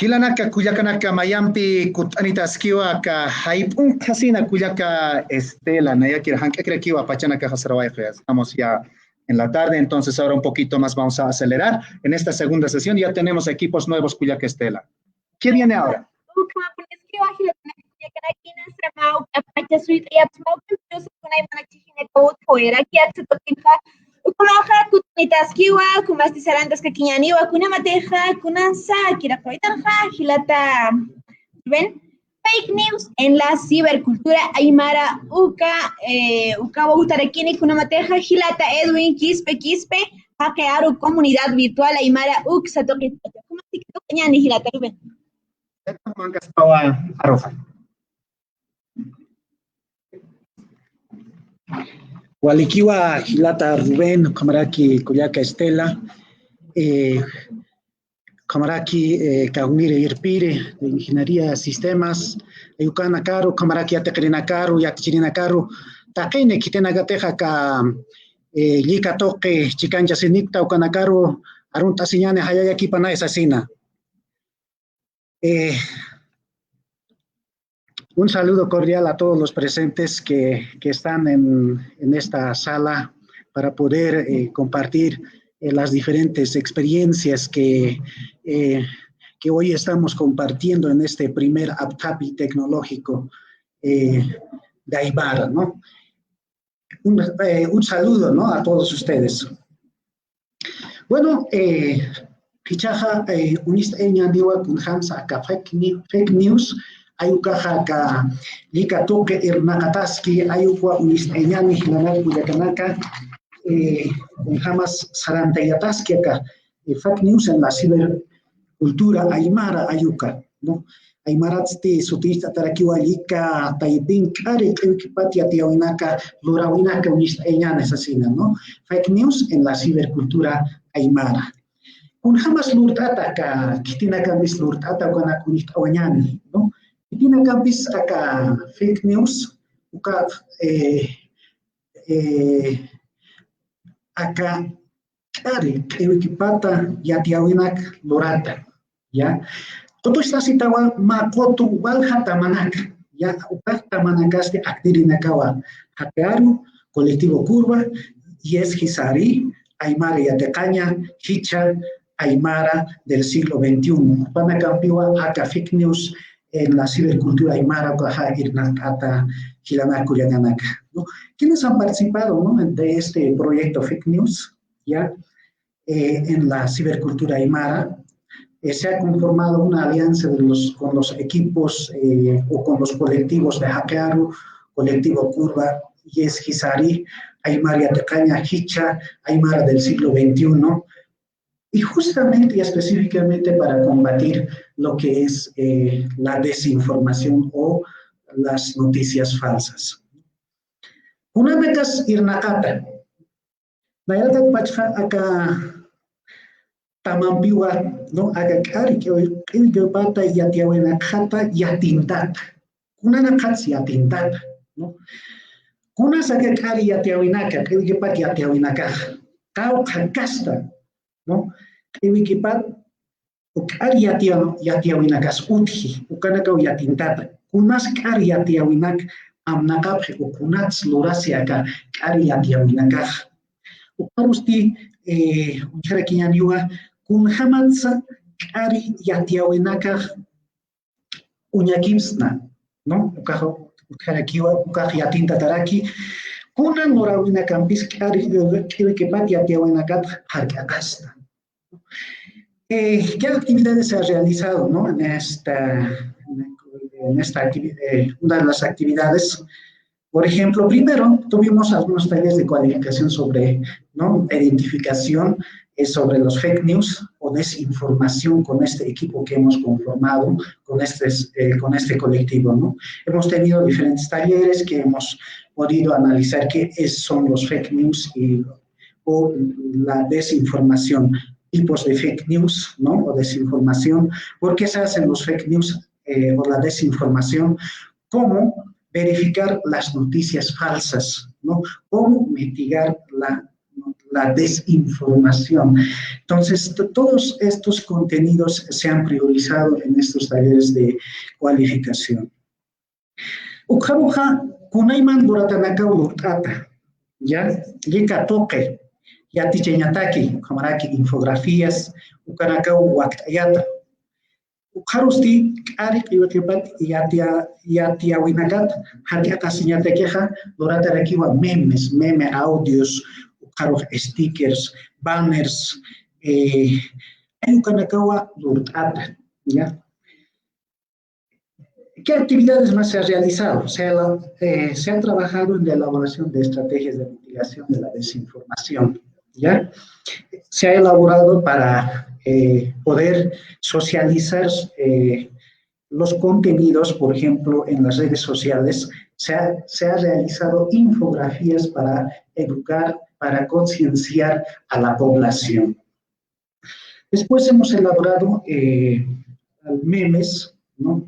Hilanaka kuyakanaka mayampi kutanitasquiwa ka haipun casina kuyaka Estela nayakir hankakrekiwa pachanaka hasrawaiqas. Estamos ya en la tarde, entonces ahora un poquito más vamos a acelerar. En esta segunda sesión ya tenemos equipos nuevos kuyaka Estela. ¿Qué viene ahora? Nitaskiwa, kumasti sarantas kakiñaniwa, kunamateja, kunansa, kirakoitarja, hilata. ¿Ven? Fake news en la cibercultura aymara uka utarekini kunamateja, hilata Edwin, quispe, hackearu comunidad virtual aymara satoki. ¿Cómo se llama hilata, Rubén? Mangas pawa arofa. Walikiwa Hilata Rubén, Kamaraki Kuyaka Estela, Kamaraki Kaunire Irpire, de Ingeniería de Sistemas, Ayukana Karu, Kamaraki Atekrina Karu, Yakchirina Karu, Takene Kitenagateja Ka Lika Toque, Chicancha Sinicta, Ukanakaru, Arunta Siñane, Hayayaki Pana Asesina. Un saludo cordial a todos los presentes que están en esta sala para poder compartir las diferentes experiencias que hoy estamos compartiendo en este primer APTAPI tecnológico de Aymara, ¿no? Un saludo, ¿no?, a todos ustedes. Bueno, Pichaja, unista eñandiwa kunhamsa acá fake news. Ayukaja ka lika toque irnakataski ayukwa unisteñani hilanak kuyakanaka jamás sarantayataski acá fake news en la cibercultura aymara ayuka, ¿no? Aymaratsti sutista tarakiwa lika taipin kare equipatia tiawinaka lurawinaka unisteñani asesina, ¿no? Fake news en la cibercultura aymara. Kun jamás lurtata ka kitinaka mis lurtata kana kunistawanyani, ¿no? Tiene campis acá fake news, acá cari equipata ya tiawinak lorata, ya. Todo está citado makotu walhata manak, ya ukata manakaste actirinakawa hackearu colectivo curva y es Hisari Aymara y Atecaña Hicha Aymara del siglo XXI. Panacampiwa acá fake news en la cibercultura aymara, Irnakata, Hilanakuyananaka, ¿no? ¿Quiénes han participado, ¿no?, de este proyecto Fake News? ¿Ya? En la cibercultura aymara se ha conformado una alianza con los equipos o con los colectivos de Hackearu, colectivo Curva, Yes Hisari, Aymara Yatecaña, Hicha, Aymara del siglo XXI, y justamente y específicamente para combatir lo que es la desinformación o las noticias falsas. Una metas irnakata. Nayatat pacha acá tamampiwa, no acá cari que pata yatiawenakata yatintata. Kuna nakats yatintata, ¿no? Kuna saca cari yatiawenaka, que pat yatiawenaka. Kao kakasta, ¿no? Ewikipat ukari yatiawinakas utji, ukanaka yatintata. Kunas kari yatiawinak amnakapje ukunats lorasiaka kari yatiawinakaj. Ukarusti ucharakiñaniwa kun hamatsa kari yatiawinakaj uñakimsna, ¿no? Ukarakiwa ukaj yatintataraki kunan norawinakampis kari ewikipat yatiawinakat harkakasta. ¿Qué actividades se ha realizado, ¿no?, en esta actividad? Una de las actividades, por ejemplo, primero tuvimos algunos talleres de cualificación sobre, ¿no?, identificación sobre los fake news o desinformación con este equipo que hemos conformado, con este colectivo, ¿no? Hemos tenido diferentes talleres que hemos podido analizar qué son los fake news o la desinformación. Tipos de fake news, ¿no?, o desinformación, por qué se hacen los fake news o la desinformación, cómo verificar las noticias falsas, ¿no?, cómo mitigar la desinformación. Entonces, todos estos contenidos se han priorizado en estos talleres de cualificación. Ukharuja, kunayman buratanaka urtata, ya, yika toque, ya ticheñataki, kamaraki infografías, ukanaka waktayata. Ukharusti, ari kiwatipat, yatia winagat, hatiaka siñatekeja, durata rekiwa memes, meme audios, ukharuj stickers, banners, ukanakawa durtata, ya. ¿Qué actividades más se ha realizado? Se ha trabajado en la elaboración de estrategias de mitigación de la desinformación, ¿ya? Se ha elaborado para poder socializar los contenidos, por ejemplo, en las redes sociales. Se ha realizado infografías para educar, para concienciar a la población. Después hemos elaborado memes, ¿no?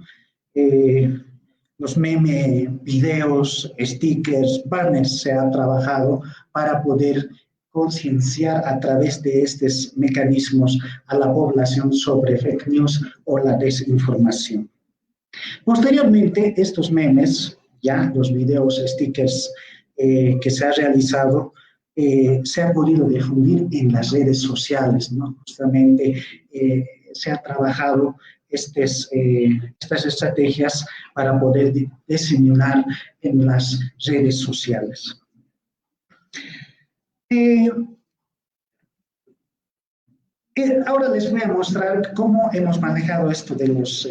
Los memes, videos, stickers, banners se ha trabajado para poder concienciar a través de estos mecanismos a la población sobre fake news o la desinformación. Posteriormente, estos memes, ya los videos, stickers que se ha realizado, se ha podido difundir en las redes sociales, ¿no? Justamente se ha trabajado estas estrategias para poder diseminar en las redes sociales. Ahora les voy a mostrar cómo hemos manejado esto de los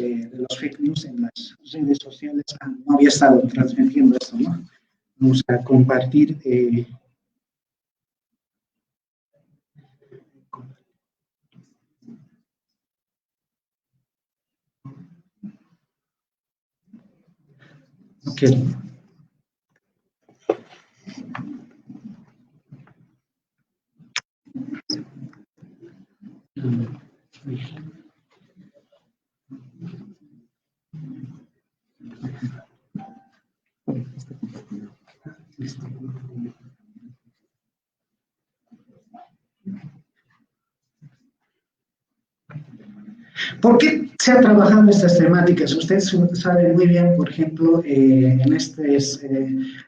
fake news en las redes sociales. No había estado transmitiendo esto, ¿no? Vamos a compartir. Ok. ¿Por qué se ha trabajado estas temáticas? Ustedes saben muy bien, por ejemplo, en estos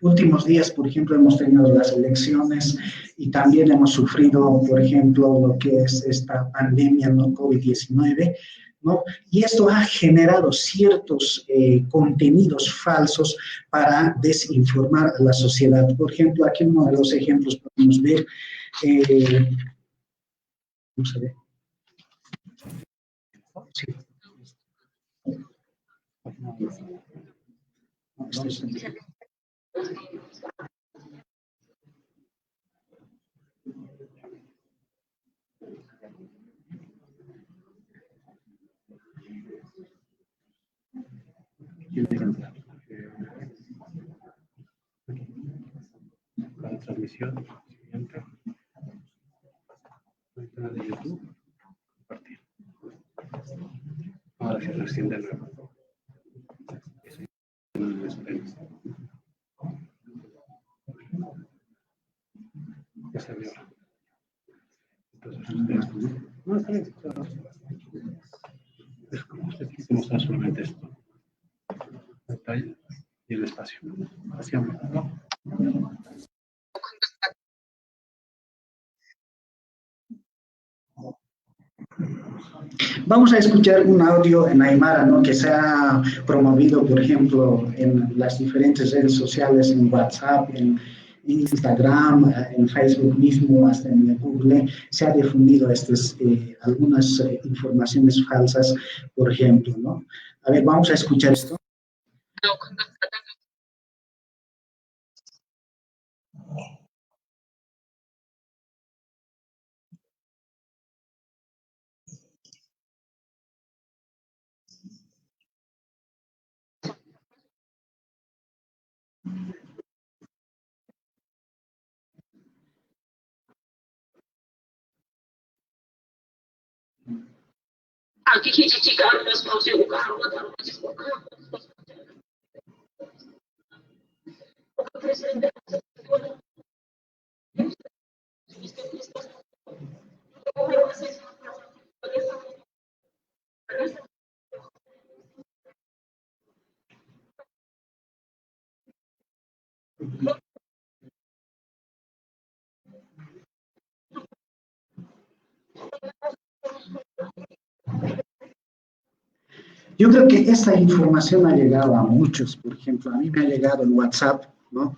últimos días, por ejemplo, hemos tenido las elecciones y también hemos sufrido, por ejemplo, lo que es esta pandemia, ¿no? COVID-19, ¿no? Y esto ha generado ciertos contenidos falsos para desinformar a la sociedad. Por ejemplo, aquí uno de los ejemplos podemos ver, vamos a ver. Sí. La transmisión siguiente. De YouTube. Compartir. Ahora se recién de nuevo. Ya se vio. Entonces ustedes. No, está bien. Es como ustedes quise mostrar solamente esto. Pantalla y el espacio. Así ¿no? Vamos a escuchar un audio en Aymara, ¿no? Que se ha promovido, por ejemplo, en las diferentes redes sociales, en WhatsApp, en Instagram, en Facebook mismo, hasta en Google. Se ha difundido algunas informaciones falsas, por ejemplo, ¿no? A ver, vamos a escuchar esto. Yo creo que esta información ha llegado a muchos. Por ejemplo, a mí me ha llegado el WhatsApp, ¿no?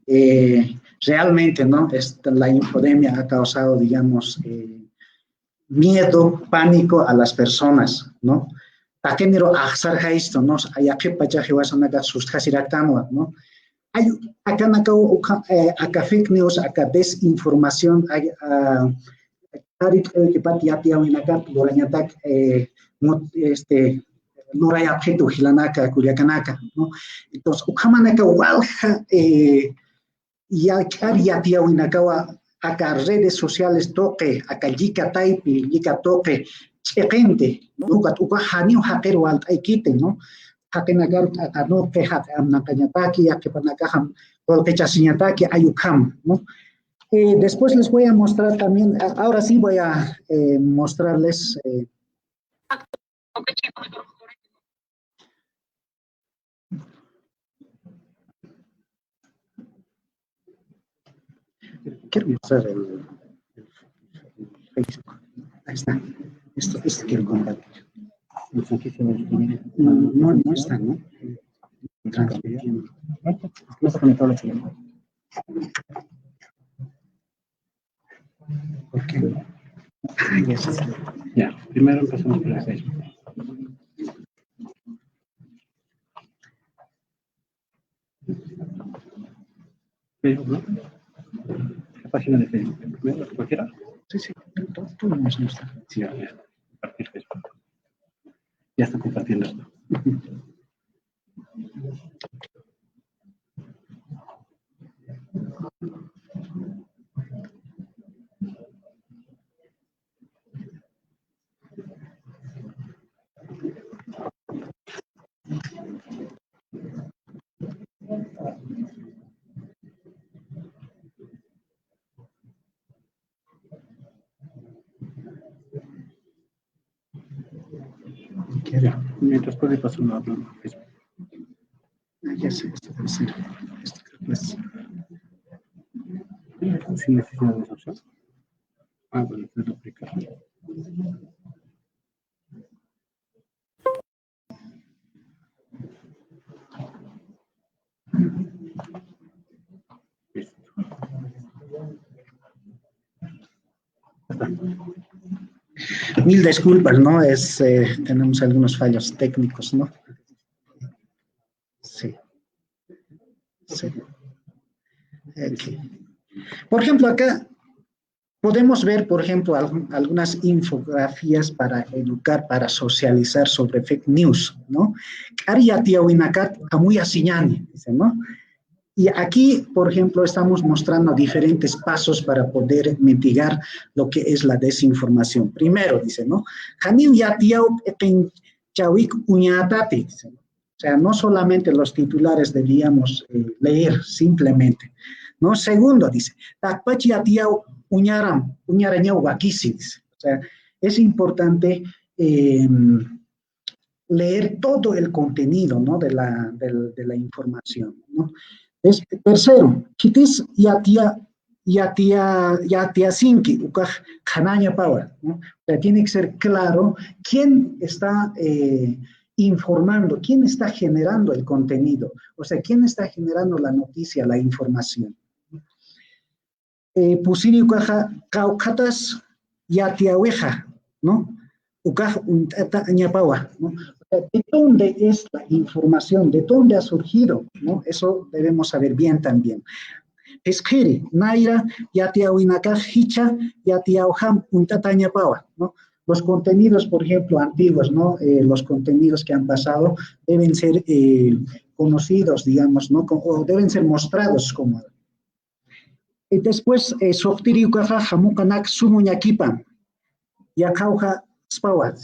Realmente, ¿no? La infodemia ha causado, digamos, miedo, pánico a las personas, ¿no? Takenero ahsar esto, ¿no? Ayaque pachaje wasanaga sustasiratamo, ¿no? Hay acá acá fake news, acá desinformación, tarik que patia winaka lorañatak Noraya objeto Gilanaka, Culiacanaka, ¿no? Entonces, Ucamanaka, Walja, ya tía Winakawa, acá redes sociales toque, acá Yika Taipi, Yika toque, gente, ¿no? Uka Hanio Hakero Alt Aikite, ¿no? Hakenagar, acá no que Hamnakanyataki, Akepanakaham, Olkechasiñataki, Ayukam, ¿no? Después les voy a mostrar también, ahora sí voy a mostrarles. Quiero mostrar el Facebook. Ahí está. Esto quiero compartir. No está, ¿no? Transmitiendo. No está conectado al siguiente. ¿Por qué? Ya, primero empezamos por el Facebook. Facebook, ¿no? La página de Facebook. ¿Primero? ¿Cualquiera? Sí, tú lo muestras. Sí, ya. Compartir Facebook. Ya está compartiendo esto. Ya. Mientras puede pasar una Facebook. Ya sé, esto debe ser. Esto creo que es. ¿Sin necesidad de esa opción? Bueno, es duplicar. Mil disculpas, ¿no? Tenemos algunos fallos técnicos, ¿no? Sí. Okay. Por ejemplo, acá podemos ver, por ejemplo, algunas infografías para educar, para socializar sobre fake news, ¿no? Dice, ¿no? Y aquí, por ejemplo, estamos mostrando diferentes pasos para poder mitigar lo que es la desinformación. Primero, dice, ¿no? O sea, no solamente los titulares debíamos leer simplemente, ¿no? Segundo, dice, o sea, es importante leer todo el contenido, ¿no? de la información, ¿no? Tercero, kitis yatia sinki, ukaj kanaña power, ¿no? O sea, tiene que ser claro quién está informando, quién está generando el contenido, o sea, quién está generando la noticia, la información. Pusiri ukaja kaukatas yatiaweja, ¿no? Ukaj untata añapawa, ¿no? ¿De dónde es la información? ¿De dónde ha surgido? ¿No? Eso debemos saber bien también. Escribe, Naira, Yatiawinaka, Hicha, Yatiauham, Untatañapawa, ¿no? Los contenidos, por ejemplo, antiguos, ¿no? Los contenidos que han pasado deben ser conocidos, digamos, ¿no? O deben ser mostrados como. Y después, Softiri Ukaja, Hamukanak, Sumuñakipan, Yakauja, Spawat.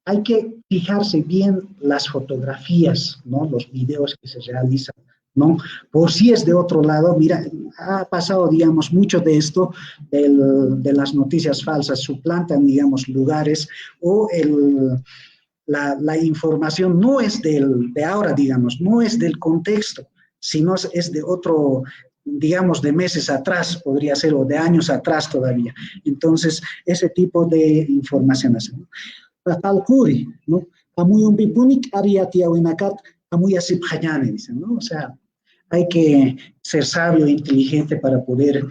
Hay que fijarse bien las fotografías, ¿no? Los videos que se realizan, ¿no? Por si es de otro lado, mira, ha pasado, digamos, mucho de esto, de las noticias falsas, suplantan, digamos, lugares o la información no es de ahora, digamos, no es del contexto, sino es de otro, digamos, de meses atrás, podría ser, o de años atrás todavía. Entonces, ese tipo de información es, ¿no? Talcuri, ¿no? Amuy un bipunik ariatia winakat, amuy asip hayane, dicen, ¿no? O sea, hay que ser sabio e inteligente para poder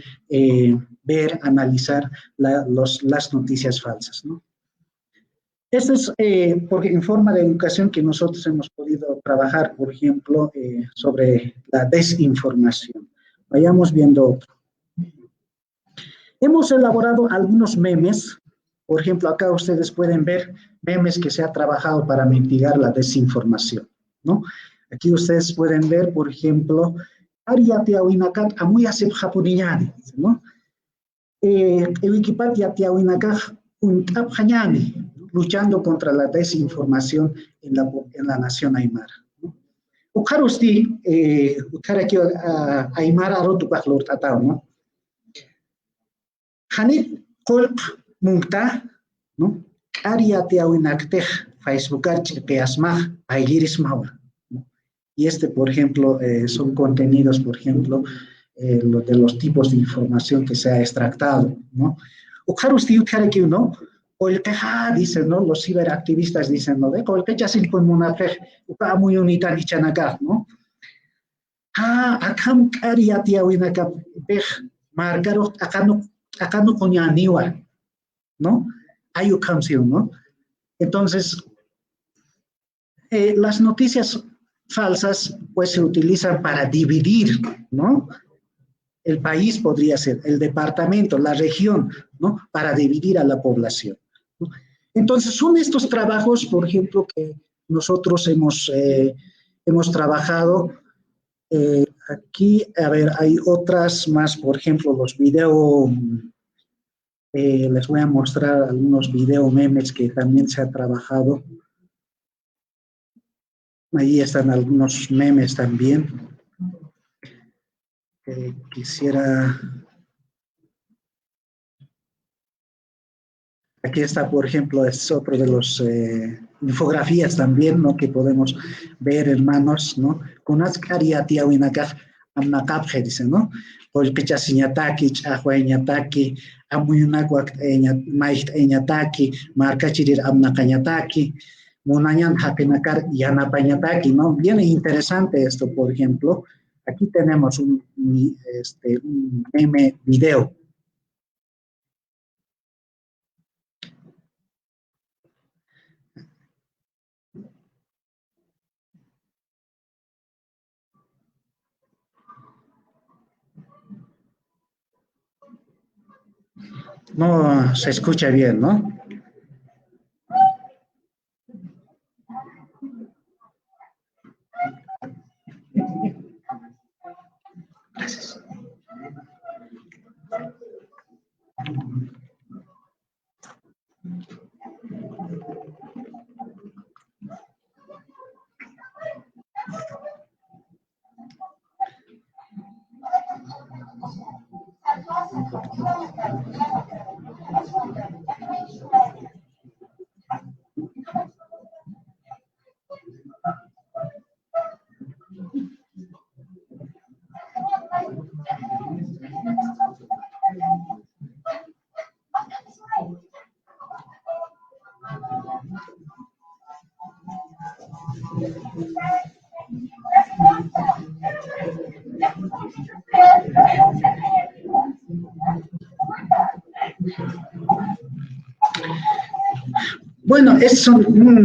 ver, analizar las noticias falsas, ¿no? Esto es porque en forma de educación que nosotros hemos podido trabajar, por ejemplo, sobre la desinformación. Vayamos viendo otro. Hemos elaborado algunos memes, por ejemplo, acá ustedes pueden ver memes que se ha trabajado para mitigar la desinformación, ¿no? Aquí ustedes pueden ver, por ejemplo, Ariatiawinakat amuyasip japoniñani, ¿no? Ewikipatiatiawinakat unkapjañani, luchando contra la desinformación en la nación aymara. Ukarusti, ukaraki aymara rotupaklor tatao, ¿no? Hanit kolp mungta, ¿no? Ariatiawinaktej, Facebook archipeasmaj, ayliris mawa. Y por ejemplo, son contenidos, por ejemplo, de los tipos de información que se ha extractado, ¿no? Ukarusti ukaraki, ¿no? O el queja, dicen, ¿no? Los ciberactivistas dicen, ¿no? O el queja sin poner muy unitario chanacá, ¿no? Acá ariatiawinaca, marcaron, acá no coñaniwa, ¿no? Ayucamsión, ¿no? Entonces, las noticias falsas, pues se utilizan para dividir, ¿no? El país podría ser, el departamento, la región, ¿no? Para dividir a la población, ¿no? Entonces, son estos trabajos, por ejemplo, que nosotros hemos trabajado. Aquí, a ver, hay otras más, por ejemplo, los videos, les voy a mostrar algunos video memes que también se ha trabajado. Ahí están algunos memes también. Quisiera... Aquí está, por ejemplo, es otro de los infografías también, ¿no? Que podemos ver, hermanos, ¿no? Con ascariatia winakaj amnakapje, dice, ¿no? Porque chasiñataki, chahueñataki, amuyunacuac eñataki, marcachirir amnakañataki, munañan hapenakar yanapañataki, ¿no? Bien interesante esto, por ejemplo. Aquí tenemos un meme video. No se escucha bien, ¿no? Gracias. Bueno, es un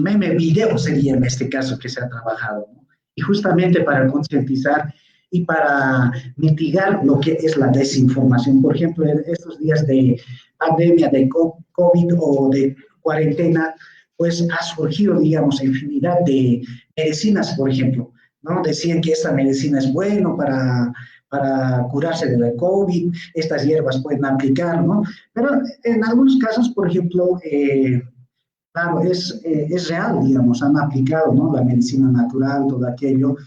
meme video sería en este caso que se ha trabajado, ¿no? Y justamente para concientizar y para mitigar lo que es la desinformación. Por ejemplo, en estos días de pandemia de COVID o de cuarentena, pues ha surgido, digamos, infinidad de medicinas, por ejemplo, ¿no? Decían que esta medicina es buena para curarse de la COVID, estas hierbas pueden aplicar, ¿no? Pero en algunos casos, por ejemplo, claro, es real, digamos, han aplicado, ¿no? La medicina natural, todo aquello,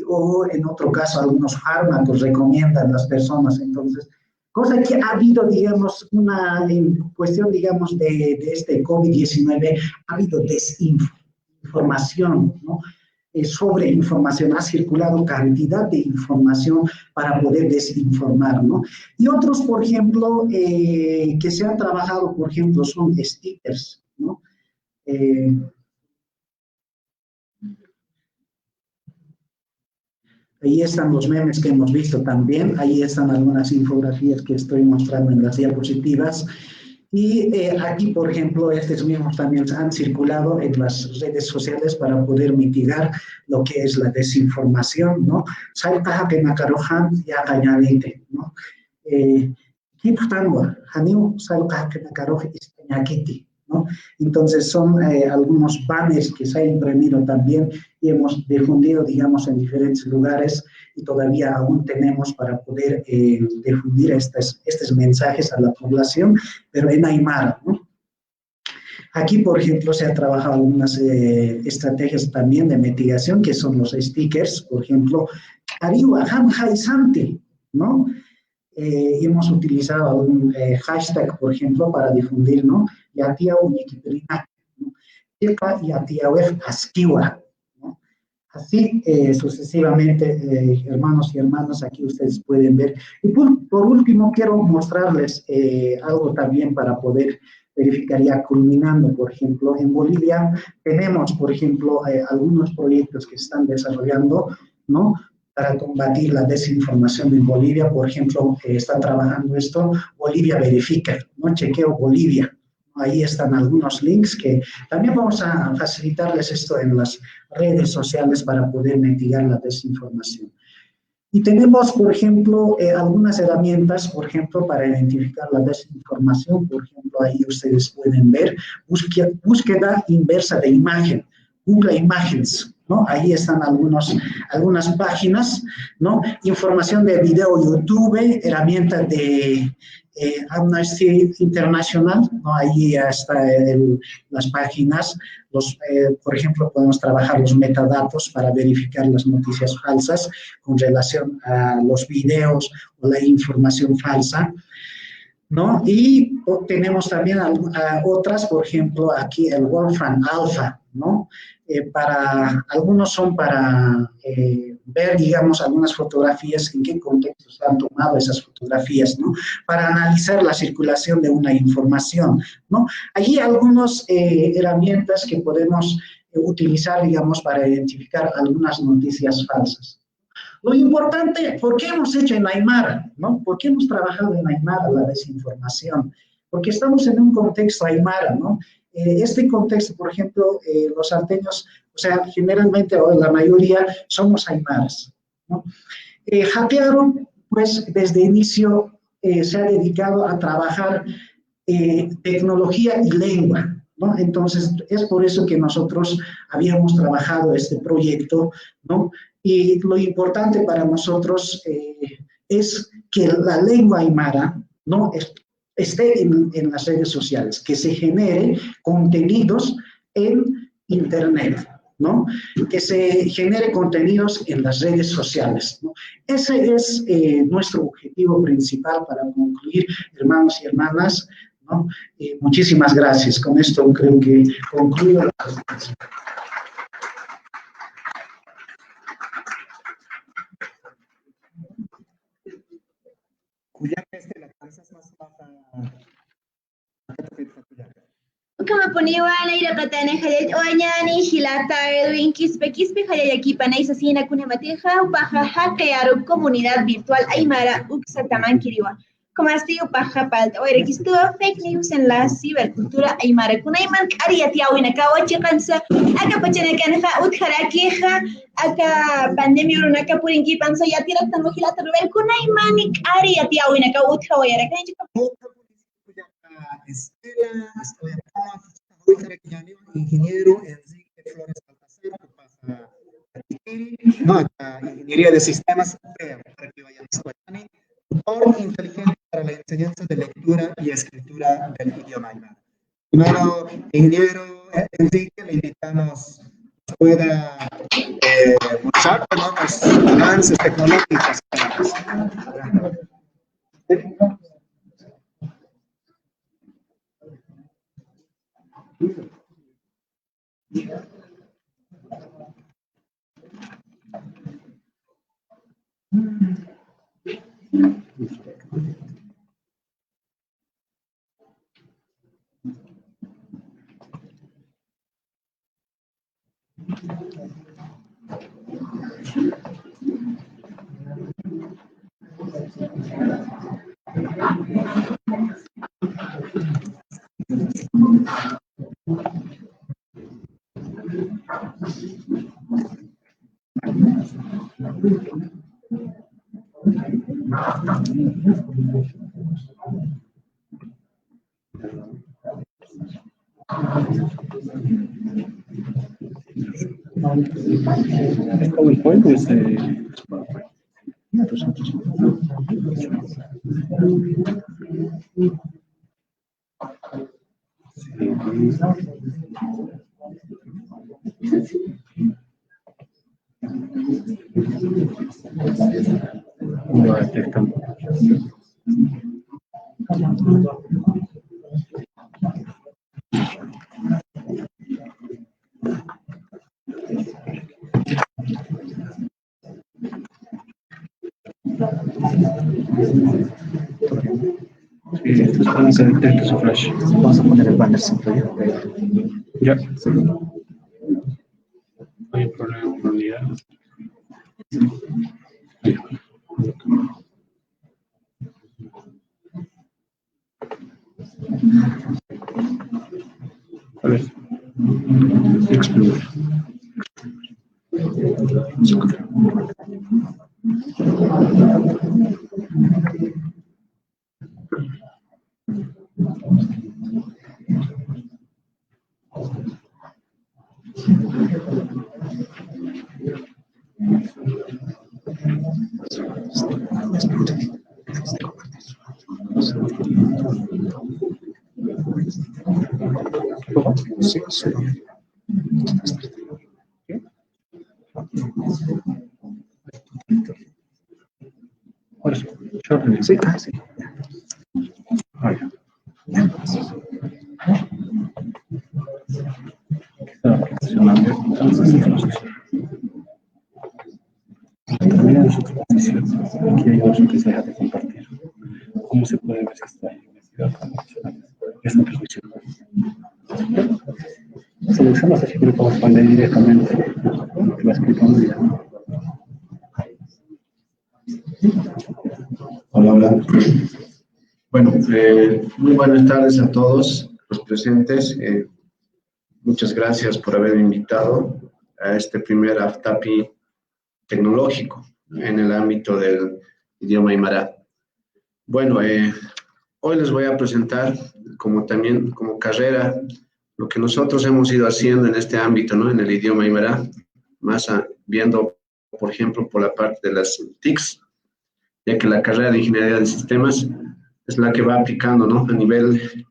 o en otro caso algunos fármacos recomiendan las personas, entonces, cosa que ha habido, digamos, en cuestión, digamos, de este COVID-19, ha habido desinformación, ¿no? Sobre información, ha circulado cantidad de información para poder desinformar, ¿no? Y otros, por ejemplo, que se han trabajado, por ejemplo, son stickers, ¿no? Ahí están los memes que hemos visto también, ahí están algunas infografías que estoy mostrando en las diapositivas. Y aquí, por ejemplo, estos mismos también han circulado en las redes sociales para poder mitigar lo que es la desinformación, ¿no? Salta que nakarohan ya cañalite, ¿no? Kiptangwa, haniu salta que nakaroj istañakiti, ¿no? Entonces son algunos banners que se han imprimido también y hemos difundido, digamos, en diferentes lugares y todavía aún tenemos para poder difundir estos mensajes a la población, pero en Aymara, ¿no? Aquí, por ejemplo, se han trabajado algunas estrategias también de mitigación, que son los stickers, por ejemplo, Ariwa Hamhaisante, ¿no? Hemos utilizado un hashtag, por ejemplo, para difundir, ¿no? Yatia Uñiquiperina, ¿no? Yatia Askiwa, ¿no? Así sucesivamente, hermanos y hermanas, aquí ustedes pueden ver. Y por último, quiero mostrarles algo también para poder verificar ya culminando, por ejemplo, en Bolivia tenemos, por ejemplo, algunos proyectos que están desarrollando, ¿no? Para combatir la desinformación en Bolivia, por ejemplo, está trabajando esto, Bolivia Verifica, ¿no? Chequeo Bolivia. Ahí están algunos links que también vamos a facilitarles esto en las redes sociales para poder mitigar la desinformación. Y tenemos, por ejemplo, algunas herramientas, por ejemplo, para identificar la desinformación. Por ejemplo, ahí ustedes pueden ver búsqueda inversa de imagen, Google Images, ¿no? Ahí están algunas páginas, ¿no? Información de video YouTube, herramientas de Amnesty International, ¿no? Ahí están las páginas, por ejemplo, podemos trabajar los metadatos para verificar las noticias falsas con relación a los videos o la información falsa, ¿no? Y tenemos también otras, por ejemplo, aquí el Wolfram Alpha, ¿no? Algunos son para ver, digamos, algunas fotografías, en qué contexto se han tomado esas fotografías, ¿no? Para analizar la circulación de una información, ¿no? Allí algunas herramientas que podemos utilizar, digamos, para identificar algunas noticias falsas. Lo importante, ¿por qué hemos hecho en Aymara, ¿no? ¿Por qué hemos trabajado en Aymara la desinformación? Porque estamos en un contexto Aymara, ¿no? Este contexto, por ejemplo, los salteños, o sea, generalmente, o la mayoría, somos aymaras, ¿no? Japiaro, pues, desde inicio se ha dedicado a trabajar tecnología y lengua, ¿no? Entonces, es por eso que nosotros habíamos trabajado este proyecto, ¿no? Y lo importante para nosotros es que la lengua aymara, ¿no? Esté en las redes sociales, que se genere contenidos en Internet, ¿no? Que se genere contenidos en las redes sociales, ¿no? Ese es nuestro objetivo principal para concluir, hermanos y hermanas, ¿no? Muchísimas gracias. Con esto creo que concluyo la presentación. Kama poniwana ira katane hayat oñani hilata Edwin kispe hayayaki panay sasina kunemateja upaja hackearon comunidad virtual aymara uxataman kiriwa. Como así upaja palta oire kistuva fake news en la cibercultura aymara kunayman ariati awina kawachi kansa aka pachana kanha utharakeja aka pandemia urunaka purinki pansa yatira tanmo hilata rubel kunayman ariati awina ka uthawayara kanchi Estela, estoy acá, ingeniero Enrique Flores Baltasar, ingeniería de sistemas, para que vayan a tutor inteligente para la enseñanza de lectura y escritura del idioma aymara. Primero, ingeniero Enrique, le invitamos que pueda mostrar, ¿no?, los avances tecnológicos. PowerPoint pues, no detectan. Sí, estos van a ser detecta su flash. Vamos a poner el banner siempre. Ya. No hay problema con unidad. A ver. Explorer. Sí, sí. Ahora sí. Shortening. Sí, sí. Ah, ya. Está funcionando. Entonces, termina de su exposición. Aquí hay dos que se deja de compartir. ¿Cómo se puede ver si está ahí investigado? Esta transmisión. Seleccionas así que lo podemos poner directamente. Te vas clicando ya. Hola, hola. Bueno, muy buenas tardes a todos los presentes. Muchas gracias por haberme invitado a este primer AFTAPI tecnológico en el ámbito del idioma aymara. Bueno, hoy les voy a presentar también como carrera lo que nosotros hemos ido haciendo en este ámbito, ¿no?, en el idioma aymara, viendo, por ejemplo, por la parte de las TICs, ya que la carrera de Ingeniería de Sistemas es la que va aplicando, ¿no?, a nivel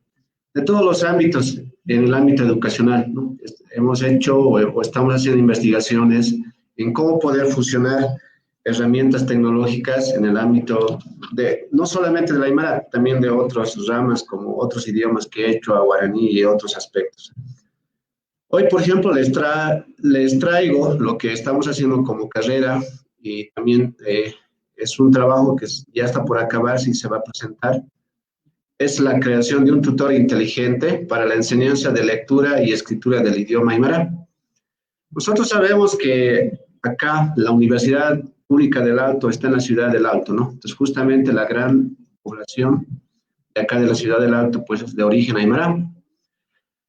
de todos los ámbitos, en el ámbito educacional, ¿no? Hemos hecho o estamos haciendo investigaciones en cómo poder fusionar herramientas tecnológicas en el ámbito no solamente de la aymara, también de otras ramas como otros idiomas que he hecho, a guaraní y otros aspectos. Hoy, por ejemplo, les traigo lo que estamos haciendo como carrera y también es un trabajo que ya está por acabarse y se va a presentar. Es la creación de un tutor inteligente para la enseñanza de lectura y escritura del idioma aymara. Nosotros sabemos que acá la Universidad Pública del Alto está en la ciudad del Alto, ¿no? Entonces, justamente la gran población de acá de la ciudad del Alto, pues, es de origen aymara.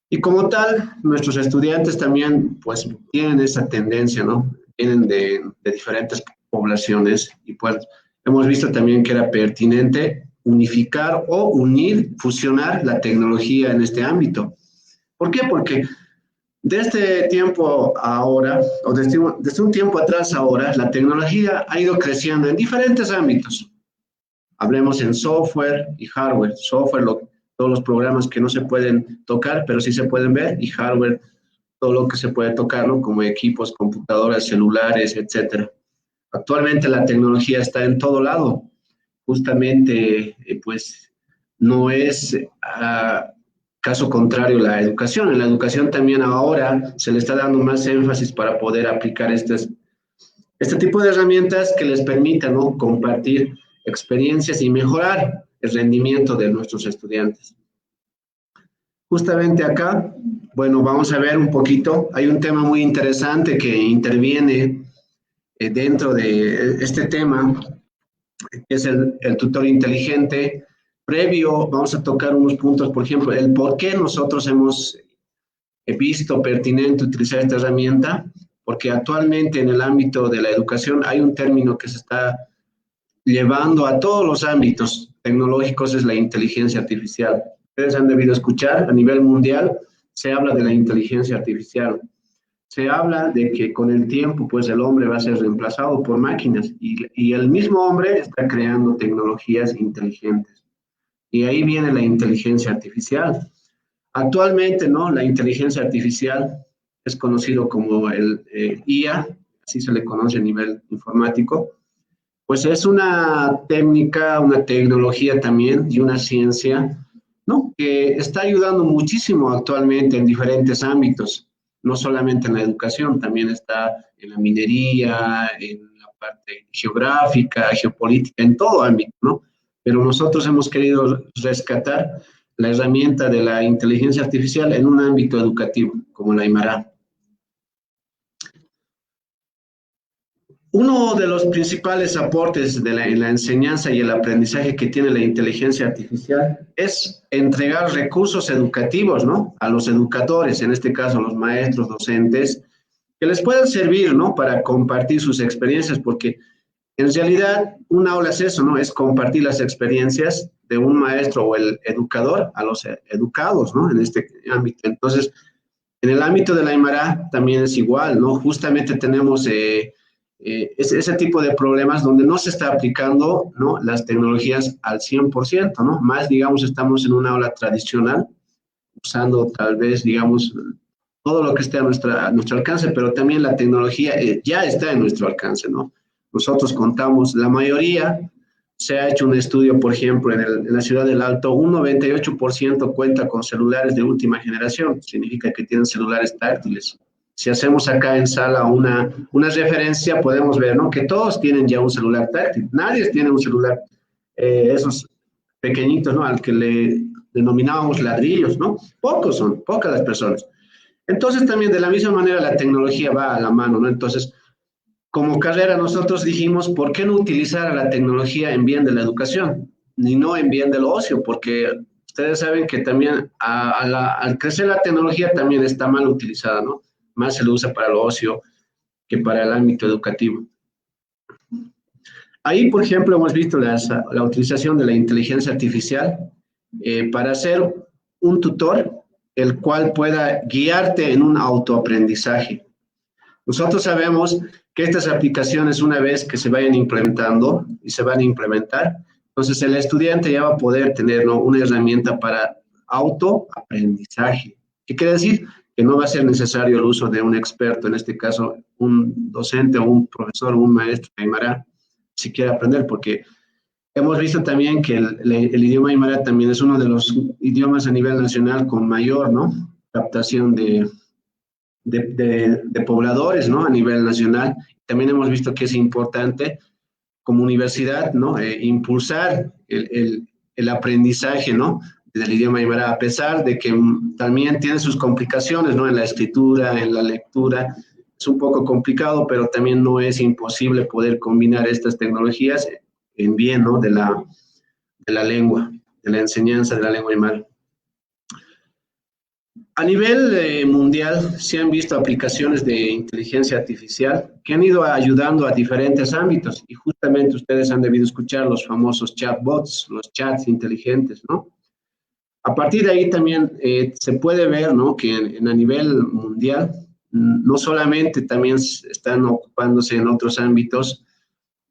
Y como tal, nuestros estudiantes también, pues, tienen esa tendencia, ¿no? Vienen de diferentes poblaciones y, pues, hemos visto también que era pertinente unificar o unir, fusionar la tecnología en este ámbito. ¿Por qué? Porque desde tiempo ahora, o desde un tiempo atrás ahora, la tecnología ha ido creciendo en diferentes ámbitos. Hablemos en software y hardware. Software, lo todos los programas que no se pueden tocar, pero sí se pueden ver, y hardware, todo lo que se puede tocar, ¿no? Como equipos, computadoras, celulares, etcétera. Actualmente la tecnología está en todo lado. Justamente, pues, no es caso contrario la educación. En la educación también ahora se le está dando más énfasis para poder aplicar este tipo de herramientas que les permitan, ¿no? Compartir experiencias y mejorar el rendimiento de nuestros estudiantes. Justamente acá, bueno, vamos a ver un poquito, hay un tema muy interesante que interviene dentro de este tema, que es el tutor inteligente. Previo, vamos a tocar unos puntos, por ejemplo, el por qué nosotros hemos visto pertinente utilizar esta herramienta, porque actualmente en el ámbito de la educación hay un término que se está llevando a todos los ámbitos tecnológicos, es la inteligencia artificial. Ustedes han debido escuchar, a nivel mundial se habla de la inteligencia artificial. Se habla de que con el tiempo, pues, el hombre va a ser reemplazado por máquinas y el mismo hombre está creando tecnologías inteligentes. Y ahí viene la inteligencia artificial. Actualmente, ¿no? La inteligencia artificial es conocido como el IA, así se le conoce a nivel informático. Pues es una técnica, una tecnología también y una ciencia, ¿no? Que está ayudando muchísimo actualmente en diferentes ámbitos, no solamente en la educación, también está en la minería, en la parte geográfica, geopolítica, en todo ámbito, ¿no? Pero nosotros hemos querido rescatar la herramienta de la inteligencia artificial en un ámbito educativo, como la Aymara. Uno de los principales aportes en la enseñanza y el aprendizaje que tiene la inteligencia artificial es entregar recursos educativos, ¿no? A los educadores, en este caso a los maestros, docentes, que les puedan servir, ¿no? Para compartir sus experiencias, porque en realidad un aula es eso, ¿no? Es compartir las experiencias de un maestro o el educador a los educados, ¿no? En este ámbito. Entonces, en el ámbito de la Aymara también es igual, ¿no? Justamente tenemos ese tipo de problemas donde no se está aplicando, ¿no? Las tecnologías al 100%, ¿no? Más, digamos, estamos en una aula tradicional, usando tal vez, digamos, todo lo que esté a nuestro alcance, pero también la tecnología ya está en nuestro alcance, ¿no? Nosotros contamos, la mayoría, se ha hecho un estudio, por ejemplo, en la ciudad del Alto, un 98% cuenta con celulares de última generación, significa que tienen celulares táctiles. Si hacemos acá en sala una referencia, podemos ver, ¿no? Que todos tienen ya un celular táctil, nadie tiene un celular, esos pequeñitos, ¿no? Al que le denominábamos ladrillos, ¿no? Pocos son, pocas las personas. Entonces también de la misma manera la tecnología va a la mano, ¿no? Entonces, como carrera nosotros dijimos, ¿por qué no utilizar a la tecnología en bien de la educación? Ni no en bien del ocio, porque ustedes saben que también al crecer la tecnología también está mal utilizada, ¿no? Más se lo usa para el ocio que para el ámbito educativo. Ahí, por ejemplo, hemos visto la utilización de la inteligencia artificial para ser un tutor, el cual pueda guiarte en un autoaprendizaje. Nosotros sabemos que estas aplicaciones, una vez que se vayan implementando y se van a implementar, entonces el estudiante ya va a poder tener, ¿no? Una herramienta para autoaprendizaje. ¿Qué quiere decir? Que no va a ser necesario el uso de un experto, en este caso un docente o un profesor o un maestro aymara, si quiere aprender, porque hemos visto también que el idioma aymara también es uno de los idiomas a nivel nacional con mayor, ¿no? Captación de pobladores, ¿no? A nivel nacional. También hemos visto que es importante como universidad, ¿no? Impulsar el aprendizaje, ¿no? Del idioma aymara, a pesar de que también tiene sus complicaciones, ¿no? En la escritura, en la lectura, es un poco complicado, pero también no es imposible poder combinar estas tecnologías en bien, ¿no? De la lengua, de la enseñanza de la lengua aymara. A nivel mundial se han visto aplicaciones de inteligencia artificial que han ido ayudando a diferentes ámbitos y justamente ustedes han debido escuchar los famosos chatbots, los chats inteligentes, ¿no? A partir de ahí también se puede ver, ¿no? Que a nivel mundial no solamente también están ocupándose en otros ámbitos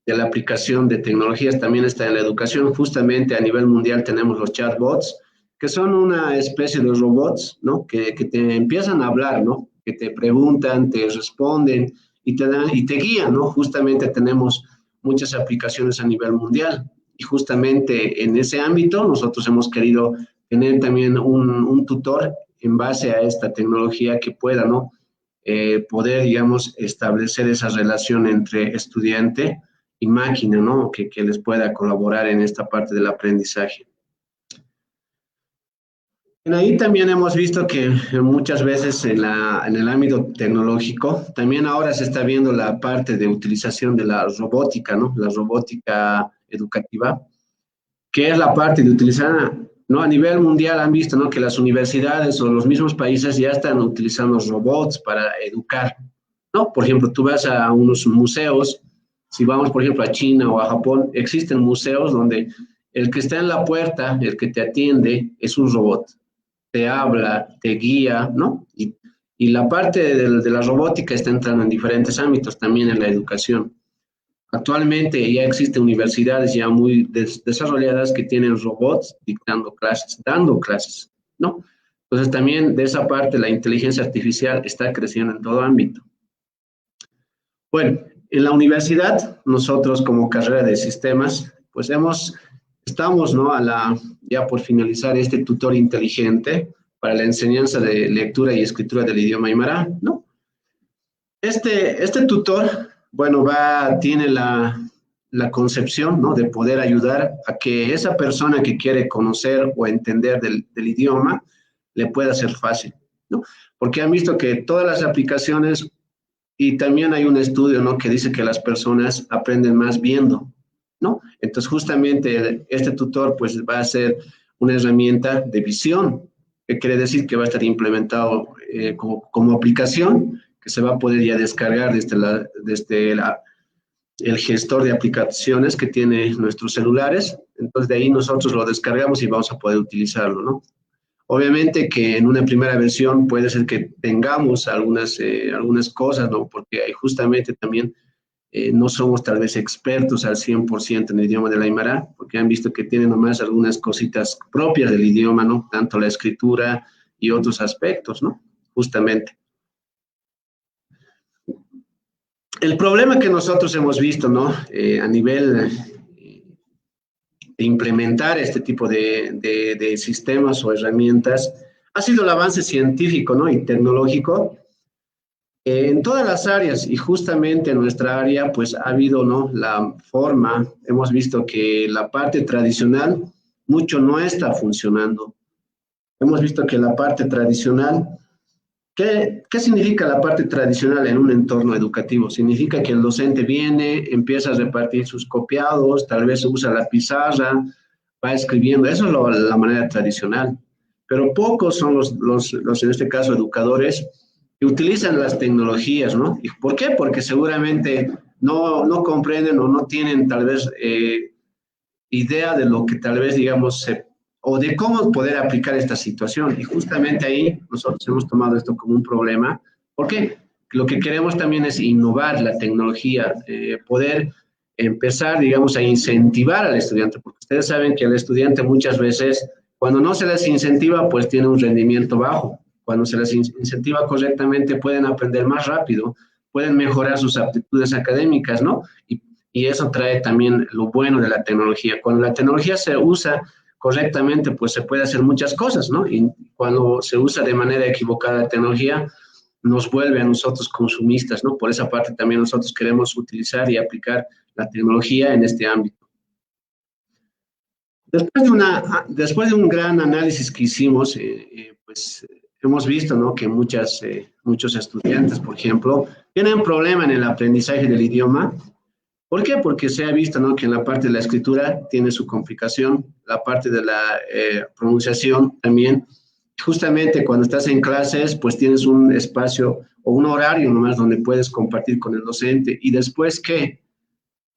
de la aplicación de tecnologías, también está en la educación. Justamente a nivel mundial tenemos los chatbots, que son una especie de robots, ¿no? Que te empiezan a hablar, ¿no? Que te preguntan, te responden y te guían, ¿no? Justamente tenemos muchas aplicaciones a nivel mundial y justamente en ese ámbito nosotros hemos querido tener también un tutor en base a esta tecnología que pueda, ¿no? Poder, digamos, establecer esa relación entre estudiante y máquina, ¿no? Que les pueda colaborar en esta parte del aprendizaje. En ahí también hemos visto que muchas veces en el ámbito tecnológico, también ahora se está viendo la parte de utilización de la robótica, ¿no? La robótica educativa, que es la parte de utilizar, ¿no? A nivel mundial han visto, ¿no? Que las universidades o los mismos países ya están utilizando robots para educar, ¿no? Por ejemplo, tú vas a unos museos, si vamos, por ejemplo, a China o a Japón, existen museos donde el que está en la puerta, el que te atiende, es un robot. Te habla, te guía, ¿no? Y la parte de la robótica está entrando en diferentes ámbitos, también en la educación. Actualmente ya existen universidades ya muy desarrolladas que tienen robots dando clases, ¿no? Entonces también de esa parte la inteligencia artificial está creciendo en todo ámbito. Bueno, en la universidad, nosotros como carrera de sistemas, pues estamos, ¿no? Ya por finalizar este tutor inteligente para la enseñanza de lectura y escritura del idioma aymara, ¿no? Este tutor, bueno, tiene la concepción, ¿no? De poder ayudar a que esa persona que quiere conocer o entender del idioma le pueda ser fácil, ¿no? Porque han visto que todas las aplicaciones, y también hay un estudio, ¿no? Que dice que las personas aprenden más viendo, ¿no? Entonces, justamente este tutor, pues, va a ser una herramienta de visión, que quiere decir que va a estar implementado como aplicación, que se va a poder ya descargar desde el gestor de aplicaciones que tiene nuestros celulares. Entonces, de ahí nosotros lo descargamos y vamos a poder utilizarlo, ¿no? Obviamente que en una primera versión puede ser que tengamos algunas cosas, ¿no? Porque justamente también no somos tal vez expertos al 100% en el idioma del aymara, porque han visto que tienen nomás algunas cositas propias del idioma, ¿no? Tanto la escritura y otros aspectos, ¿no? Justamente. El problema que nosotros hemos visto, ¿no? A nivel de implementar este tipo de sistemas o herramientas ha sido el avance científico, ¿no? Y tecnológico en todas las áreas, y justamente en nuestra área pues ha habido, ¿no? Hemos visto que la parte tradicional mucho no está funcionando. Hemos visto que la parte tradicional, ¿qué significa la parte tradicional en un entorno educativo? Significa que el docente viene, empieza a repartir sus copiados, tal vez usa la pizarra, va escribiendo, eso es la manera tradicional. Pero pocos son los en este caso, educadores, que utilizan las tecnologías, ¿no? ¿Y por qué? Porque seguramente no comprenden o no tienen tal vez idea de lo que tal vez, digamos, o de cómo poder aplicar esta situación. Y justamente ahí nosotros hemos tomado esto como un problema. ¿Por qué? Lo que queremos también es innovar la tecnología, poder empezar, digamos, a incentivar al estudiante, porque ustedes saben que el estudiante muchas veces, cuando no se les incentiva, pues tiene un rendimiento bajo. Cuando se les incentiva correctamente, pueden aprender más rápido, pueden mejorar sus aptitudes académicas, ¿no? Y eso trae también lo bueno de la tecnología. Cuando la tecnología se usa correctamente, pues se puede hacer muchas cosas, ¿no? Y cuando se usa de manera equivocada la tecnología, nos vuelve a nosotros consumistas, ¿no? Por esa parte también nosotros queremos utilizar y aplicar la tecnología en este ámbito. Después de un gran análisis que hicimos, pues hemos visto, ¿no? Que muchos estudiantes, por ejemplo, tienen problema en el aprendizaje del idioma. ¿Por qué? Porque se ha visto, ¿no? Que en la parte de la escritura tiene su complicación, la parte de la pronunciación también. Justamente cuando estás en clases, pues tienes un espacio o un horario nomás donde puedes compartir con el docente. ¿Y después qué?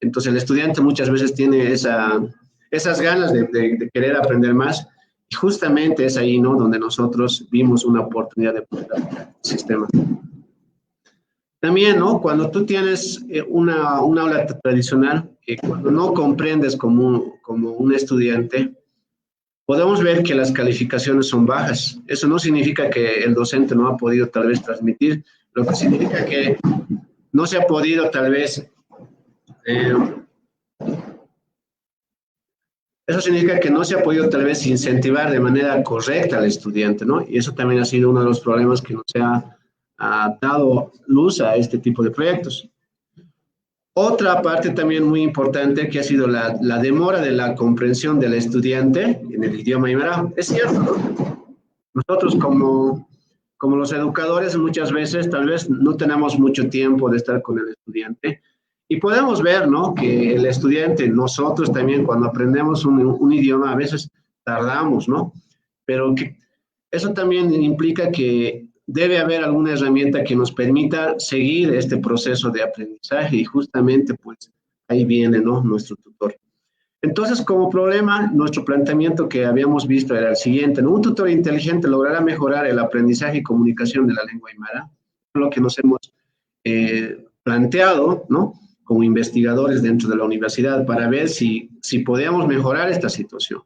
Entonces el estudiante muchas veces tiene esas ganas de querer aprender más. Y justamente es ahí, ¿no? Donde nosotros vimos una oportunidad de poder aplicar el sistema. También, ¿no? Cuando tú tienes una aula tradicional, cuando no comprendes como un estudiante, podemos ver que las calificaciones son bajas. Eso no significa que el docente no ha podido tal vez transmitir, lo que significa que no se ha podido tal vez, eso significa que no se ha podido tal vez incentivar de manera correcta al estudiante, ¿no? Y eso también ha sido uno de los problemas que no se ha dado luz a este tipo de proyectos. Otra parte también muy importante que ha sido la demora de la comprensión del estudiante en el idioma aymara. Es cierto, ¿no? Nosotros como los educadores muchas veces tal vez no tenemos mucho tiempo de estar con el estudiante y podemos ver, ¿no? Que el estudiante, nosotros también cuando aprendemos un idioma a veces tardamos, ¿no? Pero que eso también implica que debe haber alguna herramienta que nos permita seguir este proceso de aprendizaje y justamente pues ahí viene, ¿no? Nuestro tutor. Entonces, como problema, nuestro planteamiento que habíamos visto era el siguiente, ¿no? Un tutor inteligente logrará mejorar el aprendizaje y comunicación de la lengua aymara, lo que nos hemos planteado, ¿no? Como investigadores dentro de la universidad para ver si podíamos mejorar esta situación.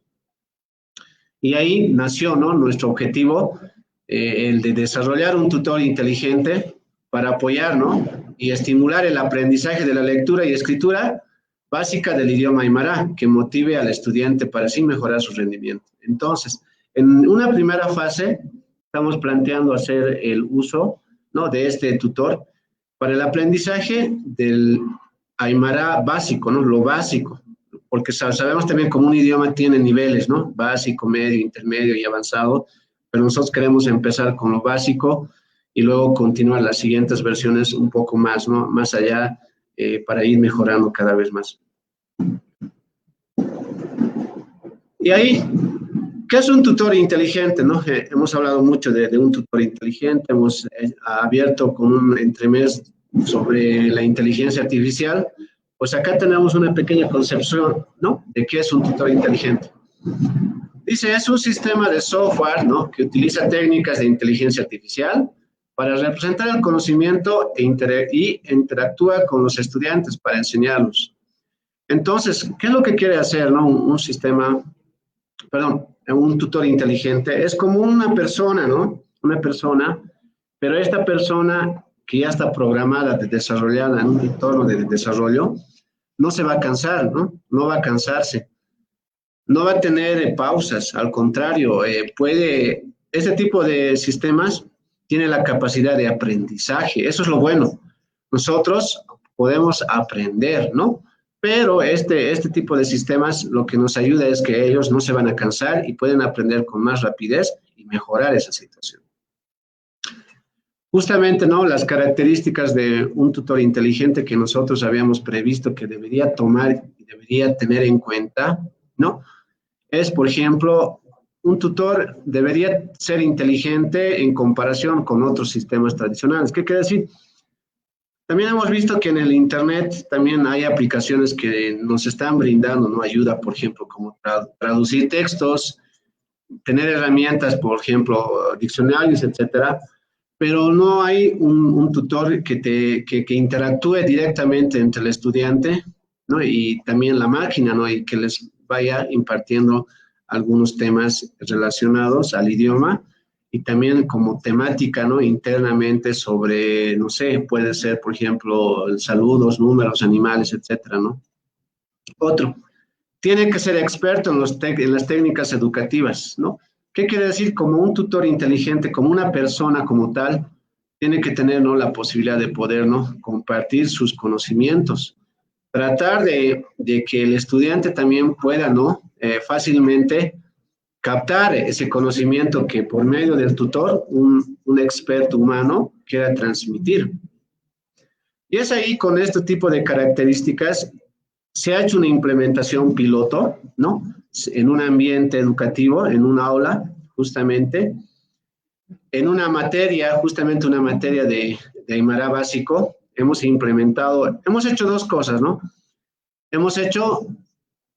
Y ahí nació, ¿no? Nuestro objetivo, el de desarrollar un tutor inteligente para apoyar, ¿no? Y estimular el aprendizaje de la lectura y escritura básica del idioma aymara, que motive al estudiante para así mejorar su rendimiento. Entonces, en una primera fase, estamos planteando hacer el uso, ¿no? De este tutor para el aprendizaje del aymara básico, ¿no? Lo básico, porque sabemos también como un idioma tiene niveles, ¿no? Básico, medio, intermedio y avanzado, pero nosotros queremos empezar con lo básico y luego continuar las siguientes versiones un poco más, ¿no? Más allá, para ir mejorando cada vez más. Y ahí, ¿qué es un tutor inteligente, no? Hemos hablado mucho de un tutor inteligente, hemos abierto con un entremés sobre la inteligencia artificial. Pues acá tenemos una pequeña concepción, ¿no? De qué es un tutor inteligente. Dice, es un sistema de software, ¿no? Que utiliza técnicas de inteligencia artificial para representar el conocimiento y interactúa con los estudiantes para enseñarlos. Entonces, ¿qué es lo que quiere hacer, ¿no? Un tutor inteligente? Es como una persona, ¿no? Una persona, pero esta persona que ya está programada, desarrollada en un entorno de desarrollo, no se va a cansar, ¿no? No va a cansarse. No va a tener pausas, al contrario, este tipo de sistemas tiene la capacidad de aprendizaje, eso es lo bueno. Nosotros podemos aprender, ¿no? Pero este tipo de sistemas lo que nos ayuda es que ellos no se van a cansar y pueden aprender con más rapidez y mejorar esa situación. Justamente, ¿no? Las características de un tutor inteligente que nosotros habíamos previsto que debería tomar y debería tener en cuenta, ¿no? Es, por ejemplo, un tutor debería ser inteligente en comparación con otros sistemas tradicionales. ¿Qué quiere decir? También hemos visto que en el Internet también hay aplicaciones que nos están brindando, ¿no? Ayuda, por ejemplo, como traducir textos, tener herramientas, por ejemplo, diccionarios, etcétera, pero no hay un tutor que interactúe directamente entre el estudiante, ¿no? Y también la máquina, ¿no? Y que les vaya impartiendo algunos temas relacionados al idioma y también como temática, ¿no? Internamente sobre, no sé, puede ser, por ejemplo, saludos, números, animales, etcétera, ¿no? Otro, tiene que ser experto en las técnicas educativas, ¿no? ¿Qué quiere decir? Como un tutor inteligente, como una persona como tal, tiene que tener, ¿no? La posibilidad de poder, ¿no? Compartir sus conocimientos. Tratar de que el estudiante también pueda, ¿no? Fácilmente captar ese conocimiento que por medio del tutor, un experto humano quiera transmitir. Y es ahí con este tipo de características se ha hecho una implementación piloto, ¿no? En un ambiente educativo, en un aula, justamente, en una materia, justamente una materia de aymara básico, hemos hecho dos cosas, ¿no? Hemos hecho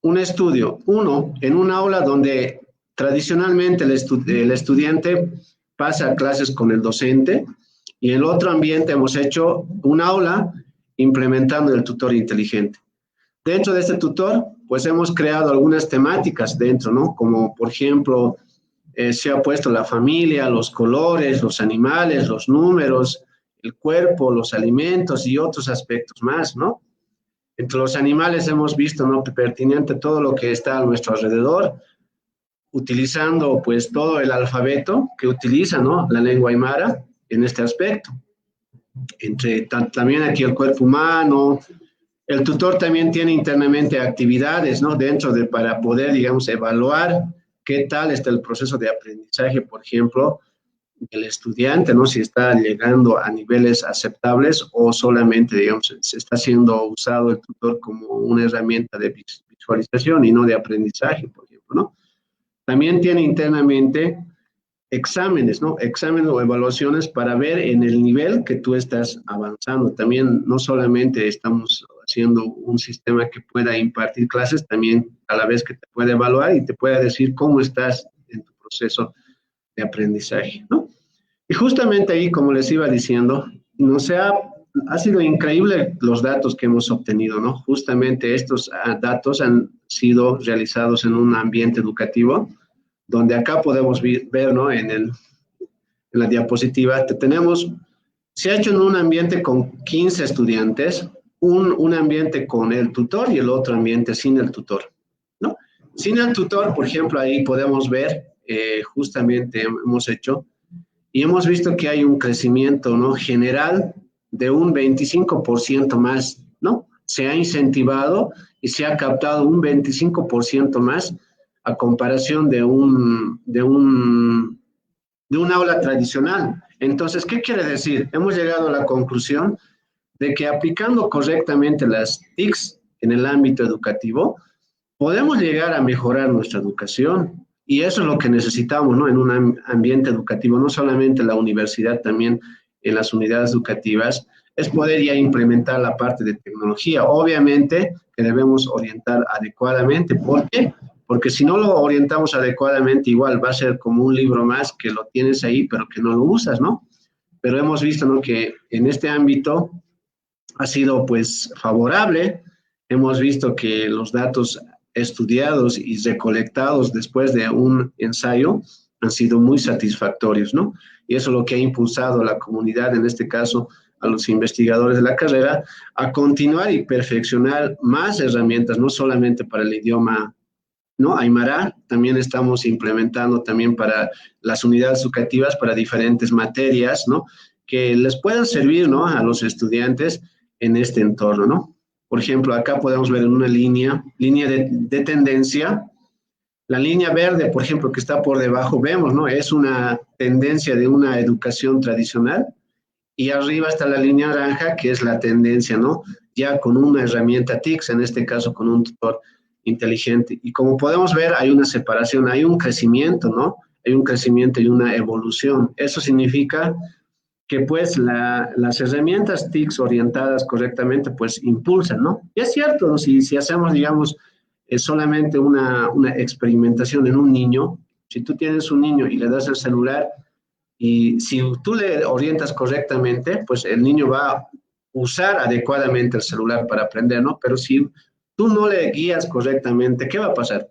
un estudio, uno, en un aula donde tradicionalmente el estudiante pasa clases con el docente, y en el otro ambiente hemos hecho un aula implementando el tutor inteligente. Dentro de este tutor pues hemos creado algunas temáticas dentro, ¿no? Como, por ejemplo, se ha puesto la familia, los colores, los animales, los números, el cuerpo, los alimentos y otros aspectos más, ¿no? Entre los animales hemos visto, ¿no?, pertinente todo lo que está a nuestro alrededor, utilizando pues todo el alfabeto que utiliza, ¿no?, la lengua aymara en este aspecto. También aquí el cuerpo humano, el tutor también tiene internamente actividades, ¿no?, para poder, digamos, evaluar qué tal está el proceso de aprendizaje, por ejemplo, del estudiante, ¿no?, si está llegando a niveles aceptables o solamente, digamos, se está siendo usado el tutor como una herramienta de visualización y no de aprendizaje, por ejemplo, ¿no? También tiene internamente exámenes, ¿no? Exámenes o evaluaciones para ver en el nivel que tú estás avanzando. También no solamente estamos haciendo un sistema que pueda impartir clases, también a la vez que te puede evaluar y te pueda decir cómo estás en tu proceso de aprendizaje, ¿no? Y justamente ahí, como les iba diciendo, ha sido increíble los datos que hemos obtenido, ¿no? Justamente estos datos han sido realizados en un ambiente educativo, donde acá podemos ver, ¿no?, en la diapositiva, se ha hecho en un ambiente con 15 estudiantes, un ambiente con el tutor y el otro ambiente sin el tutor, ¿no? Sin el tutor, por ejemplo, ahí podemos ver, justamente hemos hecho, y hemos visto que hay un crecimiento, ¿no?, general de un 25% más, ¿no? Se ha incentivado y se ha captado un 25% más a comparación de un aula tradicional. Entonces, ¿qué quiere decir? Hemos llegado a la conclusión de que aplicando correctamente las TICs en el ámbito educativo, podemos llegar a mejorar nuestra educación. Y eso es lo que necesitamos, ¿no?, en un ambiente educativo, no solamente en la universidad, también en las unidades educativas, es poder ya implementar la parte de tecnología. Obviamente que debemos orientar adecuadamente. ¿Por qué? Porque si no lo orientamos adecuadamente, igual va a ser como un libro más que lo tienes ahí, pero que no lo usas, ¿no? Pero hemos visto, ¿no?, que en este ámbito ha sido, pues, favorable. Hemos visto que los datos estudiados y recolectados después de un ensayo han sido muy satisfactorios, ¿no? Y eso es lo que ha impulsado a la comunidad, en este caso a los investigadores de la carrera, a continuar y perfeccionar más herramientas, no solamente para el idioma, ¿no?, aymara, también estamos implementando también para las unidades educativas, para diferentes materias, ¿no?, que les puedan servir, ¿no?, a los estudiantes en este entorno, ¿no? Por ejemplo, acá podemos ver en una línea de tendencia, la línea verde, por ejemplo, que está por debajo, vemos, ¿no?, es una tendencia de una educación tradicional, y arriba está la línea naranja, que es la tendencia, ¿no?, ya con una herramienta TICS, en este caso con un tutor inteligente. Y como podemos ver, hay una separación, hay un crecimiento, ¿no? Hay un crecimiento y una evolución. Eso significa que pues las herramientas TICS orientadas correctamente pues impulsan, ¿no? Y es cierto, ¿no?, si hacemos, digamos, solamente una experimentación en un niño, si tú tienes un niño y le das el celular y si tú le orientas correctamente, pues el niño va a usar adecuadamente el celular para aprender, ¿no? Pero si tú no le guías correctamente, ¿qué va a pasar?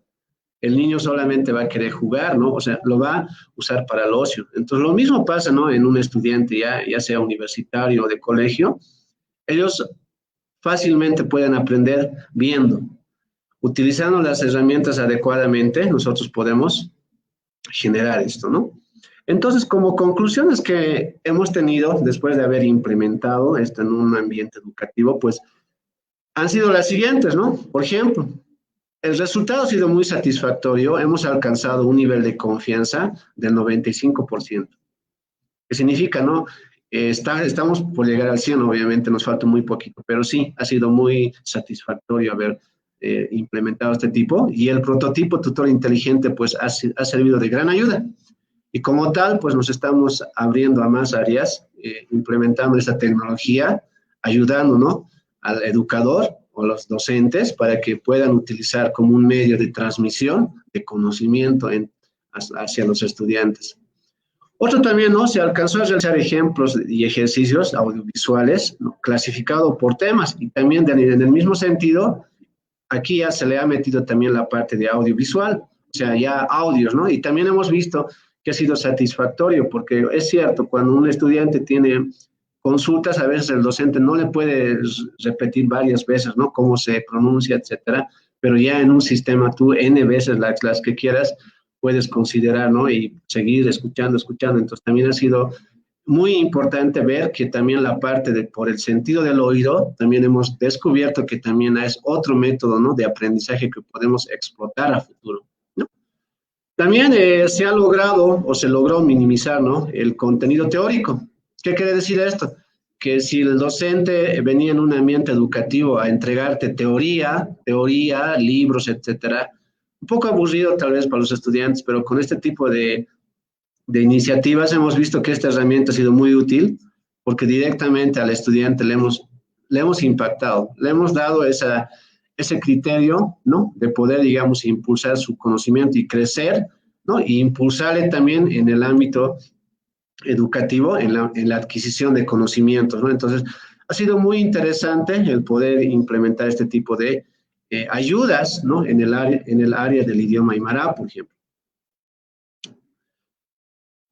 El niño solamente va a querer jugar, ¿no? O sea, lo va a usar para el ocio. Entonces, lo mismo pasa, ¿no?, en un estudiante, ya sea universitario o de colegio. Ellos fácilmente pueden aprender viendo. Utilizando las herramientas adecuadamente, nosotros podemos generar esto, ¿no? Entonces, como conclusiones que hemos tenido después de haber implementado esto en un ambiente educativo, pues, han sido las siguientes, ¿no? Por ejemplo, el resultado ha sido muy satisfactorio. Hemos alcanzado un nivel de confianza del 95%. ¿Qué significa, no? Estamos por llegar al 100, obviamente nos falta muy poquito, pero sí, ha sido muy satisfactorio haber implementado este tipo. Y el prototipo tutor inteligente, pues, ha servido de gran ayuda. Y como tal, pues, nos estamos abriendo a más áreas, implementando esta tecnología, ayudando, ¿no?, al educador o los docentes para que puedan utilizar como un medio de transmisión de conocimiento hacia los estudiantes. Otro también, ¿no?, se alcanzó a realizar ejemplos y ejercicios audiovisuales, ¿no?, clasificado por temas, y también en el mismo sentido aquí ya se le ha metido también la parte de audiovisual, o sea, ya audios, ¿no? Y también hemos visto que ha sido satisfactorio, porque es cierto, cuando un estudiante tiene consultas, a veces el docente no le puede repetir varias veces, ¿no? Cómo se pronuncia, etcétera, pero ya en un sistema tú N veces las que quieras puedes considerar, ¿no? Y seguir escuchando. Entonces también ha sido muy importante ver que también la parte de por el sentido del oído, también hemos descubierto que también es otro método, ¿no? De aprendizaje que podemos explotar a futuro, ¿no? También se ha logrado o se logró minimizar, ¿no? El contenido teórico. ¿Qué quiere decir esto? Que si el docente venía en un ambiente educativo a entregarte teoría, libros, etcétera, un poco aburrido tal vez para los estudiantes, pero con este tipo de iniciativas hemos visto que esta herramienta ha sido muy útil porque directamente al estudiante le hemos impactado, le hemos dado ese criterio, ¿no? De poder, digamos, impulsar su conocimiento y crecer, ¿no? Y impulsarle también en el ámbito educativo, en la adquisición de conocimientos, ¿no? Entonces, ha sido muy interesante el poder implementar este tipo de ayudas, ¿no? En el área del idioma aymara, por ejemplo.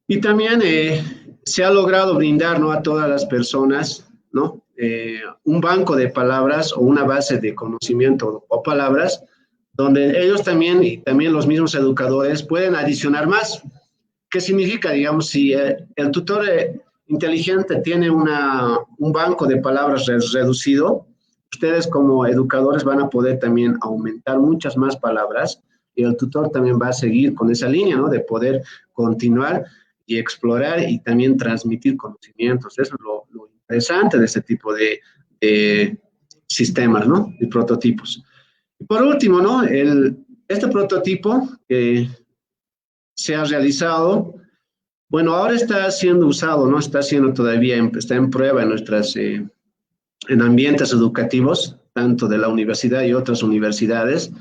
Y también se ha logrado brindar, ¿no? A todas las personas, ¿no? Un banco de palabras o una base de conocimiento o palabras donde ellos también, y también los mismos educadores, pueden adicionar más. ¿Qué significa? Digamos, si el tutor inteligente tiene un banco de palabras reducido, ustedes como educadores van a poder también aumentar muchas más palabras y el tutor también va a seguir con esa línea, ¿no? De poder continuar y explorar y también transmitir conocimientos. Eso es lo interesante de este tipo de sistemas, ¿no? De prototipos. Y por último, ¿no? Este prototipo que se ha realizado, bueno, ahora está siendo usado, ¿no? Está siendo todavía, está en prueba en ambientes educativos, tanto de la universidad y otras universidades,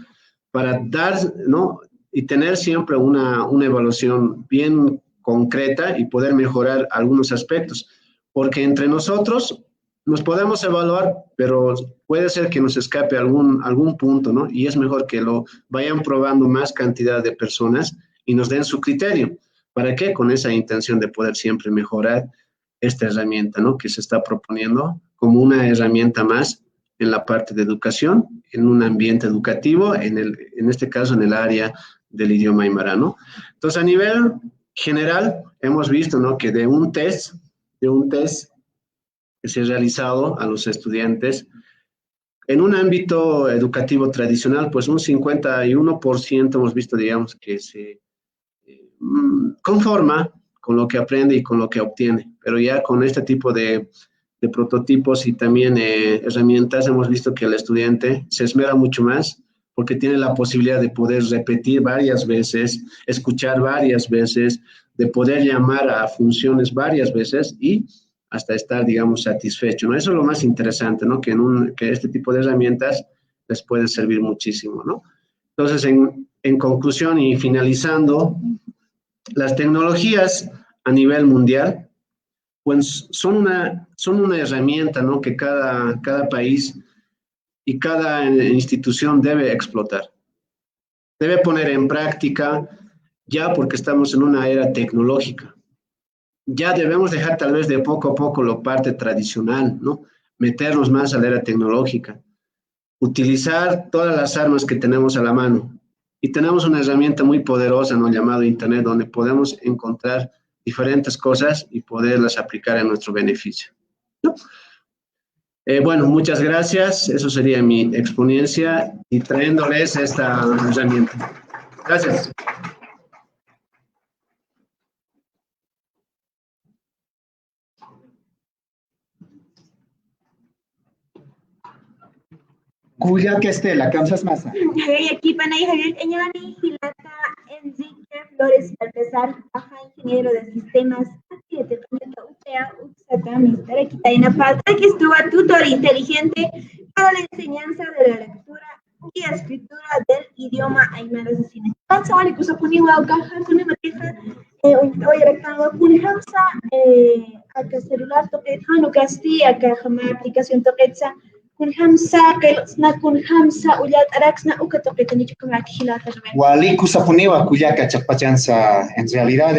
para dar, ¿no? Y tener siempre una evaluación bien concreta y poder mejorar algunos aspectos, porque entre nosotros nos podemos evaluar, pero puede ser que nos escape algún punto, ¿no? Y es mejor que lo vayan probando más cantidad de personas y nos den su criterio. ¿Para qué? Con esa intención de poder siempre mejorar esta herramienta, ¿no? Que se está proponiendo como una herramienta más en la parte de educación, en un ambiente educativo, en este caso en el área del idioma aymara, ¿no? Entonces, a nivel general, hemos visto, ¿no? Que de un test que se ha realizado a los estudiantes, en un ámbito educativo tradicional, pues un 51% hemos visto, digamos, que se conforma con lo que aprende y con lo que obtiene, pero ya con este tipo de prototipos y también herramientas hemos visto que el estudiante se esmera mucho más porque tiene la posibilidad de poder repetir varias veces, escuchar varias veces, de poder llamar a funciones varias veces y hasta estar, digamos, satisfecho, ¿no? Eso es lo más interesante, ¿no? Que este tipo de herramientas les puede servir muchísimo, ¿no? Entonces, en conclusión y finalizando, las tecnologías a nivel mundial pues son una herramienta, ¿no? Que cada país y cada institución debe explotar. Debe poner en práctica ya porque estamos en una era tecnológica. Ya debemos dejar tal vez de poco a poco la parte tradicional, ¿no? Meternos más a la era tecnológica. Utilizar todas las armas que tenemos a la mano. Y tenemos una herramienta muy poderosa, ¿no? Llamado Internet, donde podemos encontrar diferentes cosas y poderlas aplicar en nuestro beneficio, ¿no? Bueno, muchas gracias. Eso sería mi exponencia y trayéndoles esta herramienta. Gracias. Cuya que Estela, ¿cansas masa? Aquí panay Javier Eñani, Gilata, Enrique Flores Baltasar, baja ingeniero de sistemas, aquí de Tecónica UPA, UXATA, Ministra Quitaina Falta, que estuvo tutor inteligente para la enseñanza de la lectura y escritura del idioma aymara asesina. Pansawali kusapuniwa ukaja kunematiha, oye rectango kunhamsa, acá celular toquet, hanu casti, acá jama aplicación toquetsa, Kun hamsa kelosna kun hamsa ulat araxna ukatoqitanichu kamaki hilata Rubén. Waliku sapuniwa kuyaka chakpachanza, en realidad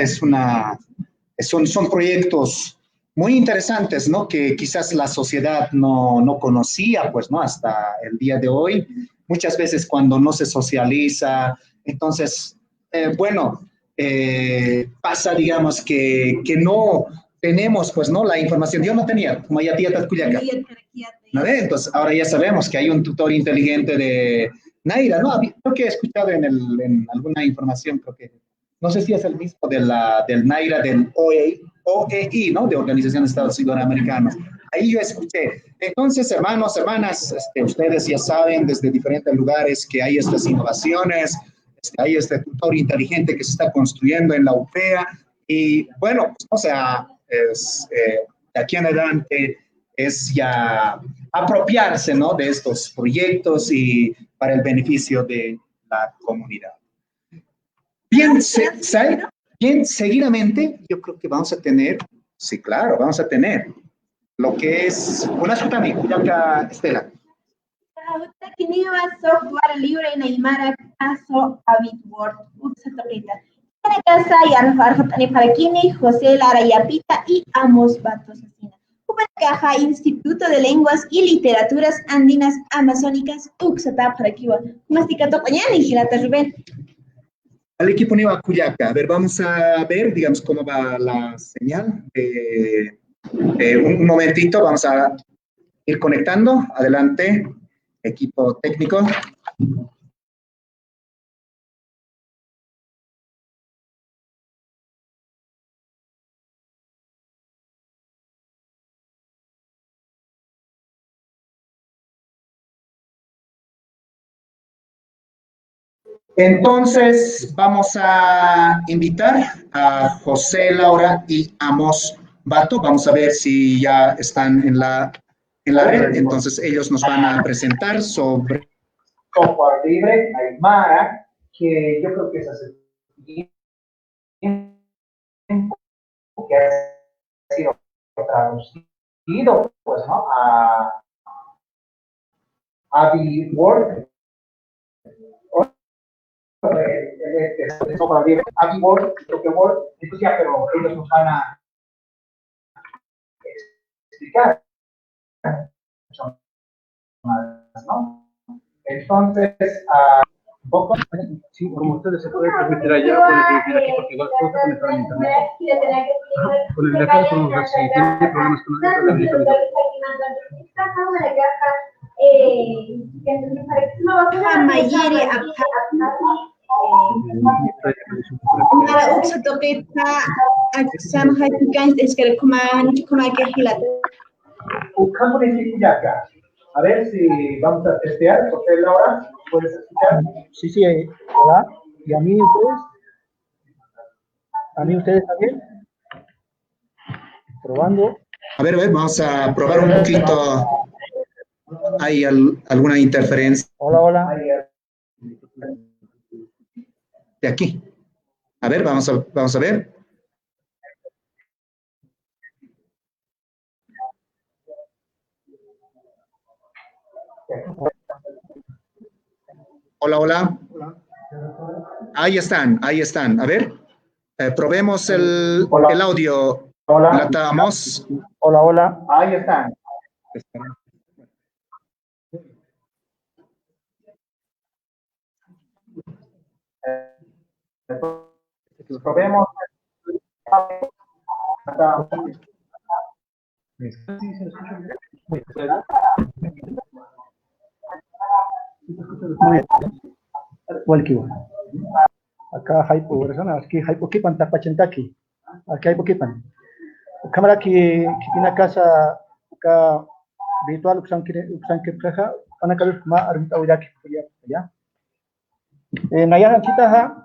son proyectos muy interesantes, ¿no? Que quizás la sociedad no conocía, pues, ¿no? Hasta el día de hoy. Muchas veces cuando no se socializa, entonces, pasa, digamos, que no tenemos, pues, ¿no? La información. Yo no tenía, como ya tía Tatcuyaca. ¿No ve? Entonces, ahora ya sabemos que hay un tutor inteligente de Naira, ¿no? Creo que he escuchado en alguna información, creo que, no sé si es el mismo del Naira, del OEI, ¿no? De Organización de Estados Iberoamericanos. Ahí yo escuché. Entonces, hermanos, hermanas, ustedes ya saben desde diferentes lugares que hay estas innovaciones, hay este tutor inteligente que se está construyendo en la UPEA, y bueno, pues, o sea, de aquí en adelante es ya apropiarse, ¿no? De estos proyectos y para el beneficio de la comunidad. Bien, bien, seguidamente, yo creo que vamos a tener, sí, claro, vamos a tener lo que es una sutami, Kuyaka Estela. Kiniwa software libre en Aymara caso Habitword Utsatoqueta. En casa y Arjatani Parakini, José Lara Yapita y Amos Batos Asina. Caja Instituto de Lenguas y Literaturas Andinas Amazónicas Uxata Paraquiwa. Masticato Pañana y Gilata Rubén. Al equipo Niva Cuyaca, a ver, vamos a ver, digamos, cómo va la señal. Un momentito, vamos a ir conectando. Adelante, equipo técnico. Entonces, vamos a invitar a José, Laura y Amos Bato. Vamos a ver si ya están en la red. Entonces, ellos nos van a presentar sobre software libre, Aymara, que yo creo que es hace tiempo que ha sido traducido, pues, ¿no? A Word. Aquí Word, creo que Word, entonces ya, pero ellos nos van a explicar mucho más, ¿no? Entonces, un poco. Sí, como ustedes se pueden permitir allá, pueden seguir aquí porque igual puedo conectar a internet. Con el de acá podemos ver si tiene problemas con el internet. Mayere para Uxatoqueta, Axam Hatikan, es que como que Gilata. A ver si vamos a testear. José, Laura, ¿puedes escuchar? Sí, hola. ¿Y a mí ustedes? ¿A mí ustedes también? Probando. A ver, vamos a probar un poquito. ¿Hay alguna interferencia? Hola. De aquí. A ver, vamos a ver. Hola. Ahí están. A ver, probemos el audio. Hola. Hola. Ahí están. Probemos. Acá hay personas, aquí hay poquipan tapachentaki. Aquí hay poquipan. Cámara que tiene casa acá virtual usan que preja ana kalus ma armita uyaki ya. Nayahan kita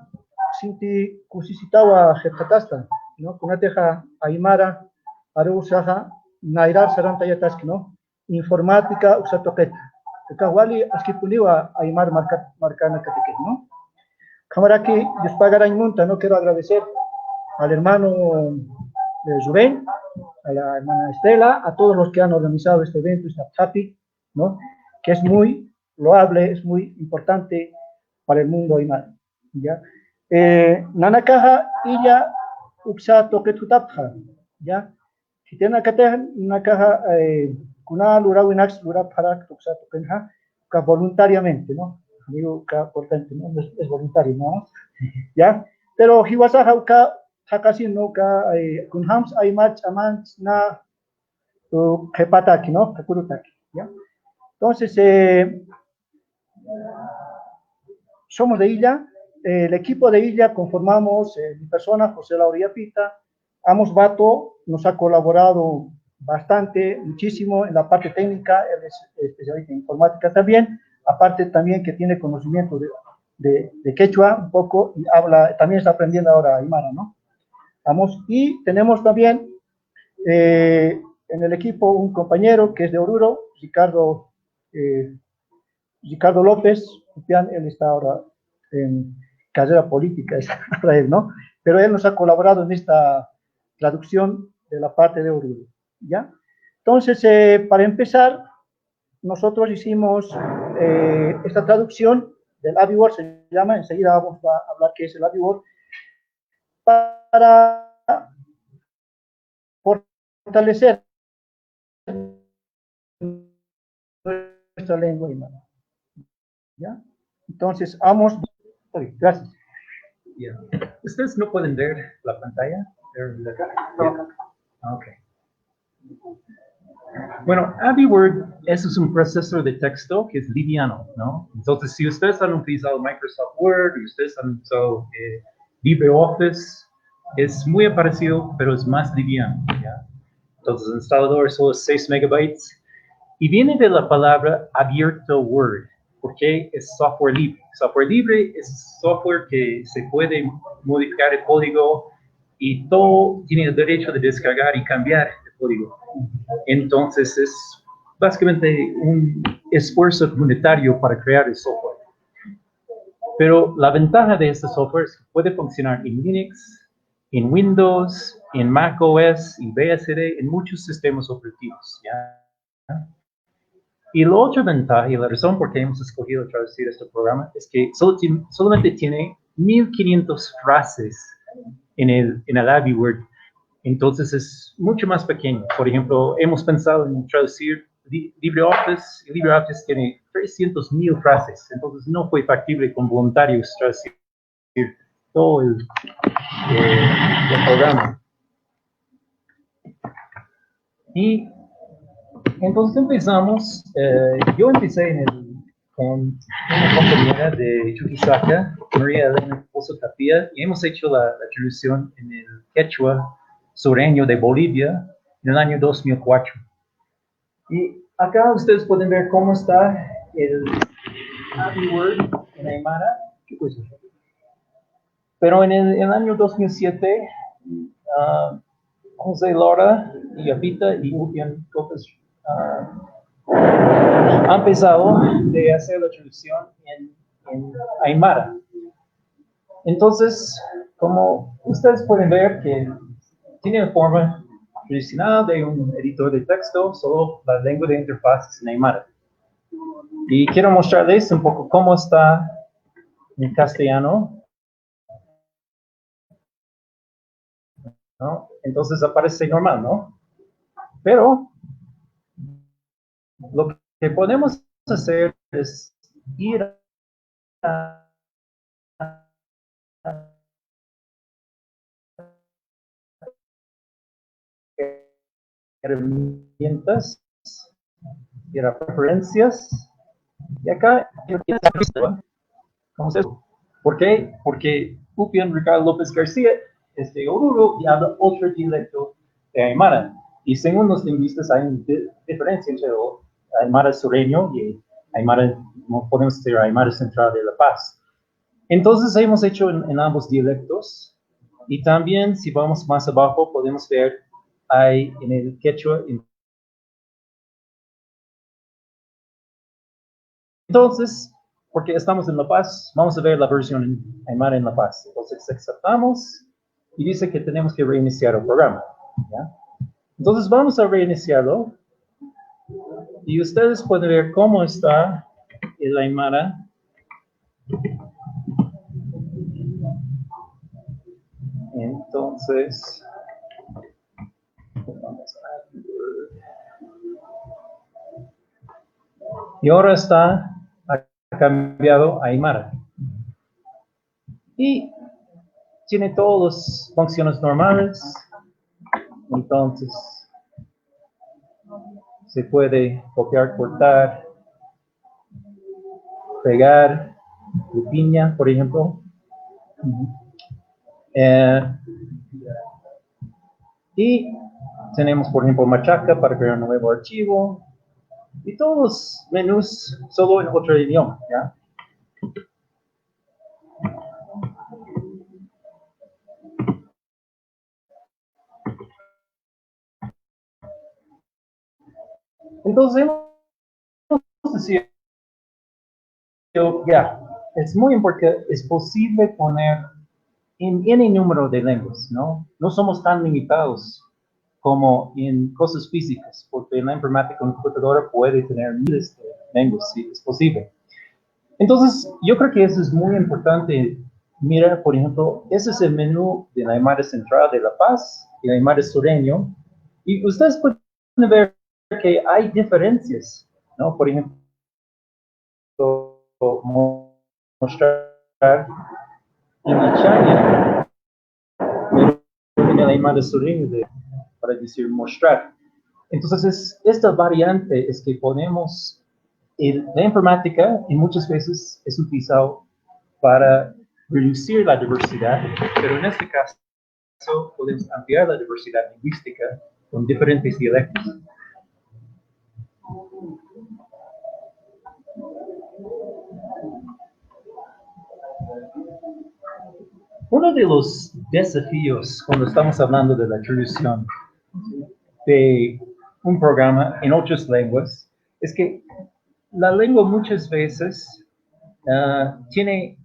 sinti kusisitawa jepatasta, ¿no? Kunateja Aymara arusaja nairar sarantayataski, ¿no? Informática usatoqueta. Kawali askipuniwa Aymar marcana cateque, ¿no? Cámara que despagaran monta, ¿no? Quiero agradecer al hermano Rubén, a la hermana Estela, a todos los que han organizado este evento, esta happy, ¿no? Que es muy loable, es muy importante para el mundo aymara, ¿ya? Nanakaja illa uksa toque tutapja, ¿ya? Si tiene una caja, kuna lura winax lura para uksa toquenja, voluntariamente, ¿no? Digo, importante, ¿no? Es voluntario, ¿no? ¿Ya? Pero hiwasaja uka takasi no ka kunhams aymach amans na kepataki, ¿no? Kakurutaki, ¿ya? Entonces, somos de Illa, el equipo de Illa conformamos mi persona, José Lauría Pita, Amos Bato nos ha colaborado bastante, muchísimo en la parte técnica, él es especialista en informática también, aparte también que tiene conocimiento de quechua un poco y habla, también está aprendiendo ahora aymara, ¿no? Vamos, y tenemos también en el equipo un compañero que es de Oruro, Ricardo López, él está ahora en carrera política, es para él, ¿no? Pero él nos ha colaborado en esta traducción de la parte de Oruro, ¿ya? Entonces, para empezar, nosotros hicimos esta traducción del AbiWord, se llama, enseguida vamos a hablar qué es el AbiWord, para fortalecer nuestra lengua aymara. ¿Ya? Entonces, vamos. Gracias. Yeah. ¿Ustedes no pueden ver la pantalla? Yeah. Okay. Bueno, AbiWord es un procesador de texto que es liviano, ¿no? Entonces, si ustedes han utilizado Microsoft Word y ustedes han usado LibreOffice, es muy parecido, pero es más liviano, ¿ya? Entonces, el instalador solo es 6 megabytes y viene de la palabra abierto Word, porque es software libre. Software libre es software que se puede modificar el código y todo tiene el derecho de descargar y cambiar el código. Entonces es básicamente un esfuerzo comunitario para crear el software. Pero la ventaja de este software es que puede funcionar en Linux, en Windows, en Mac OS y BSD, en muchos sistemas operativos, ¿ya? Y la otra ventaja y la razón por qué hemos escogido traducir este programa es que solamente tiene 1500 frases en el AbiWord. Entonces es mucho más pequeño. Por ejemplo, hemos pensado en traducir LibreOffice, y LibreOffice tiene 300,000 frases. Entonces no fue factible con voluntarios traducir todo el programa. Y entonces empezamos, yo empecé con una compañera de Chuquisaca, María Elena Pozo Tapia, y hemos hecho la traducción en el quechua sureño de Bolivia en el año 2004. Y acá ustedes pueden ver cómo está el AbiWord en aymara. Pero en el año 2007, José Lora y Apita y Upian López han empezado de hacer la traducción en aymara. Entonces, como ustedes pueden ver que tiene la forma tradicional de un editor de texto, solo la lengua de interfaz es en aymara. Y quiero mostrarles un poco cómo está en castellano, ¿no? Entonces aparece normal, ¿no? Pero lo que podemos hacer es ir a herramientas, ir a preferencias, y acá, ¿cómo es eso? ¿Por qué? Porque Upian Ricardo López García es de Oruro y habla otro dialecto de aymara. Y según los lingüistas hay una diferencia entre el aymara sureño y aymara, no podemos decir aymara central de La Paz. Entonces hemos hecho en ambos dialectos, y también si vamos más abajo podemos ver hay en el quechua. Entonces, porque estamos en La Paz, vamos a ver la versión en aymara en La Paz. Entonces aceptamos y dice que tenemos que reiniciar el programa, ¿ya? Entonces vamos a reiniciarlo Y ustedes pueden ver cómo está el Aymara. Entonces, y ahora ha cambiado a Aymara. Y tiene todas las funciones normales. Entonces, se puede copiar, cortar, pegar, de piña, por ejemplo. Y tenemos, por ejemplo, machaca para crear un nuevo archivo. Y todos los menús solo en otro idioma, ¿ya? Entonces, decir, ya, es muy importante, es posible poner en N número de lenguas, ¿no? No somos tan limitados como en cosas físicas, porque en la informática una computadora puede tener miles de lenguas, sí, es posible. Entonces, yo creo que eso es muy importante. Mira, por ejemplo, ese es el menú de la Aymara Central de La Paz y la Aymara Sureño, y ustedes pueden ver que hay diferencias, ¿no? Por ejemplo, mostrar en la Chaya, pero en el Aymara Sureño para decir mostrar. Entonces, esta variante es que ponemos la informática y muchas veces es utilizado para reducir la diversidad, pero en este caso podemos ampliar la diversidad lingüística con diferentes dialectos. Uno de los desafíos cuando estamos hablando de la traducción de un programa en otras lenguas es que la lengua muchas veces tiene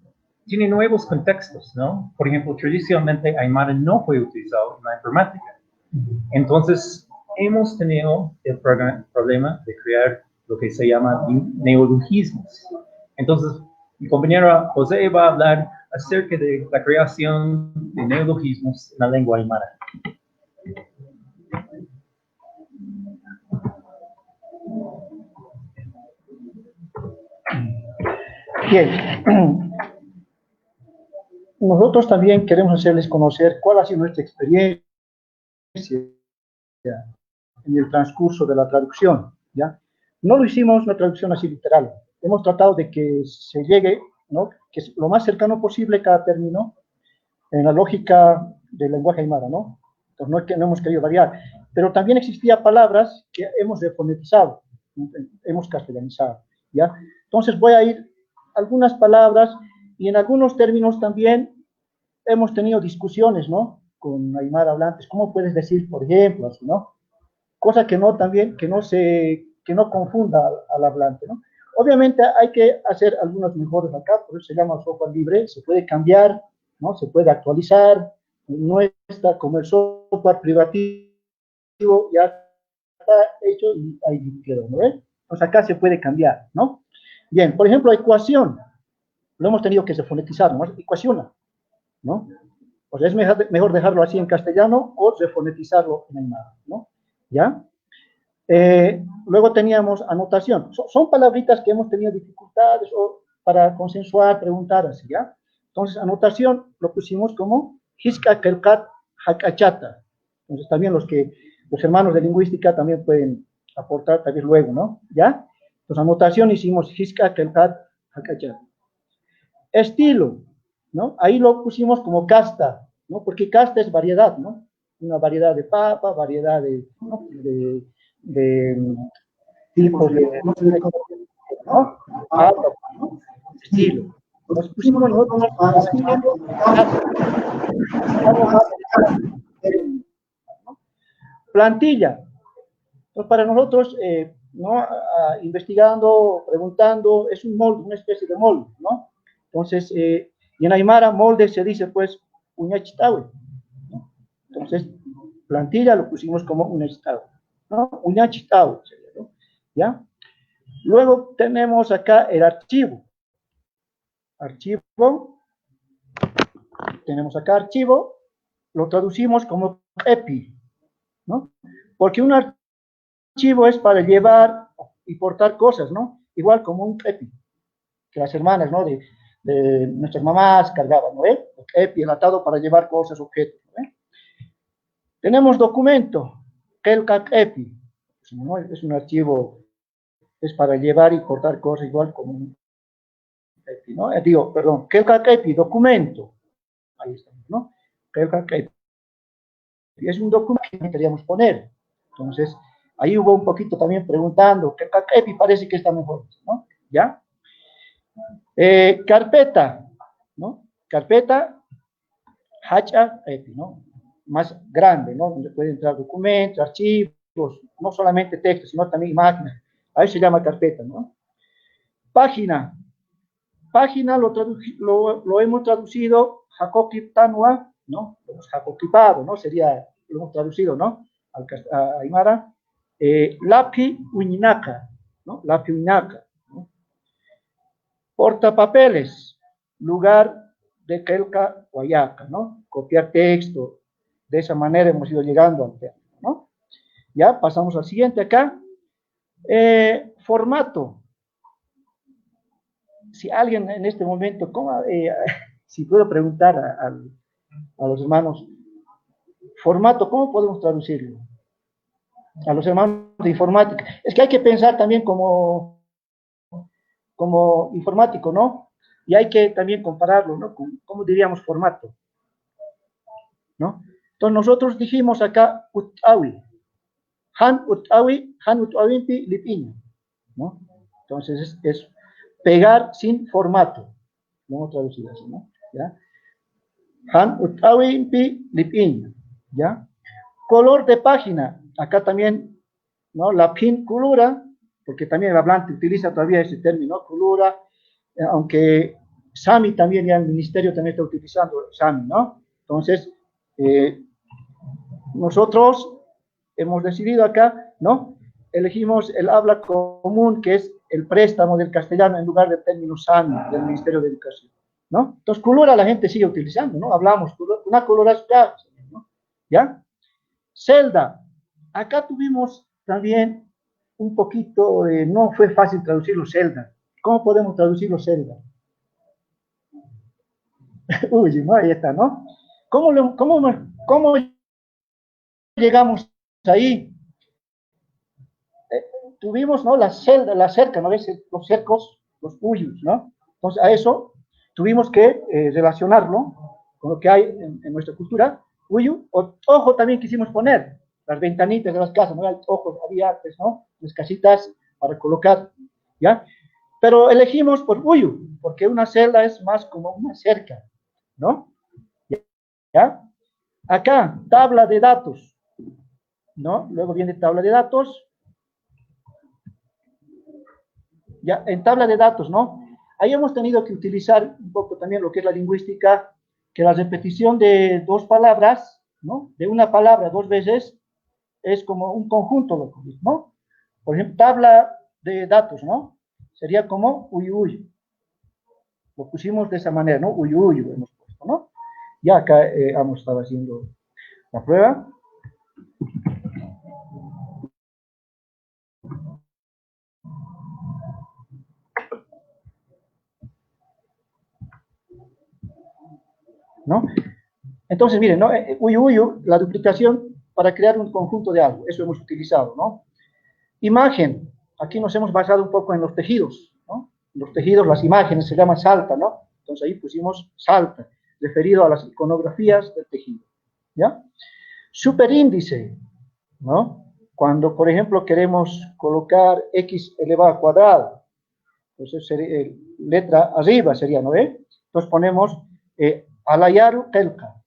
nuevos contextos, ¿no? Por ejemplo, tradicionalmente Aymara no fue utilizado en la informática. Entonces, hemos tenido el problema de crear lo que se llama neologismos. Entonces, mi compañera José va a hablar acerca de la creación de neologismos en la lengua aymara. Bien. Nosotros también queremos hacerles conocer cuál ha sido nuestra experiencia en el transcurso de la traducción, ¿ya? No lo hicimos una traducción así literal. Hemos tratado de que se llegue, ¿no? Que es lo más cercano posible cada término en la lógica del lenguaje aymara, ¿no? Entonces no es que no hemos querido variar, pero también existía palabras que hemos refonetizado, hemos castellanizado, ¿ya? Entonces voy a ir a algunas palabras y en algunos términos también hemos tenido discusiones, ¿no? Con aymara hablantes, ¿cómo puedes decir, por ejemplo, así, ¿no? Cosa que no también, que no confunda al hablante, ¿no? Obviamente hay que hacer algunos mejores acá, por eso se llama software libre, se puede cambiar, ¿no? Se puede actualizar, no está como el software privativo, ya está hecho y ahí quedó, ¿no? Entonces acá se puede cambiar, ¿no? Bien, por ejemplo, ecuación, lo hemos tenido que refonetizar, ¿no? Ecuaciona, ¿no? Pues es mejor dejarlo así en castellano o refonetizarlo en aymara, ¿no? ¿Ya? Luego teníamos anotación. Son palabritas que hemos tenido dificultades o para consensuar, preguntar, así, ¿ya? Entonces, anotación lo pusimos como Hiska Kelkat Hakachata. Entonces, también los hermanos de lingüística también pueden aportar también luego, ¿no? ¿Ya? Entonces, anotación hicimos Hiska Kelkat Hakachata. Estilo, ¿no? Ahí lo pusimos como casta, ¿no? Porque casta es variedad, ¿no? Una variedad de papa, variedad ¿no? de tipos de, ¿no? ¿no? Estilo. Nos pusimos nosotros plantilla. Entonces, para nosotros, ¿no? Investigando, preguntando, es un molde, una especie de molde, ¿no? Entonces, y en aymara, molde se dice, pues, uñachitawe, ¿no? Entonces, plantilla lo pusimos como uñachitawe, ¿no? Uñachitawe, ¿no? ¿ya? Luego tenemos acá el archivo. Archivo. Tenemos acá archivo. Lo traducimos como EPI, ¿no? Porque un archivo es para llevar y portar cosas, ¿no? Igual como un EPI, que las hermanas, ¿no? De nuestras mamás cargaban, ¿no? EPI, el atado para llevar cosas, objetos, ¿no? Tenemos documento, Kelkak EPI, ¿no? Es un archivo, es para llevar y portar cosas igual como un EPI, ¿no? Digo, perdón, Kelkak EPI, documento, ahí estamos, ¿no? Kelkak EPI. Es un documento que queríamos poner. Entonces, ahí hubo un poquito también preguntando, ¿qué EPI parece que está mejor? ¿No? ¿Ya? Carpeta, ¿no? Carpeta, hacha EPI, ¿no? Más grande, ¿no? Donde pueden entrar documentos, archivos, no solamente textos, sino también imágenes. Ahí se llama carpeta, ¿no? Página. Página lo hemos traducido, Hakoki Tanua, ¿no? Lo hemos hakokipado, ¿no? Sería, lo hemos traducido, ¿no? A Aymara. Lapi Uñinaca, ¿no? Lapi Uñinaca, ¿no? Portapapeles, lugar de Kelka Huayaca, ¿no? Copiar texto. De esa manera hemos ido llegando al tema, ¿no? Ya pasamos al siguiente acá. Formato. Si alguien en este momento, si puedo preguntar a los hermanos, formato, ¿cómo podemos traducirlo? A los hermanos de informática. Es que hay que pensar también como informático, ¿no? Y hay que también compararlo, ¿no? ¿Cómo diríamos formato? ¿No? Entonces nosotros dijimos acá, utawi, han utawimpi lipiño, ¿no? Entonces es pegar sin formato. Lo hemos traducido así, ¿no? ¿Ya? Han utawimpi lipiño, ¿ya? Color de página, acá también, ¿no? La pin colura, porque también el hablante utiliza todavía ese término, colura, aunque Sami también, ya el ministerio también está utilizando Sami, ¿no? Entonces, nosotros hemos decidido acá, ¿no? Elegimos el habla común, que es el préstamo del castellano en lugar del término Sami del Ministerio de Educación, ¿no? Entonces, colura la gente sigue utilizando, ¿no? Hablamos, una coloración, ¿no? ¿Ya? Celda. Acá tuvimos también un poquito, no fue fácil traducirlo celda. ¿Cómo podemos traducirlo celda? Uy, no, ahí está, ¿no? ¿Cómo llegamos ahí? Tuvimos, ¿no? La celda, la cerca, ¿no? ¿Ves? Los cercos, los uyus, ¿no? Entonces, a eso tuvimos que relacionarlo con lo que hay en nuestra cultura. Uyu, ojo también quisimos poner, las ventanitas de las casas, ¿no? Hay ojos, había antes, ¿no? Las casitas para colocar, ¿ya? Pero elegimos por Uyu, porque una celda es más como una cerca, ¿no? ¿Ya? Acá, tabla de datos, ¿no? Luego viene tabla de datos. Ya, en tabla de datos, ¿no? Ahí hemos tenido que utilizar un poco también lo que es la lingüística, que la repetición de dos palabras, ¿no? De una palabra dos veces, es como un conjunto, ¿no? Por ejemplo, tabla de datos, ¿no? Sería como uyuyu. Lo pusimos de esa manera, ¿no? Uyuyu hemos puesto, ¿no? Ya acá hemos estado haciendo la prueba. ¿No? Entonces, miren, ¿no? Uyuyu, la duplicación para crear un conjunto de algo, eso hemos utilizado, ¿no? Imagen, aquí nos hemos basado un poco en los tejidos, ¿no? Los tejidos, las imágenes se llaman salta, ¿no? Entonces ahí pusimos salta, referido a las iconografías del tejido, ¿ya? Superíndice, ¿no? Cuando, por ejemplo, queremos colocar x elevado al cuadrado, entonces sería, letra arriba sería, ¿no? Entonces ponemos alayaru kelka,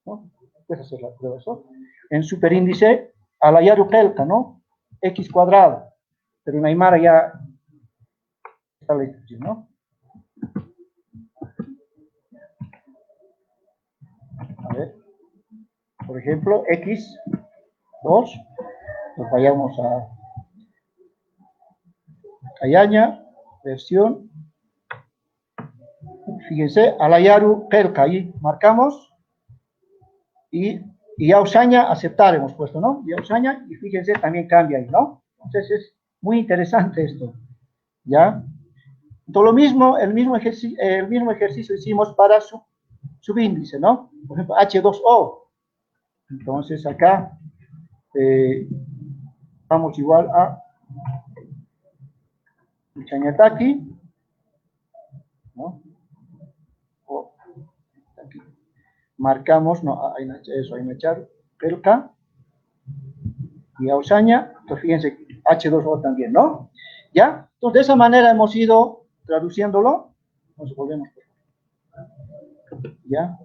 ¿no? Puedes hacer la prueba eso. En superíndice, alayaru kelka, ¿no? X cuadrado, pero en Aymara ya está la instrucción, ¿no? A ver, por ejemplo, X2, pues vayamos Ayaña, versión. Fíjense, Alayaru, Pelka, ahí marcamos. Y Yausaña, aceptar hemos puesto, ¿no? Yausaña, y fíjense, también cambia ahí, ¿no? Entonces es muy interesante esto, ¿ya? Todo lo mismo, el mismo ejercicio hicimos para subíndice, ¿no? Por ejemplo, H2O. Entonces acá vamos igual a Chañataki, ¿no? O, aquí. Marcamos, no, eso, hay echar, Pelka y Ausaña, entonces fíjense, H2O también, ¿no? ¿Ya? Entonces de esa manera hemos ido traduciéndolo, nos volvemos, ¿ya?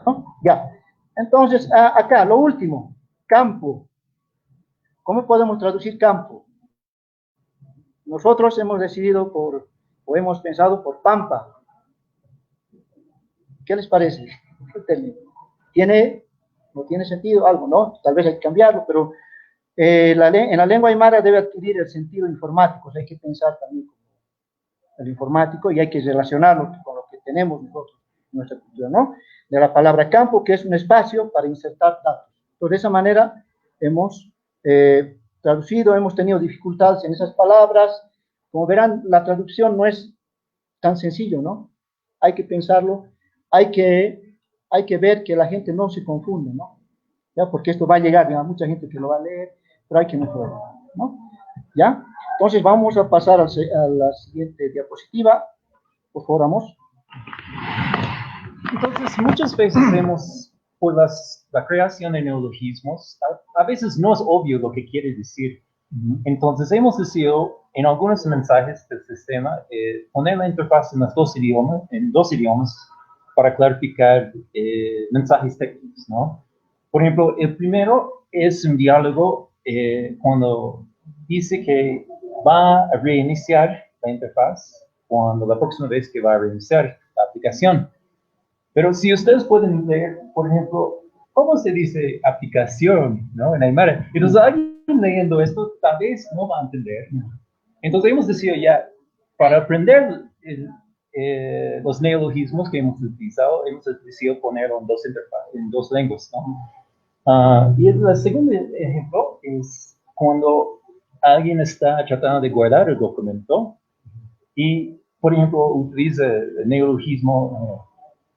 ¿No? Ya, entonces acá, lo último, campo. ¿Cómo podemos traducir campo? Nosotros hemos decidido o hemos pensado por pampa. ¿Qué les parece? ¿No tiene sentido algo, no? Tal vez hay que cambiarlo, pero en la lengua aymara debe adquirir el sentido informático, o sea, hay que pensar también como el informático y hay que relacionarlo con lo que tenemos nosotros en nuestra cultura, ¿no? De la palabra campo, que es un espacio para insertar datos. Entonces, de esa manera hemos traducido, hemos tenido dificultades en esas palabras. Como verán, la traducción no es tan sencillo, ¿no? Hay que pensarlo, hay que ver que la gente no se confunde, ¿no? ¿Ya? Porque esto va a llegar a mucha gente que lo va a leer, pero hay que mejorarlo, ¿no? ¿Ya? Entonces vamos a pasar a la siguiente diapositiva. Por favor, vamos. Entonces, muchas veces vemos por la creación de neologismos, a veces no es obvio lo que quiere decir. Entonces, hemos decidido en algunos mensajes del sistema poner la interfaz en dos idiomas para clarificar mensajes técnicos, ¿no? Por ejemplo, el primero es un diálogo cuando dice que va a reiniciar la interfaz cuando la próxima vez que va a reiniciar la aplicación. Pero si ustedes pueden leer, por ejemplo, ¿cómo se dice aplicación, ¿no? En aymara. Entonces, alguien leyendo esto tal vez no va a entender. Entonces, hemos decidido ya, para aprender los neologismos que hemos decidido ponerlo en dos lenguas, ¿no? Y el segundo ejemplo es cuando alguien está tratando de guardar el documento y, por ejemplo, utiliza el neologismo,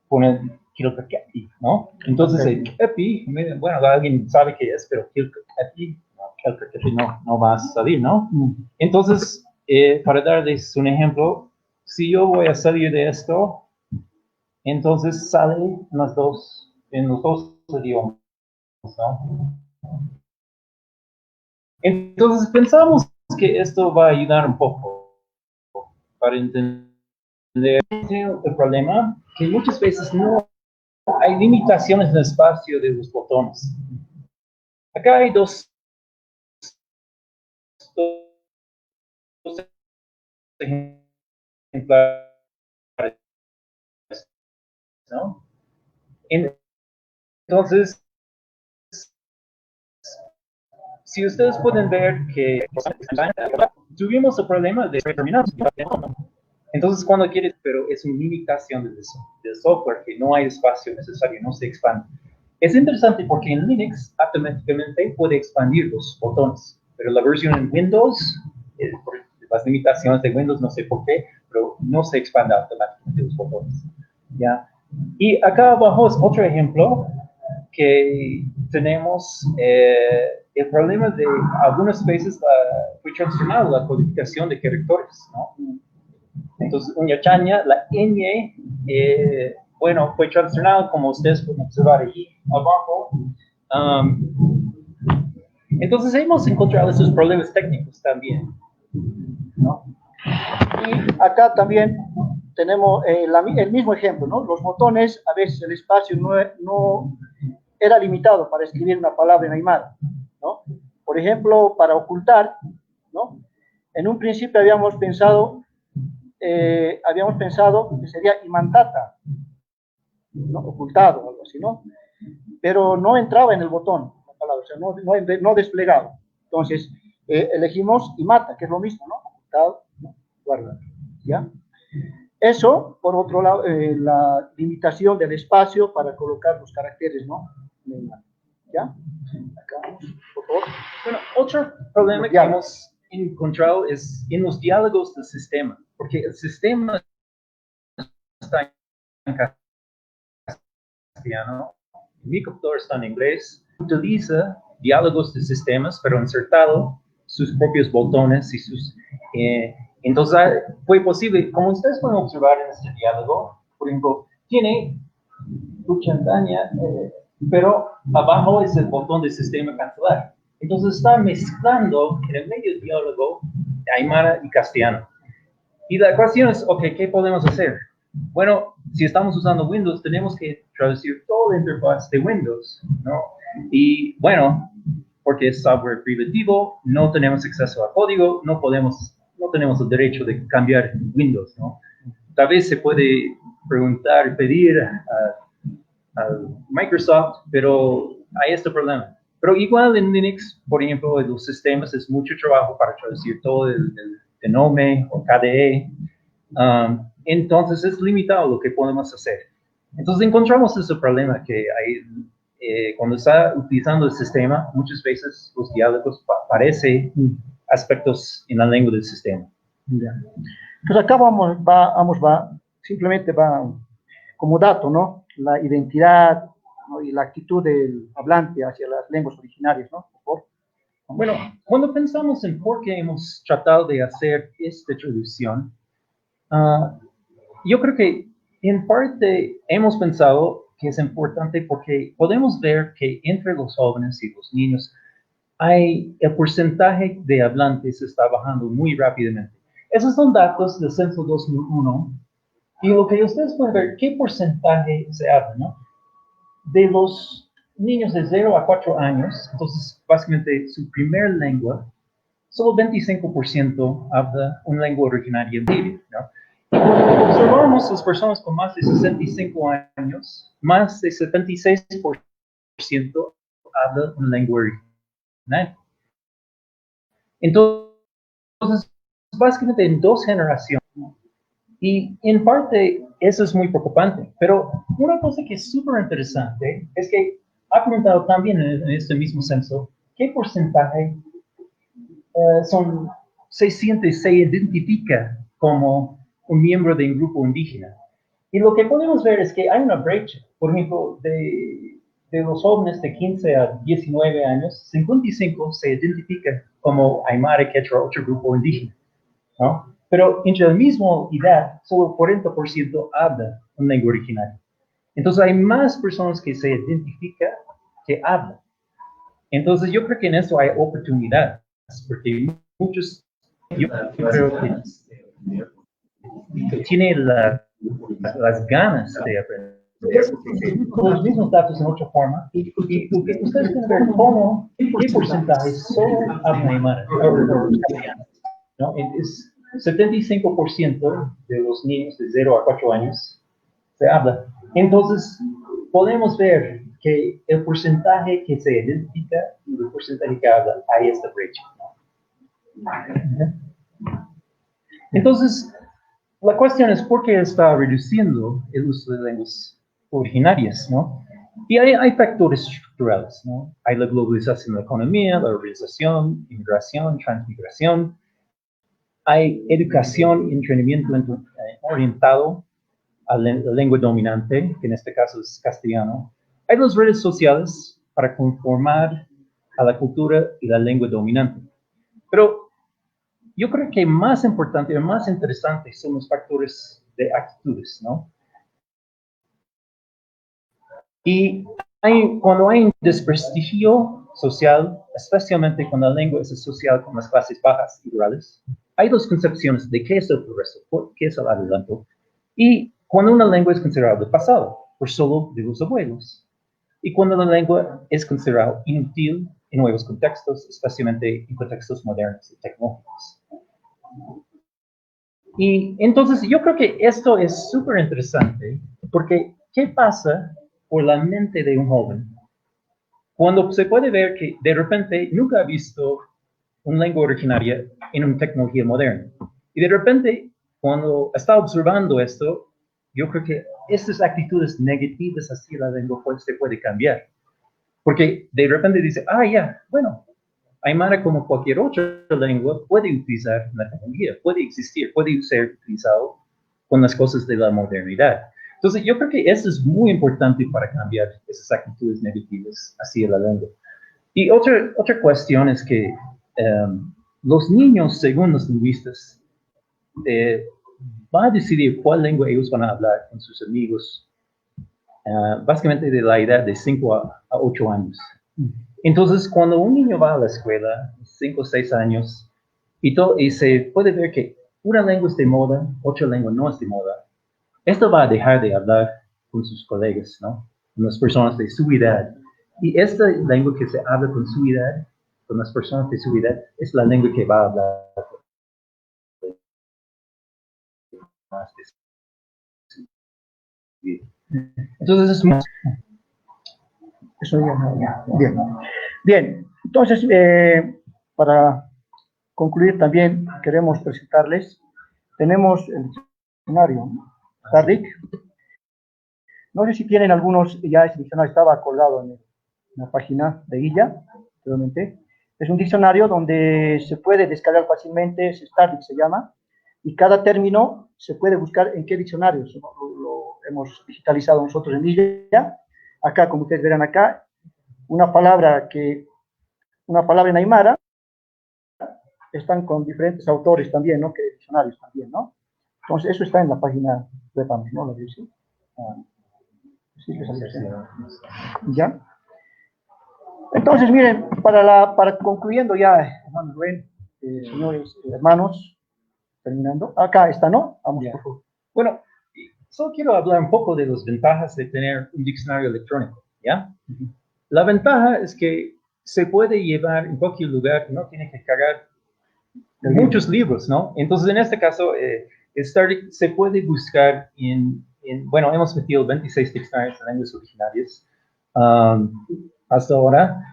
pone kilkakepi, ¿no? Entonces, el kepi, bueno, alguien sabe qué es, pero kilkakepi no va a salir, ¿no? Entonces, para darles un ejemplo, si yo voy a salir de esto, entonces sale en los dos idiomas, ¿no? Entonces, pensamos que esto va a ayudar un poco para entender el problema, que muchas veces no hay limitaciones en el espacio de los botones. Acá hay dos ejemplares, ¿no? Entonces, si ustedes pueden ver que tuvimos el problema de terminar. Entonces, cuando quieres, pero es una limitación del software, que no hay espacio necesario, no se expande. Es interesante porque en Linux automáticamente puede expandir los botones, pero la versión en Windows, por las limitaciones de Windows, no sé por qué, pero no se expande automáticamente los botones, ¿ya? Y acá abajo es otro ejemplo que tenemos el problema de algunas veces fue transformada la codificación de caracteres, ¿no? Entonces, Uñachaña, la ñ, bueno, fue transformado como ustedes pueden observar ahí abajo. Entonces, hemos encontrado esos problemas técnicos también, ¿no? Y acá también tenemos el mismo ejemplo, ¿no? Los botones, a veces el espacio no era limitado para escribir una palabra en aymara, ¿no? Por ejemplo, para ocultar, ¿no? En un principio habíamos pensado que sería imantata, ¿no? Ocultado, algo así, ¿no? Pero no entraba en el botón la palabra. o sea, no desplegado. Entonces, elegimos y mata, que es lo mismo, ¿no? Ocultado, ¿no? Guardado, ¿ya? Eso, por otro lado, la limitación del espacio para colocar los caracteres, ¿no? ¿Ya? Acá vamos, por favor. Bueno, otro problema que hemos encontrado es en los diálogos del sistema, porque el sistema está en castellano, mi computador está en inglés, utiliza diálogos de sistemas, pero insertado sus propios botones y sus... entonces, fue posible, como ustedes pueden observar en este diálogo, por ejemplo, tiene Uchandaña, pero abajo es el botón de sistema cancelar. Entonces está mezclando en el medio del diálogo aymara y castellano. Y la cuestión es, ok, ¿qué podemos hacer? Bueno, si estamos usando Windows, tenemos que traducir toda la interfaz de Windows, ¿no? Y bueno, porque es software privativo, no tenemos acceso a código, no tenemos el derecho de cambiar Windows, ¿no? Tal vez se puede preguntar, pedir a Microsoft, pero hay este problema. Pero igual en Linux, por ejemplo, en los sistemas es mucho trabajo para traducir todo el GNOME o KDE. Entonces es limitado lo que podemos hacer. Entonces encontramos ese problema que hay, cuando está utilizando el sistema, muchas veces los diálogos parecen aspectos en la lengua del sistema. Pues acá simplemente va como dato, ¿no? La identidad, ¿no? Y la actitud del hablante hacia las lenguas originarias, ¿no? Por favor. Bueno, cuando pensamos en por qué hemos tratado de hacer esta traducción, yo creo que en parte hemos pensado que es importante porque podemos ver que entre los jóvenes y los niños el porcentaje de hablantes está bajando muy rápidamente. Esos son datos del censo 2001 y lo que ustedes pueden ver, ¿qué porcentaje se habla, no? De los niños de 0 a 4 años, entonces básicamente su primer lengua, solo 25% habla una lengua originaria indígena, ¿no? Cuando observamos las personas con más de 65 años, más de 76% habla una lengua original. Entonces, básicamente en 2 generaciones. Y en parte eso es muy preocupante. Pero una cosa que es súper interesante es que ha preguntado también en este mismo censo qué porcentaje se identifica como un miembro de un grupo indígena. Y lo que podemos ver es que hay una brecha. Por ejemplo, de los jóvenes de 15 a 19 años, 55 se identifican como aymara, quechua, otro grupo indígena, ¿no? Pero entre la misma edad, solo 40% hablan una lengua originaria. Entonces hay más personas que se identifican que hablan. Entonces yo creo que en eso hay oportunidades, porque muchos, yo creo que tienen las ganas de aprender. Los mismos datos en otra forma, y ustedes pueden ver qué porcentaje solo hablan aymara, ¿no? Es 75% de los niños de 0 a 4 años se habla. Entonces, podemos ver que el porcentaje que se identifica y el porcentaje que habla, hay esta brecha, ¿no? Entonces, la cuestión es por qué está reduciendo el uso de lenguas originarias, ¿no? Y hay factores estructurales, ¿no? Hay la globalización de la economía, la urbanización, inmigración, transmigración. Hay educación y entrenamiento orientado a la lengua dominante, que en este caso es castellano. Hay las redes sociales para conformar a la cultura y la lengua dominante. Pero yo creo que más importante y más interesante son los factores de actitudes, ¿no? Y cuando hay un desprestigio social, especialmente cuando la lengua es social con las clases bajas y rurales, hay 2 concepciones de qué es el progreso, qué es el adelanto, y cuando una lengua es considerada del pasado, por solo de los abuelos, y cuando la lengua es considerada inútil en nuevos contextos, especialmente en contextos modernos y tecnológicos. Y entonces yo creo que esto es súper interesante, porque ¿qué pasa por la mente de un joven cuando se puede ver que de repente nunca ha visto una lengua originaria en una tecnología moderna. Y de repente, cuando está observando esto, yo creo que estas actitudes negativas hacia la lengua se puede cambiar. Porque de repente dice, ya, bueno, Aymara, como cualquier otra lengua, puede utilizar la tecnología, puede existir, puede ser utilizado con las cosas de la modernidad. Entonces, yo creo que eso es muy importante para cambiar esas actitudes negativas hacia la lengua. Y otra cuestión es que los niños, según los lingüistas, van a decidir cuál lengua ellos van a hablar con sus amigos, básicamente de la edad de 5 a 8 años. Entonces, cuando un niño va a la escuela, 5 o 6 años, y se puede ver que una lengua es de moda, otra lengua no es de moda, esto va a dejar de hablar con sus colegas, ¿no? Con las personas de su edad. Y esta lengua que se habla con su edad, con las personas de su edad, es la lengua que va a hablar más de su vida. Entonces, es muy... Eso ya. Bien. Bien, entonces, para concluir también queremos presentarles, tenemos el diccionario, Tardik. No sé si tienen algunos, ya ese diccionario estaba colgado en la página de ILLA, realmente. Es un diccionario donde se puede descargar fácilmente, Tardik se llama, y cada término se puede buscar en qué diccionario. Lo hemos digitalizado nosotros en ILLA. Acá, como ustedes verán acá, una palabra en aymara, están con diferentes autores también, ¿no? Que diccionarios también, ¿no? Entonces, eso está en la página web, ¿no? ¿Lo dice? Sí, ¿ya? Entonces, miren, para concluyendo ya, hermanos Rubén, señores, hermanos, terminando. Acá está, ¿no? Vamos, por favor. Bueno, solo quiero hablar un poco de las ventajas de tener un diccionario electrónico, ¿ya? La ventaja es que se puede llevar en cualquier lugar, no tiene que cargar muchos libros, ¿no? Entonces, en este caso, se puede buscar bueno, hemos metido 26 diccionarios de lenguas originarias hasta ahora,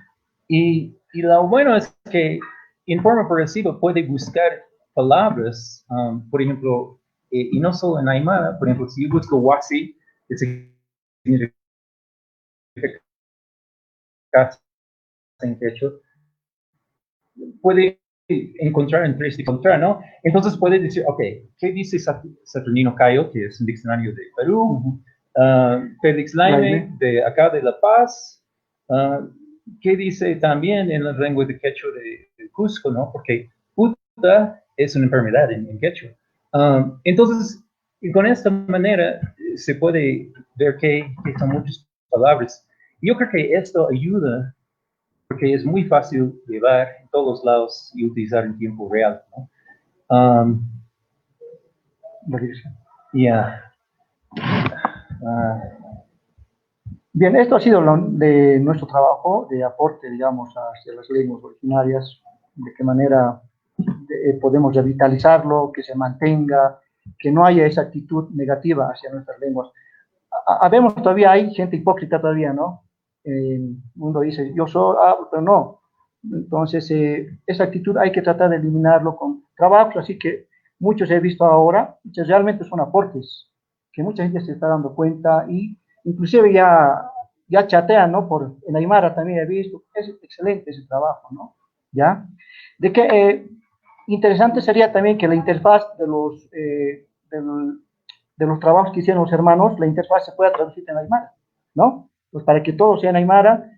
y lo bueno es que en forma progresiva puede buscar palabras, por ejemplo, y no solo en aymara, por ejemplo, si yo busco Waxi, que significa casa en quechua, puede encontrar en 3 diccionarios, ¿no? Entonces puede decir, ok, ¿qué dice Saturnino Cayo, que es un diccionario de Perú? Félix Laime, de acá de La Paz. ¿Qué dice también en la lengua de quechua de Cusco, ¿no? Porque puta es una enfermedad en quechua. Entonces, con esta manera se puede ver que son muchas palabras. Yo creo que esto ayuda porque es muy fácil llevar en todos lados y utilizar en tiempo real, ¿no? Bien, esto ha sido de nuestro trabajo de aporte, digamos, hacia las lenguas originarias, de qué manera podemos revitalizarlo, que se mantenga, que no haya esa actitud negativa hacia nuestras lenguas. Habemos todavía, hay gente hipócrita todavía, ¿no? El mundo dice, yo soy, pero no. Entonces, esa actitud hay que tratar de eliminarlo con trabajos, así que muchos he visto ahora, que realmente son aportes, que mucha gente se está dando cuenta y inclusive ya chatean, ¿no? En Aymara también he visto, es excelente ese trabajo, ¿no? ¿Ya? De que interesante sería también que la interfaz de los trabajos que hicieron los hermanos, la interfaz se pueda traducir en Aymara, ¿no? Pues para que todo sea en Aymara,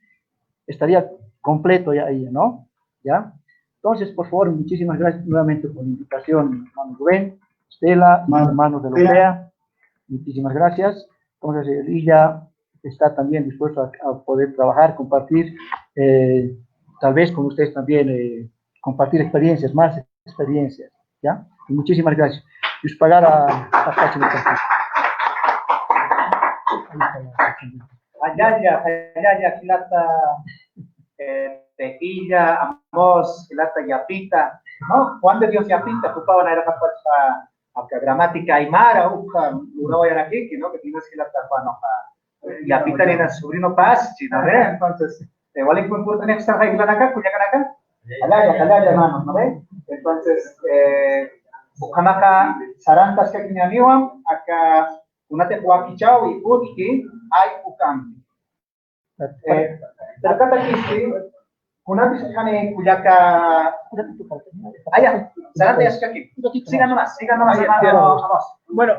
estaría completo ya ahí, ¿no? ¿Ya? Entonces, por favor, muchísimas gracias nuevamente por la invitación, hermano Rubén, Estela, hermanos de la OPEA, muchísimas gracias. Entonces, ella está también dispuesto a poder trabajar, compartir, tal vez con ustedes también, compartir experiencias, más experiencias, ¿ya? Y muchísimas gracias. Y pagar a Ayaya, Quilata, Tequilla, Amos, Quilata, Yapita, ¿no? Juan de Dios Yapita, ocupaban a la gramática aymara, uno era aquí, ¿no? Que tienes Quilata, Juan, Yapita era sobrino Paz, ¿no? Entonces, Igual en punto en extra hay acá, cuyacan acá. Alaya, hermanos, ¿no ve? Entonces, Bucamaca, Sarantas, que tiene acá, una tehuaquichao y Utki, hay Ucam. Pero acá aquí, una vez que Cuyaca, allá, Sarantas, que aquí. Sigan nomás, hermanos. Bueno,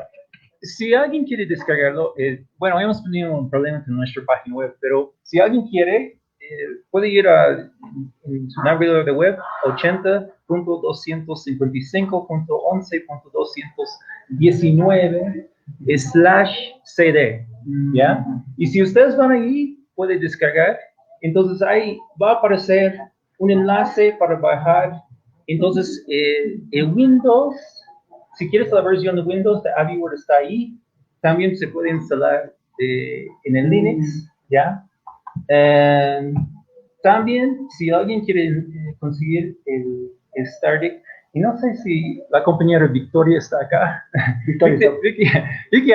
si alguien quiere descargarlo, bueno, hemos tenido un problema con nuestra página web, pero si alguien quiere, puede ir a su navegador de web 80.255.11.219/CD, ¿ya? Y si ustedes van ahí, pueden descargar, entonces ahí va a aparecer un enlace para bajar, entonces el Windows, si quieres la versión de Windows de AviWord está ahí, también se puede instalar en el Linux, ¿ya? También, si alguien quiere conseguir el Stardic, y no sé si la compañera Victoria está acá. Vicky,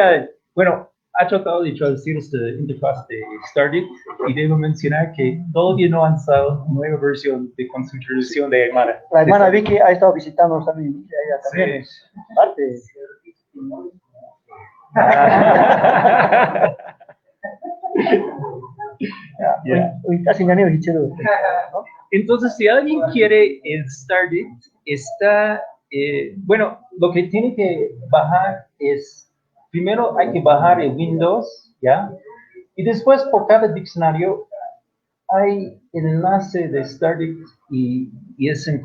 bueno, ha tratado de traducir esta interfaz de Stardic y debo mencionar que todavía no han lanzado nueva versión de con su introducción de Aymara. La hermana Vicky ha estado visitándonos también. Ella también es parte. Entonces, si alguien quiere el Stardic, está, bueno, lo que tiene que bajar es, primero hay que bajar el Windows, ¿ya? Y después por cada diccionario hay el enlace de Stardic y es hay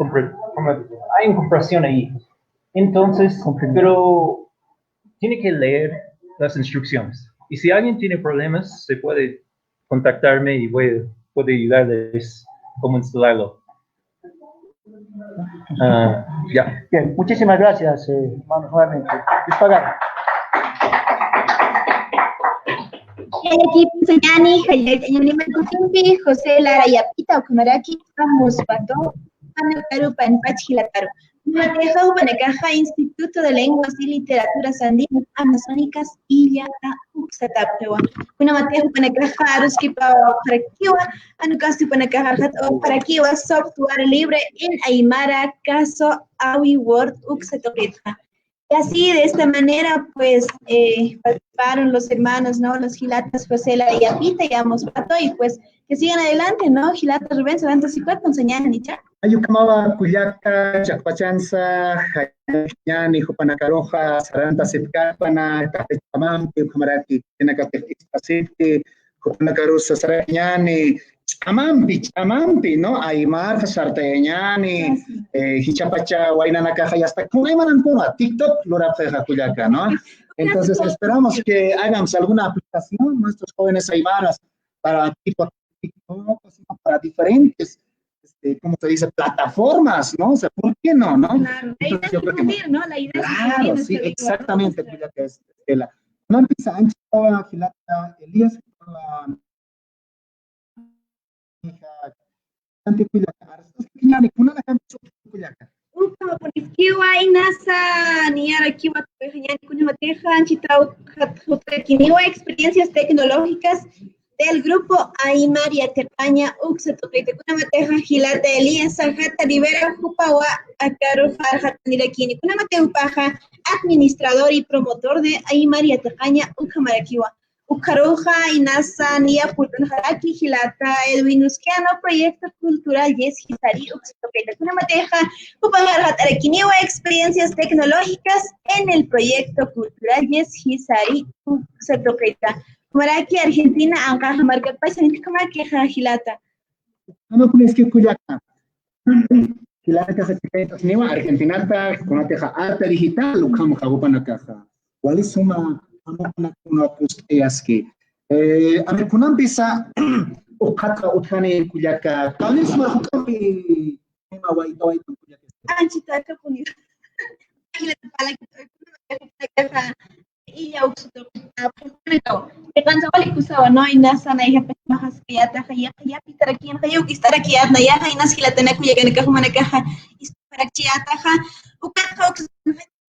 una comparación ahí. Entonces, pero tiene que leer las instrucciones. Y si alguien tiene problemas, se puede contactarme y puede ayudarles cómo instalarlo. Ya. Bien, muchísimas gracias, hermanos, nuevamente. Dispagar. José Lara Yapita o Kumaraki, Ramos Pato, Ana Carupa en Pachilataro. Mateja Upanakaja, Instituto de Lenguas y Literaturas Andinas Amazónicas, Illa Uxatapewa. Una mateja Upanakaja, Aruskipa Parakiwa, Anukastu Upanakaja o Parakiwa, software libre en Aymara, caso AviWord Uxatopetja. Y así, de esta manera, pues, participaron los hermanos, ¿no? Los Gilatas, José Lara y Apita, y Amos Pato, y pues, que sigan adelante, ¿no? Gilatas, Rubén, Sabantas y Cuerpo, enseñan, Nicha. Ayukamaba, Cuyaca, Chacpachanza, Jayani, Jopanacaroja, Saranta, Sepcapana, Capechamampi, Camarati, Tenacapecipacite, Jopanacarosa, Sarayani, Chamampi, ¿no? Aymar, Sarteñani, Hichapacha, Huaynanacaja, y hasta con Aymanantuma, TikTok, Lora Feja, Cuyaca, ¿no? Entonces, esperamos que hagamos alguna aplicación, nuestros jóvenes aymaras, para TikTok, para diferentes, ¿cómo se dice? Plataformas, ¿no? O sea, ¿por qué no, no? Claro, la idea es difundir, ¿no? La idea es claro, sí, exactamente, Cuyaca, Estela. No empieza ancha, Gilata, Elías, ante Cuyaca, kuna la cancha Cuyaca. Upa, Poniskiwa, Inasa, Niara, Kiwa, Pejañan, Kunimateja, Anchitau, Kiniwa, experiencias tecnológicas del grupo Aymaria Terpaña, Uxatoquete, Kunamateja, Gilata, Elías, Sajata, Rivera, Jupawa, Akaru, Farhat, Nirakini, Kunamateupaja, administrador y promotor de Aymaria Terpaña, Ucamarakiwa. Ucaroja, Inasa, Nia, Pulton Haraki, Gilata, Edwin Usquiano, Proyecto Cultural Yes Hisari, Uxatoquete, Kunamateja, Upajarhat, Arakiniwa, experiencias tecnológicas en el Proyecto Cultural Yes Hisari, Uxatoquete. Maraki, Argentina, Anca, Marca, Paisanic, Kamaki, Gilata. No puedes que Cuyaca. Gilata, Argentina, con una teja alta digital, Lucamo, Jagupana Caja. ¿Cuál es una posteas que? A ver, con empieza, o Cata, o Tane, Cuyaca. ¿Cuál es una Jukami? Anchita, Capunir. Gilata, Pala, y ya usó que cansa vale kusaba no hay nasa na hija más que ya pitar aquí en hayo que estar aquí na ya hay nas que la tener que llegar a caja y para chiata ja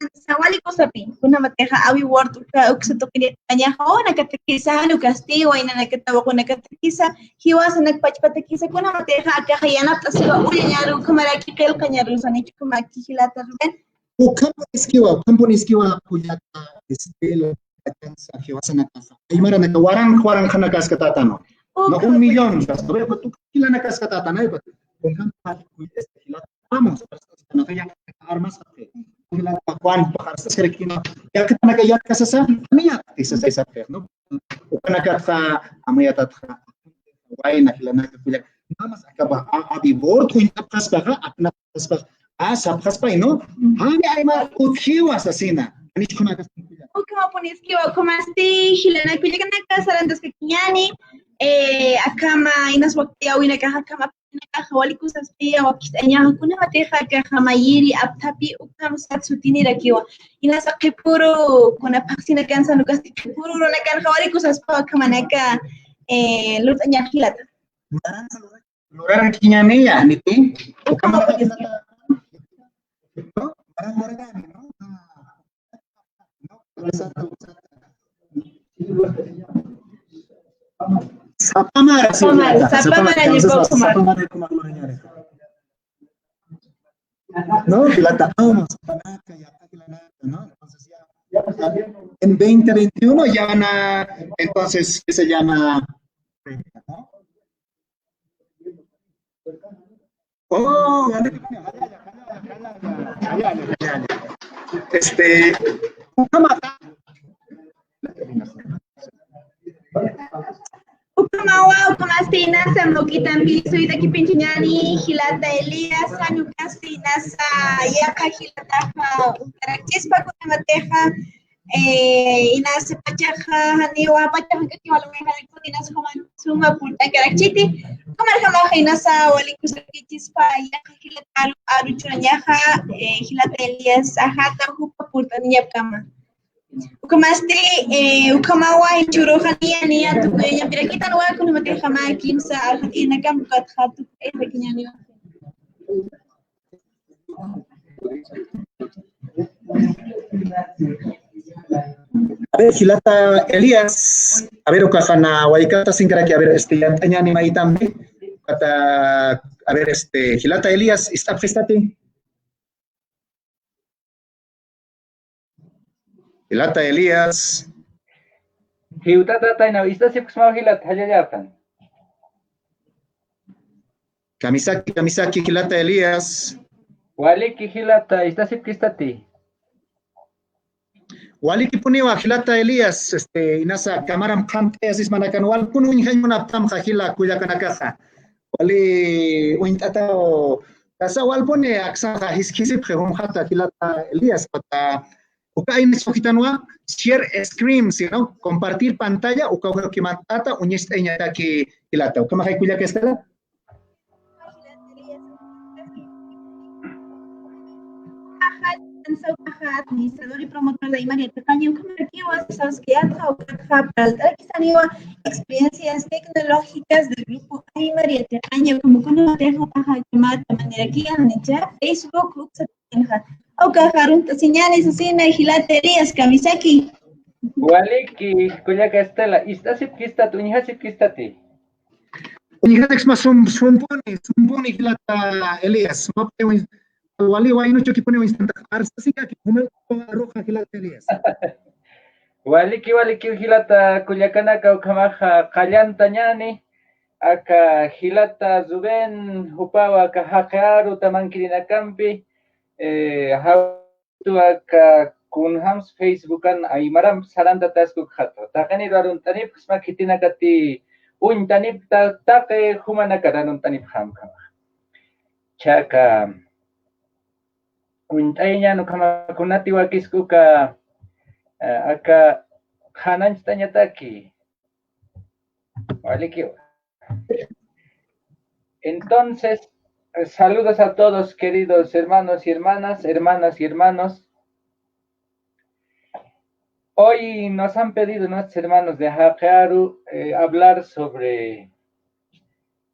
Sawali ko sabi, kuna mateha awi word uksa to kinit kanya ko nakatikisa no castigo ay nakatawa ko nakatikisa hiwa sa nagpachpatikisa kuna mateha akahayanap taswa uli nyaro kumaraki kel kanyaro sa nicho kumakikilata ruben Kampuni iskiwa kuyata estilo sa hiwa sa nakasa. Aymara nagawarang kanakas katatano. No, 1 millón. Tú kila nakas katatano ay kung kampa kuyesta vamos no kaya armas kila kwan pakarsa serkino ya kita nagayat kasasa niya isa sa no ukanakat sa amayat at why na kila nagpilak mamas akaba abi board kuin tapkas baka at napkas sapkas pa no hani ay makuthiwa sa sina anish kunakas Como pones que como este hilana kuya kana kasarandas kakinyani akama inas wakti awina kahakama wali kusas pia wakitanya kuna mateha kahamayiri aptapi ukam satsutini rakiwa inasa kipuro kuna paksina kansa nukas kipuro na kan wali kusas pa kama naka lutanya hilata luraran kinyani ya niti ukama Sapamara no, Pilata, no, entonces ya en 2021 ya van a, entonces, ¿qué se llama? Oh, Ukamawa ukamastina sa mokitan piso itaki pinchinyani hilata Elias anu kastina sa yaka hilata ukarakchispa kunamateja inasa pachaja haniwa pachaja kakiwalmeja inasa suma punta karakchiti kamarjamaja inasa walikusakichispa yaka hilata aruchuranyaja hilata Elias ajata hupa punta niyapkama Ukamaste ukamawa churohania ni atu kaya pira kita no ako na mate hama kimsa alhatina kam kat hatu kinyani A ver, Gilata Elias, a ver, Okajana, Waikata Sinkaraki, a ver, Añani Maitambe, a ver, Gilata Elias, ¿está prestati? Gilata Elias. Kamisaki, Gilata Elias. Waliki Gilata, ¿está prestati? Waliki puniwa Gilata Elias, inasa kamaram kamte asis manakan wal kunu inhaymuna tam hila kuya kanakaja. Wali uintatao kasa wal pone aksa hiskisip hata Gilata Elias pata ukain sokitanwa share screen, ¿no? Compartir pantalla o que matata unyesta inyataki Gilata. ¿Cómo hay kuya que está? Administrador y promotor de María Tecaño, experiencias tecnológicas del grupo Ay María Tecaño, como con dejo de manera que Facebook, o cajarun señales así na gilaterías Kamisaki. Waliki kuya Castela, ¿está tu hija sipkistati? Unijat más sumponi Gilata Elias, Wali wai no choki pone instante arsa que come roja Gilata Elias. Waliki Gilata Kuyakanaka Ukamaja Kallantañani aka Gilata Zuben Hupawa aka Hakearu Tamankirinakampi Hautu aka Kunhams Facebookan Aymaram Saranda Tasku Hato Takani Darun Tanip Smakitina Kati Un Tanip Take Humanakaranun Tanip Hamkama Chaka Kuntainya no kama kunati wakiskuka aka hananchtañataki. Vale, entonces, saludos a todos queridos hermanos y hermanas, hermanas y hermanos. Hoy nos han pedido nuestros hermanos de Hakearu hablar sobre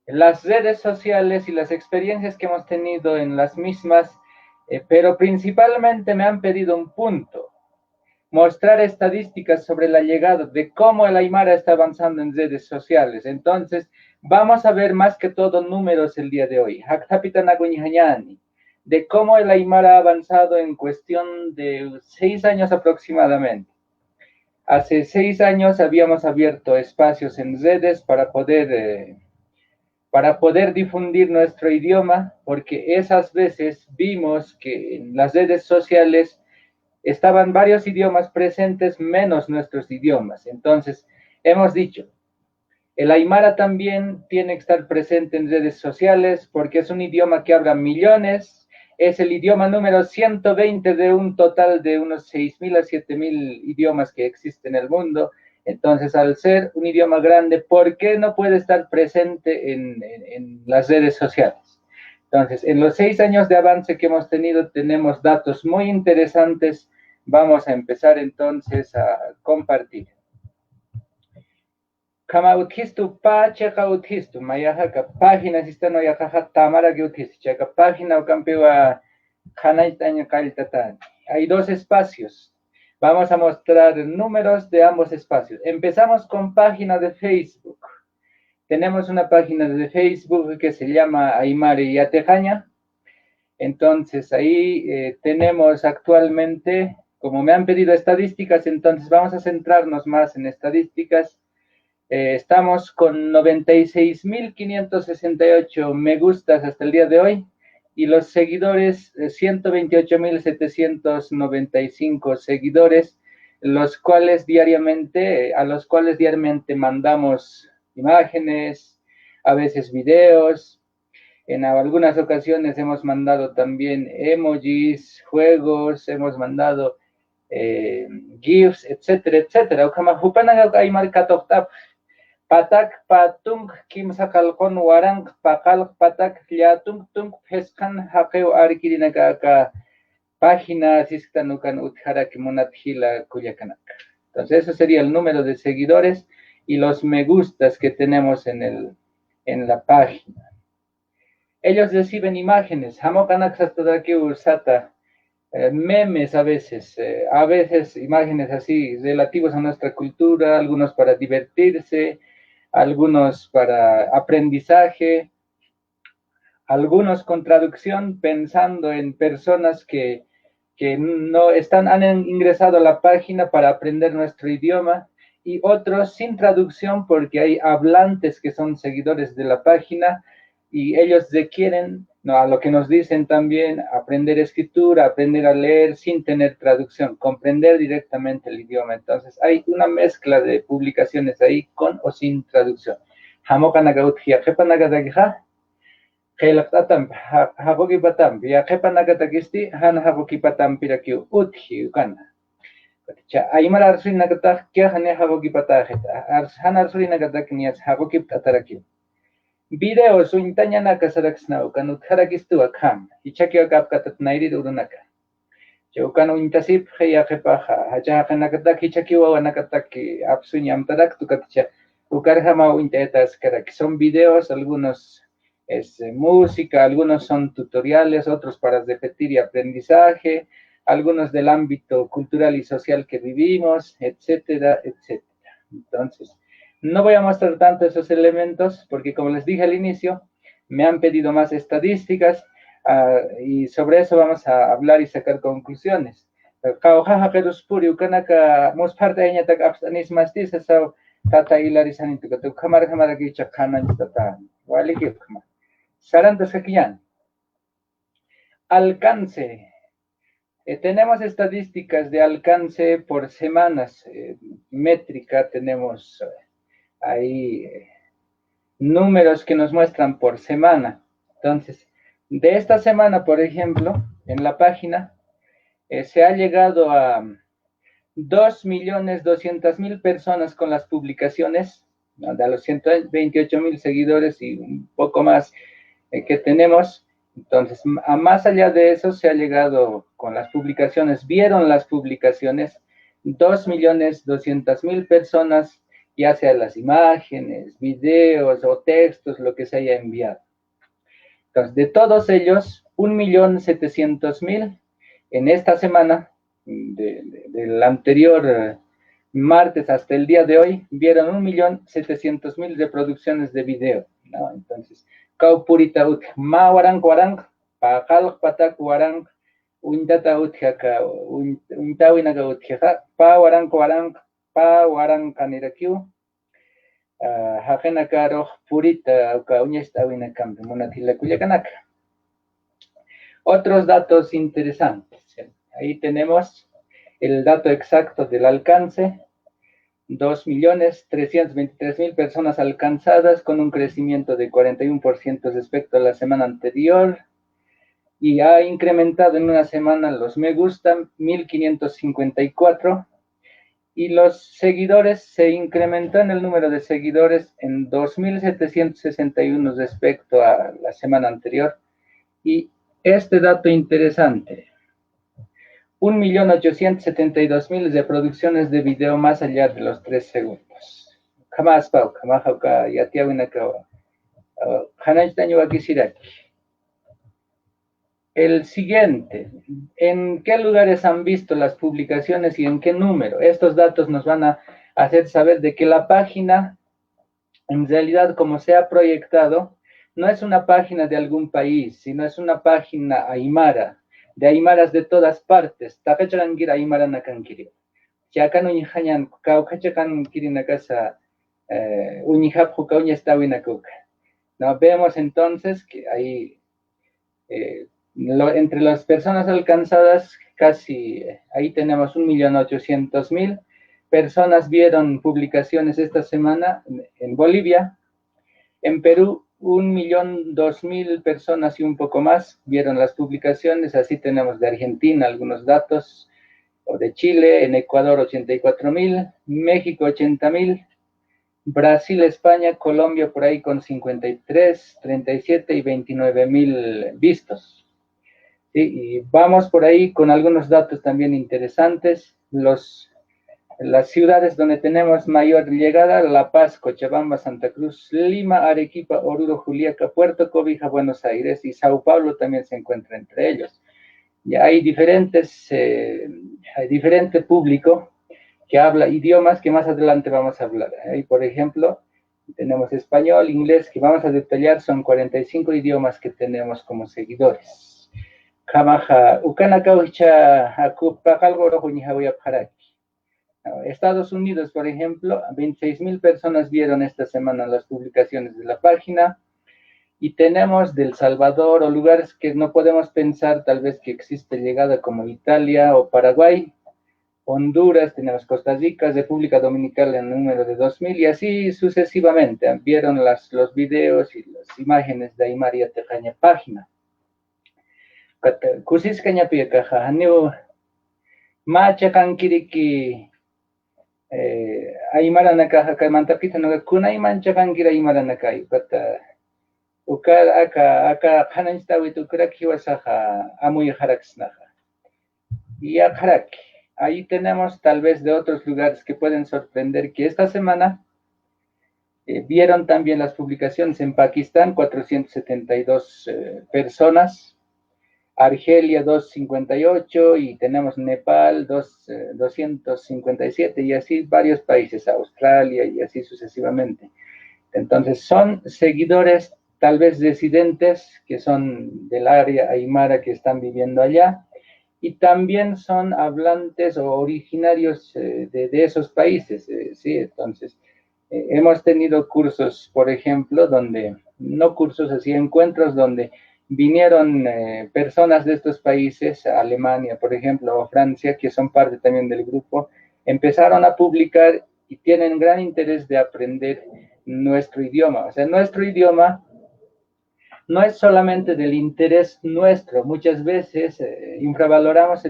las redes sociales y las experiencias que hemos tenido en las mismas pero principalmente me han pedido un punto, mostrar estadísticas sobre la llegada, de cómo el Aymara está avanzando en redes sociales. Entonces, vamos a ver más que todo números el día de hoy. De cómo el Aymara ha avanzado en cuestión de 6 años aproximadamente. Hace 6 años habíamos abierto espacios en redes para poder difundir nuestro idioma, porque esas veces vimos que en las redes sociales estaban varios idiomas presentes menos nuestros idiomas. Entonces, hemos dicho, el Aymara también tiene que estar presente en redes sociales porque es un idioma que habla millones, es el idioma número 120 de un total de unos 6.000 a 7.000 idiomas que existen en el mundo. Entonces, al ser un idioma grande, ¿por qué no puede estar presente en las redes sociales? Entonces, en los 6 años de avance que hemos tenido, tenemos datos muy interesantes. Vamos a empezar entonces a compartir. Kama uthistu pacheca uthistu, mayajaka páginas están oyajaja tamara que uthistu, chaca página o campewa janaitaña caltatán. Hay 2 espacios. Vamos a mostrar números de ambos espacios. Empezamos con página de Facebook. Tenemos una página de Facebook que se llama Aymara Yatejaña. Entonces ahí tenemos actualmente, como me han pedido estadísticas, entonces vamos a centrarnos más en estadísticas. Estamos con 96.568 me gustas hasta el día de hoy y los seguidores, 128.795 seguidores, a los cuales diariamente mandamos imágenes, a veces videos. En algunas ocasiones hemos mandado también emojis, juegos, hemos mandado GIFs, etcétera, etcétera. Patak patung kim sakalkon warang pakal patak fliatung tung peskan hakeu arkirinaka página sistanukan uthara kimonatjila kuyakanak. Entonces, eso sería el número de seguidores y los me gustas que tenemos en la página. Ellos reciben imágenes, hamokanak sastadaki usata, memes a veces imágenes así relativos a nuestra cultura, algunos para divertirse, algunos para aprendizaje, algunos con traducción pensando en personas que han ingresado a la página para aprender nuestro idioma y otros sin traducción porque hay hablantes que son seguidores de la página y ellos requieren, a lo que nos dicen también, aprender escritura, aprender a leer sin tener traducción, comprender directamente el idioma. Entonces, hay una mezcla de publicaciones ahí con o sin traducción. Videos uintañanaka saraksnauka nutharakistua kham hichakio kapkatat nairi urunaka cheukan uintasip heyajepaja hachajanakatak hichakiwa nakatak apsuñam tarak tukaticha ukarjama uintetas karak. Son videos, algunos es música, algunos son tutoriales, otros para repetir y aprendizaje, algunos del ámbito cultural y social que vivimos, etcétera, etcétera. Entonces, no voy a mostrar tanto esos elementos porque, como les dije al inicio, me han pedido más estadísticas y sobre eso vamos a hablar y sacar conclusiones. Alcance. Tenemos estadísticas de alcance por semanas, métrica, tenemos hay números que nos muestran por semana. Entonces, de esta semana, por ejemplo, en la página, se ha llegado a 2.200.000 personas con las publicaciones, ¿no? De los 128.000 seguidores y un poco más que tenemos. Entonces, más allá de eso, se ha llegado con las publicaciones, vieron las publicaciones, 2.200.000 personas, ya sea las imágenes, videos o textos, lo que se haya enviado. Entonces, de todos ellos, 1.700.000. En esta semana, del anterior martes hasta el día de hoy, vieron 1.700.000 reproducciones de video, ¿no? Entonces, Kaupurita ut ma warang warang, pakal patak warang, untata ut jaka, untawinaga ut jaka, pa warang kanirakiu, hakenaka roh purita, uka uñestawinakampe, monatilakuyakanaka. Otros datos interesantes. Ahí tenemos el dato exacto del alcance. 2.323.000 personas alcanzadas con un crecimiento de 41% respecto a la semana anterior. Y ha incrementado en una semana los me gusta, 1.554. Y los seguidores, se incrementó en el número de seguidores en 2.761 respecto a la semana anterior. Y este dato interesante, 1.872.000 reproducciones de video más allá de los 3 segundos. Jamás pau, jamás jauka, ya te hago una cava. El siguiente, ¿en qué lugares han visto las publicaciones y en qué número? Estos datos nos van a hacer saber de que la página, en realidad, como se ha proyectado, no es una página de algún país, sino es una página aymara, de aymaras de todas partes. Takacharangira aymara nakankiri. Chakan unihañan kaukachakan kirinakasa unihapju kauñestawinakuka. ¿No? Vemos entonces que ahí, entre las personas alcanzadas, casi, ahí tenemos 1.800.000 personas vieron publicaciones esta semana en Bolivia. En Perú, 1.002.000 personas y un poco más vieron las publicaciones. Así tenemos de Argentina algunos datos, o de Chile. En Ecuador, 84.000, México, 80.000, Brasil, España, Colombia por ahí con 53, 37 y 29.000 vistos. ¿Sí? Y vamos por ahí con algunos datos también interesantes. Las ciudades donde tenemos mayor llegada: La Paz, Cochabamba, Santa Cruz, Lima, Arequipa, Oruro, Juliaca, Puerto Cobija, Buenos Aires y Sao Paulo también se encuentra entre ellos. Ya hay diferente público que habla idiomas que más adelante vamos a hablar. Ahí, por ejemplo, tenemos español, inglés, que vamos a detallar, son 45 idiomas que tenemos como seguidores. Estados Unidos, por ejemplo, 26.000 personas vieron esta semana las publicaciones de la página. Y tenemos de El Salvador, o lugares que no podemos pensar tal vez que existe llegada, como Italia o Paraguay, Honduras, tenemos Costa Rica, República Dominicana en número de 2.000, y así sucesivamente. Vieron los videos y las imágenes de Aymaria Tejaña página. Kusis Caña Piacaja, Haneu Macha Kankiriki Aymara Nakaja, Mantapita no Kunay Mancha Kankira Aymara Nakai, Ukar aka Hananstawi Ukraki Wasaja, Amuy Haraksnaja. Y Akarak. Ahí tenemos tal vez de otros lugares que pueden sorprender, que esta semana vieron también las publicaciones. En Pakistán, 472 personas, Argelia 258, y tenemos Nepal 257, y así varios países, Australia y así sucesivamente. Entonces son seguidores tal vez residentes que son del área aymara que están viviendo allá, y también son hablantes o originarios de esos países, ¿sí? Entonces, hemos tenido cursos, por ejemplo, no cursos así, encuentros donde vinieron personas de estos países, Alemania, por ejemplo, o Francia, que son parte también del grupo, empezaron a publicar y tienen gran interés de aprender nuestro idioma. O sea, nuestro idioma no es solamente del interés nuestro. Muchas veces infravaloramos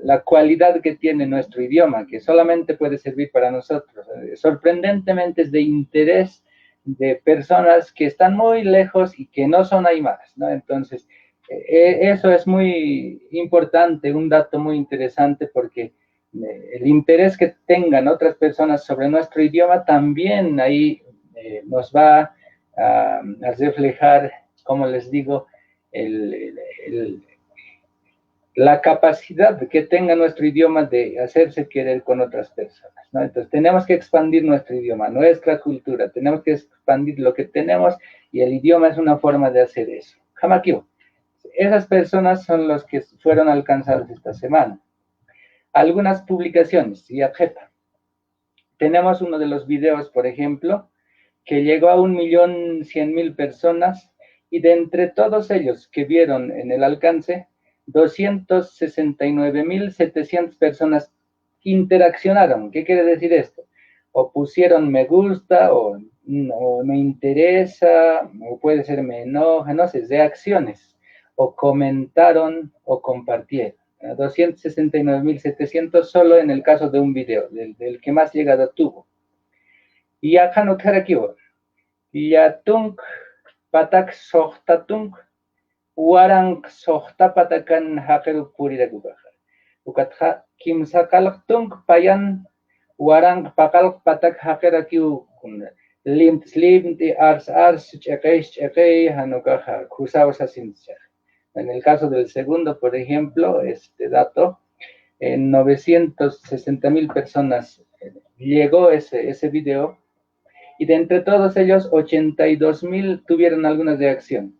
la cualidad que tiene nuestro idioma, que solamente puede servir para nosotros. Sorprendentemente es de interés de personas que están muy lejos y que no son aymaras, ¿no? Entonces, eso es muy importante, un dato muy interesante, porque el interés que tengan otras personas sobre nuestro idioma también ahí nos va a reflejar, como les digo, la capacidad que tenga nuestro idioma de hacerse querer con otras personas, ¿no? Entonces, tenemos que expandir nuestro idioma, nuestra cultura, tenemos que expandir lo que tenemos y el idioma es una forma de hacer eso. Jamakio, esas personas son los que fueron alcanzados esta semana. Algunas publicaciones, y Ajepa. Tenemos uno de los videos, por ejemplo, que llegó a 1.100.000 personas y de entre todos ellos que vieron en el alcance, 269.700 personas interaccionaron. ¿Qué quiere decir esto? O pusieron me gusta, o me interesa, o puede ser me enoja, no sé, reacciones, o comentaron o compartieron. 269.700 solo en el caso de un video, del que más llegada tuvo. Y acá no karakiwa. Yatung patak sohtatung warang sohtapatakan hakeru puriragubaja. Ukatha kimsakalaktung payan warang pakal patak hakerakiu limt ars chekei hanukaja kusawas sinchar. En el caso del segundo, por ejemplo, este dato, en 960.000 personas llegó ese video y de entre todos ellos, 82.000 tuvieron alguna reacción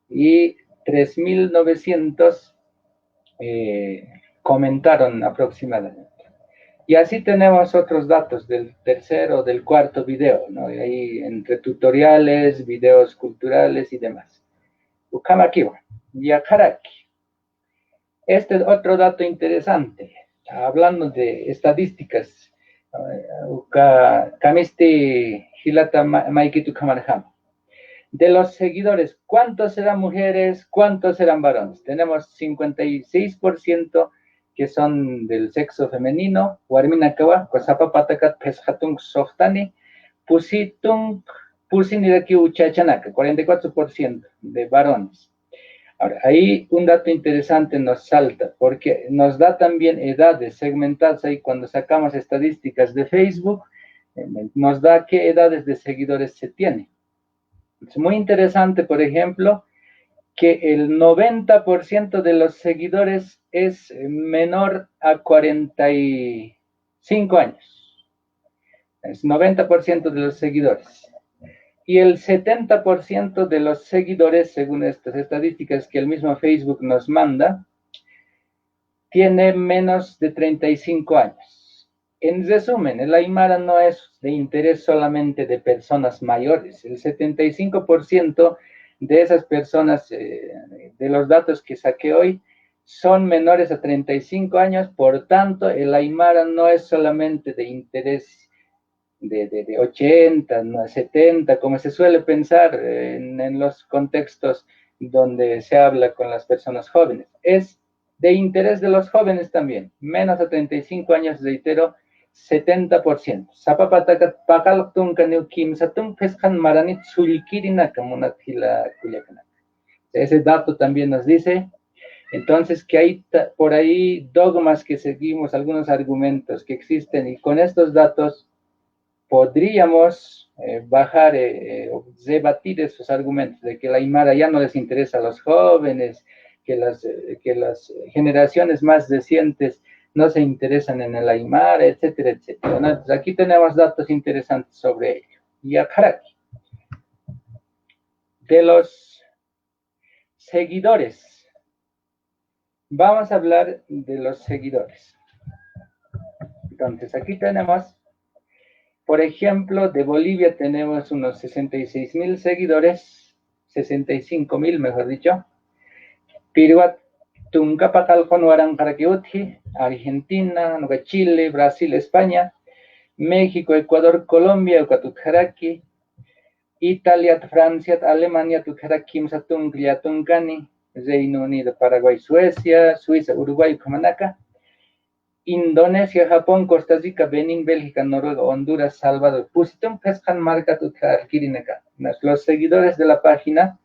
y 3.900 comentaron aproximadamente. Y así tenemos otros datos del tercero, del cuarto video, ¿no? Y ahí entre tutoriales, videos culturales y demás. Ukamakiwa. Yakaraki. Este es otro dato interesante, hablando de estadísticas. Kamisti Hilata Maikitu Kamarham. De los seguidores, ¿cuántos eran mujeres? ¿Cuántos eran varones? Tenemos 56% que son del sexo femenino. Warminakawa, Kosapa Patakat Peshatung Sohtani, Pusiniraki Uchachanaka, 44% de varones. Ahora, ahí un dato interesante nos salta, porque nos da también edades segmentadas ahí cuando sacamos estadísticas de Facebook, nos da qué edades de seguidores se tiene. Es muy interesante, por ejemplo, que el 90% de los seguidores es menor a 45 años. Es 90% de los seguidores. Y el 70% de los seguidores, según estas estadísticas que el mismo Facebook nos manda, tiene menos de 35 años. En resumen, el Aymara no es de interés solamente de personas mayores. El 75% de esas personas, de los datos que saqué hoy, son menores a 35 años. Por tanto, el Aymara no es solamente de interés de 80, 70, como se suele pensar en los contextos donde se habla con las personas jóvenes. Es de interés de los jóvenes también. Menos de 35 años, reitero, 70%. Ese dato también nos dice, entonces, que hay por ahí dogmas que seguimos, algunos argumentos que existen, y con estos datos podríamos bajar o debatir esos argumentos de que la Aymara ya no les interesa a los jóvenes, que las generaciones más recientes no se interesan en el Aymara, etcétera, etcétera, ¿no? Entonces, aquí tenemos datos interesantes sobre ello. Y Akaraki. De los seguidores. Vamos a hablar de los seguidores. Entonces, aquí tenemos, por ejemplo, de Bolivia tenemos unos 66.000 seguidores, 65.000 mejor dicho. Piruat, Tuncapacalcon, Huarancarquiuti, Argentina, Chile, Brasil, España, México, Ecuador, Colombia, Eucatujaraki, Italia, Francia, Alemania, Tujaraki, Satunglia, Tungani, Reino Unido, Paraguay, Suecia, Suiza, Uruguay, Comanaca, Indonesia, Japón, Costa Rica, Benín, Bélgica, Noruega, Honduras, Salvador. Pusitum pescan marca Tujarkirineka. Los seguidores de la página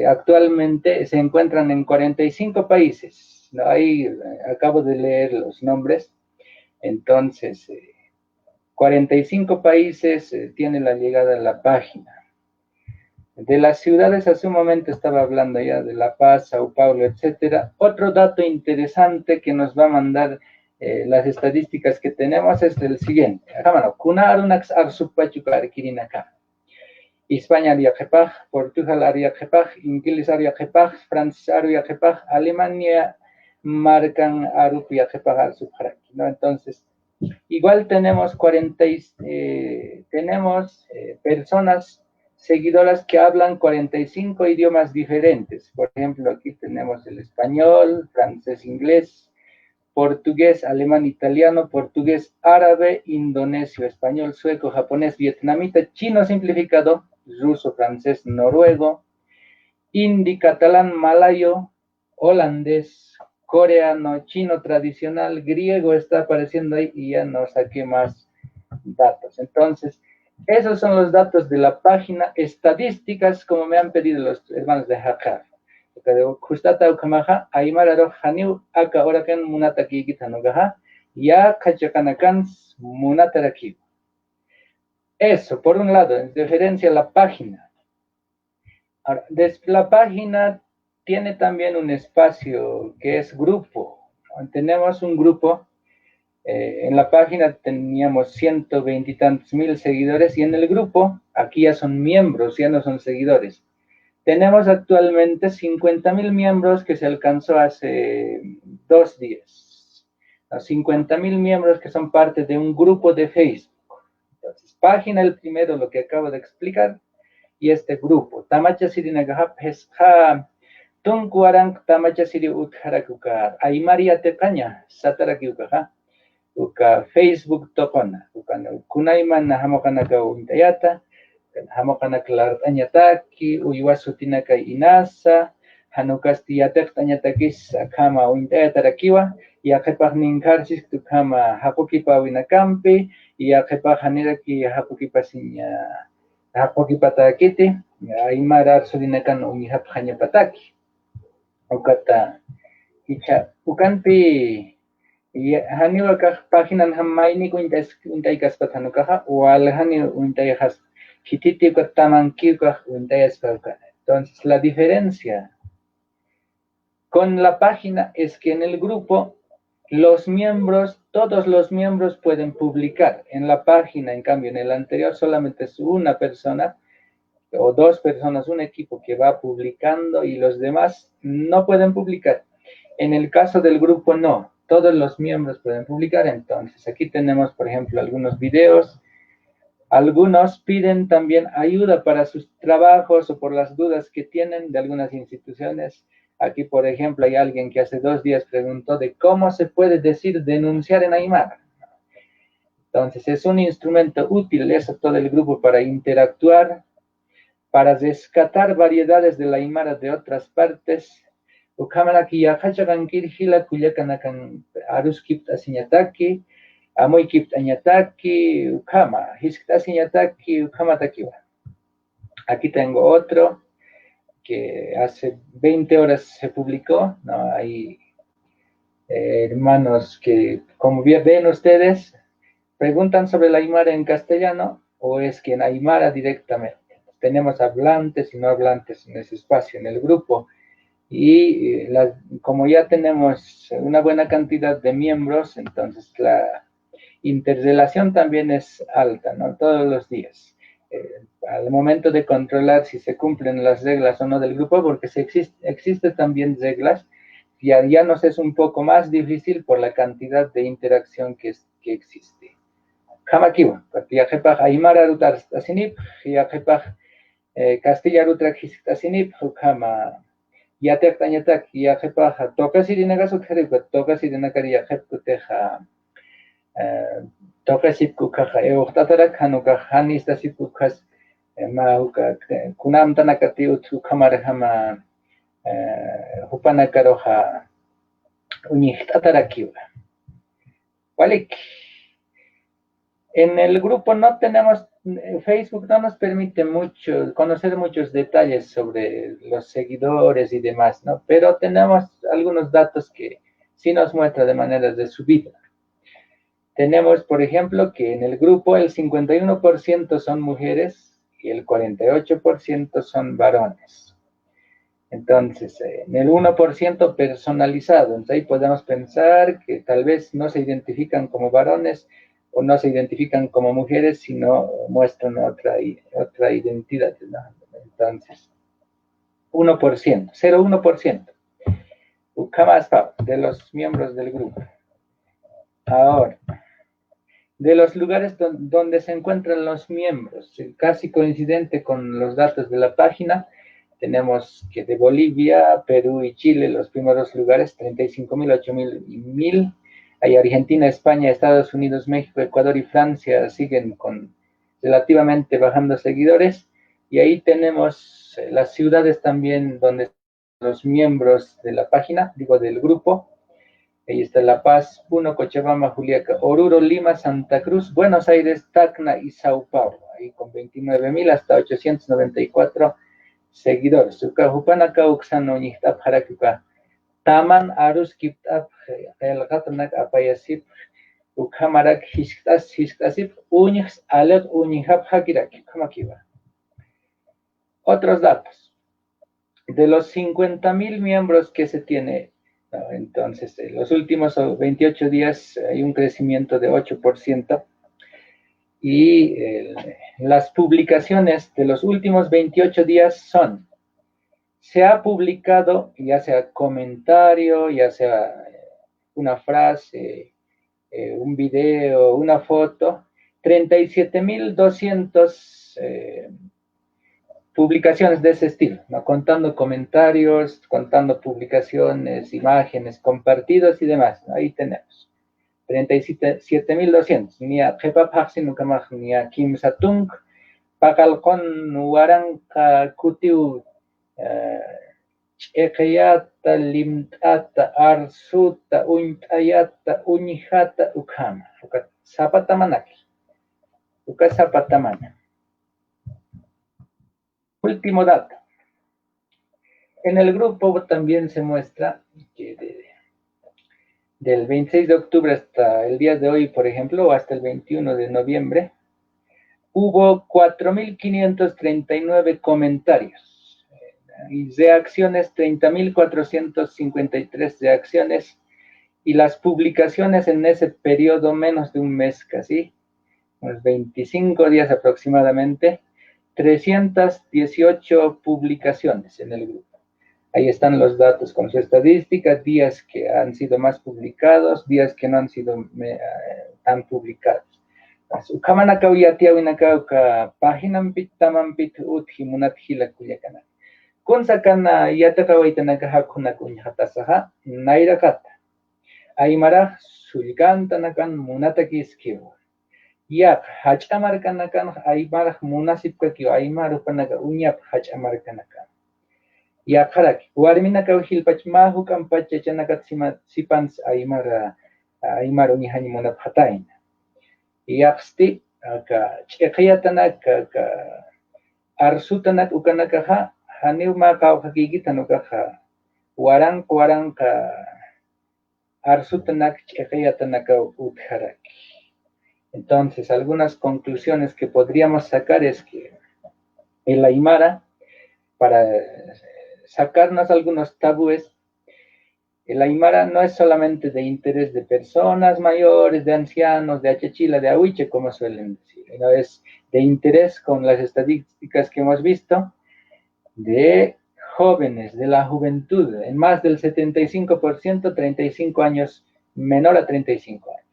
actualmente se encuentran en 45 países. Ahí acabo de leer los nombres. Entonces, 45 países tienen la llegada a la página. De las ciudades, hace un momento estaba hablando ya de La Paz, Sao Paulo, etcétera. Otro dato interesante que nos va a mandar las estadísticas que tenemos es el siguiente. Kunarunax arsupachukar kirinaka. España ariakepaj, Portugal ariakepaj, Inglés ariakepaj, Francia ariakepaj, Alemania marcan arupiakepaj arsupjaraki, ¿no? Entonces, igual tenemos personas seguidoras que hablan 45 idiomas diferentes. Por ejemplo, aquí tenemos el español, francés, inglés, portugués, alemán, italiano, portugués, árabe, indonesio, español, sueco, japonés, vietnamita, chino simplificado, ruso, francés, noruego, hindi, catalán, malayo, holandés, coreano, chino tradicional, griego está apareciendo ahí y ya no saqué más datos. Entonces, esos son los datos de la página estadísticas, como me han pedido los hermanos de Hakar. Justata ukamaha, Aymara Haniu, Aka Orakan Munataki Gitanugaha, Ya Kachakanakans Munataraki. Eso, por un lado, en referencia a la página. Ahora, la página tiene también un espacio que es grupo. Tenemos un grupo. En la página teníamos 120 y tantos mil seguidores y en el grupo, aquí ya son miembros, ya no son seguidores. Tenemos actualmente 50.000 miembros que se alcanzó hace 2 días. Los 50.000 miembros que son parte de un grupo de Facebook. Entonces, página el primero, lo que acabo de explicar, y este grupo. Tamacha Siri Nagahap Hesha Tunkuarang Tamacha Siri Utharakukar. Aymaria Tecaña, Satarakiukaha. Uka Facebook tokona. Kunaiman Hamokanaka Untayata. Hamokanak Lartanyataki, Uyuasutinaka Inasa. Hanukastiatek Tanyatakis Akama Untayatarakiwa. Yakepah Ninkarsis Tukama Hapukipa Winakampi. Yakepah Haniraki Hapukipasinya. Hapukipatakiti. Aymara Sudinakan Unihap Hanyapataki. Ukata. Ukanpi. Haniwa página hamaini untay kaspatanukah o alhani untayas hititi katamankiukah untayas. Entonces la diferencia con la página es que en el grupo los miembros, todos los miembros pueden publicar. En la página, en cambio, en el anterior solamente es una persona o 2 personas, un equipo que va publicando y los demás no pueden publicar. En el caso del grupo no. Todos los miembros pueden publicar. Entonces, aquí tenemos, por ejemplo, algunos videos. Algunos piden también ayuda para sus trabajos o por las dudas que tienen de algunas instituciones. Aquí, por ejemplo, hay alguien que hace 2 días preguntó de cómo se puede decir denunciar en Aymara. Entonces, es un instrumento útil, eso todo el grupo, para interactuar, para rescatar variedades de la Aymara de otras partes. Ukamalaki yahachakan kirhila kuyakanakan aruskipt asiñataki, amoykipt añataki, ukama, hiskta asiñataki, ukamatakiwa. Aquí tengo otro que hace 20 horas se publicó, ¿no? Hay hermanos que, como bien ven ustedes, preguntan sobre la Aymara en castellano o es que en Aymara directamente. Tenemos hablantes y no hablantes en ese espacio, en el grupo. Y como ya tenemos una buena cantidad de miembros, entonces la interrelación también es alta, ¿no? Todos los días. Al momento de controlar si se cumplen las reglas o no del grupo, porque existe también reglas, ya nos es un poco más difícil por la cantidad de interacción que existe. Jamakiwa, Yajepaj Aymara Rutar Asinip, Yajepaj Castilla Rutar Asinip, Jama. Yatek tañatak yajepaja tokas irinagasuk jerikut tokas irinakari yajepkuteja tokas ipkukaja euchtatarak hanuka hanistas ipkukas mahuka kunam tanakati utsukamarhama hupanakaroja unichtatarakiwa. Walik. En el grupo no tenemos, Facebook no nos permite conocer muchos detalles sobre los seguidores y demás, ¿no? Pero tenemos algunos datos que sí nos muestra de manera de subida. Tenemos, por ejemplo, que en el grupo el 51% son mujeres y el 48% son varones. Entonces, en el 1% personalizado, entonces ahí podemos pensar que tal vez no se identifican como varones o no se identifican como mujeres, sino muestran otra identidad, ¿no? Entonces, 1%, 0,1%. Jamás de los miembros del grupo. Ahora, de los lugares donde se encuentran los miembros, casi coincidente con los datos de la página, tenemos que de Bolivia, Perú y Chile, los primeros lugares, 35.000, 8.000 y 1.000. Hay Argentina, España, Estados Unidos, México, Ecuador y Francia siguen con relativamente bajando seguidores. Y ahí tenemos las ciudades también donde los miembros de la página, digo del grupo. Ahí está La Paz, Puno, Cochabamba, Juliaca, Oruro, Lima, Santa Cruz, Buenos Aires, Tacna y Sao Paulo. Ahí con 29.000 hasta 894 seguidores. Ukahupanaka uksano nihtap harakuka. Taman arus kiptap el gatanak apayasip. Ukamarak hiskasip uñas alet uñihap hakirak. Kamakiba. Otros datos. De los 50.000 miembros que se tiene, entonces, en los últimos 28 días hay un crecimiento de 8%. Y las publicaciones de los últimos 28 días son, se ha publicado, ya sea comentario, ya sea una frase, un video, una foto, 37.200 publicaciones de ese estilo, ¿no? Contando comentarios, contando publicaciones, imágenes, compartidos y demás, ¿no? Ahí tenemos. 37.200. Nia Kepa Paxin Ukamach, Nia Kim Satung, Pakalkon Waranka Kutiu, Ekayata Limtata Arsuta Untayata Unihata Ukama, Uka Zapatamanaki, Uka Zapatamana. Último dato. En el grupo también se muestra que del 26 de octubre hasta el día de hoy, por ejemplo, o hasta el 21 de noviembre, hubo 4.539 comentarios y reacciones, 30.453 reacciones, y las publicaciones en ese periodo, menos de un mes casi, unos 25 días aproximadamente, 318 publicaciones en el grupo. Ahí están los datos con su estadística, días que han sido más publicados, días que no han sido tan publicados. Ukamanaka uyatiawinaka páginampit tamampit utjimunatjila kuyakana. Kunsakana yatakawaitanaka hakunaka uñhatasaha nairakata. Aymara sulkantanakan munatakiskiwa. Yak hachamarkanakan aymara munasipkakiwa aymarupanaka uñap hachamarkanakan. Yakarak, warminaka uhilpach mahukan pachachanakat sipans aymara uñihanimunap hataina. Yaksti chekayatanak arsutanak ukanakaha haniuma kauhakigitanukha waranka arsutanak chekayatanaka utharak. Entonces, algunas conclusiones que podríamos sacar es que el aymara, para sacarnos algunos tabúes, el aymara no es solamente de interés de personas mayores, de ancianos, de achachila, de ahuiche, como suelen decir, sino es de interés, con las estadísticas que hemos visto, de jóvenes, de la juventud, en más del 75%, 35 años, menor a 35 años.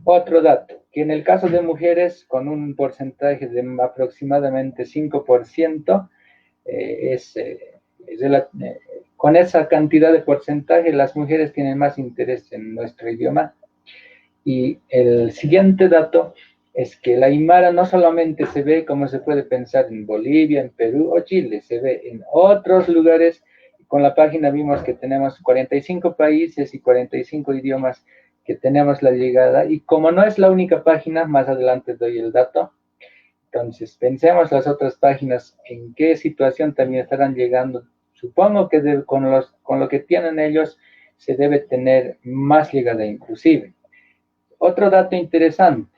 Otro dato, que en el caso de mujeres, con un porcentaje de aproximadamente 5%, con esa cantidad de porcentaje, las mujeres tienen más interés en nuestro idioma. Y el siguiente dato es que el aymara no solamente se ve, como se puede pensar, en Bolivia, en Perú o Chile, se ve en otros lugares. Con la página vimos que tenemos 45 países y 45 idiomas que tenemos la llegada. Y como no es la única página, más adelante doy el dato. Entonces, pensemos las otras páginas, en qué situación también estarán llegando. Supongo que con lo que tienen ellos, se debe tener más llegada inclusive. Otro dato interesante,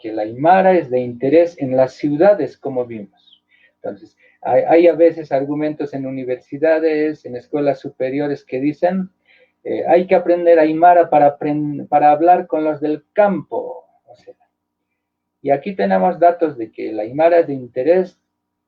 que la Aymara es de interés en las ciudades, como vimos. Entonces, hay a veces argumentos en universidades, en escuelas superiores que dicen, hay que aprender Aymara para hablar con los del campo. O sea, y aquí tenemos datos de que la Aymara es de interés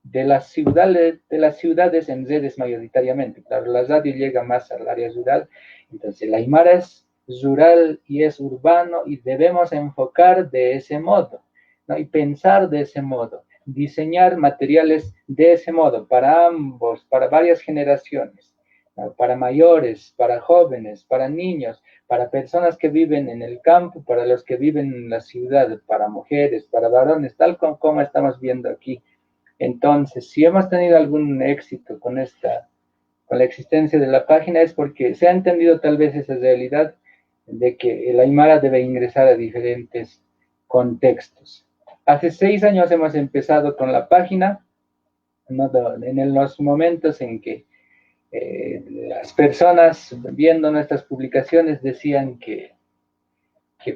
de las ciudades en redes mayoritariamente. Claro, la radio llega más al área rural, entonces la Aymara es rural y es urbano y debemos enfocar de ese modo, ¿no? Y pensar de ese modo, diseñar materiales de ese modo para ambos, para varias generaciones, ¿no? Para mayores, para jóvenes, para niños, para personas que viven en el campo, para los que viven en la ciudad, para mujeres, para varones, tal como estamos viendo aquí. Entonces, si hemos tenido algún éxito con la existencia de la página, es porque se ha entendido tal vez esa realidad de que el Aymara debe ingresar a diferentes contextos. Hace 6 años hemos empezado con la página, en los momentos en que las personas viendo nuestras publicaciones decían que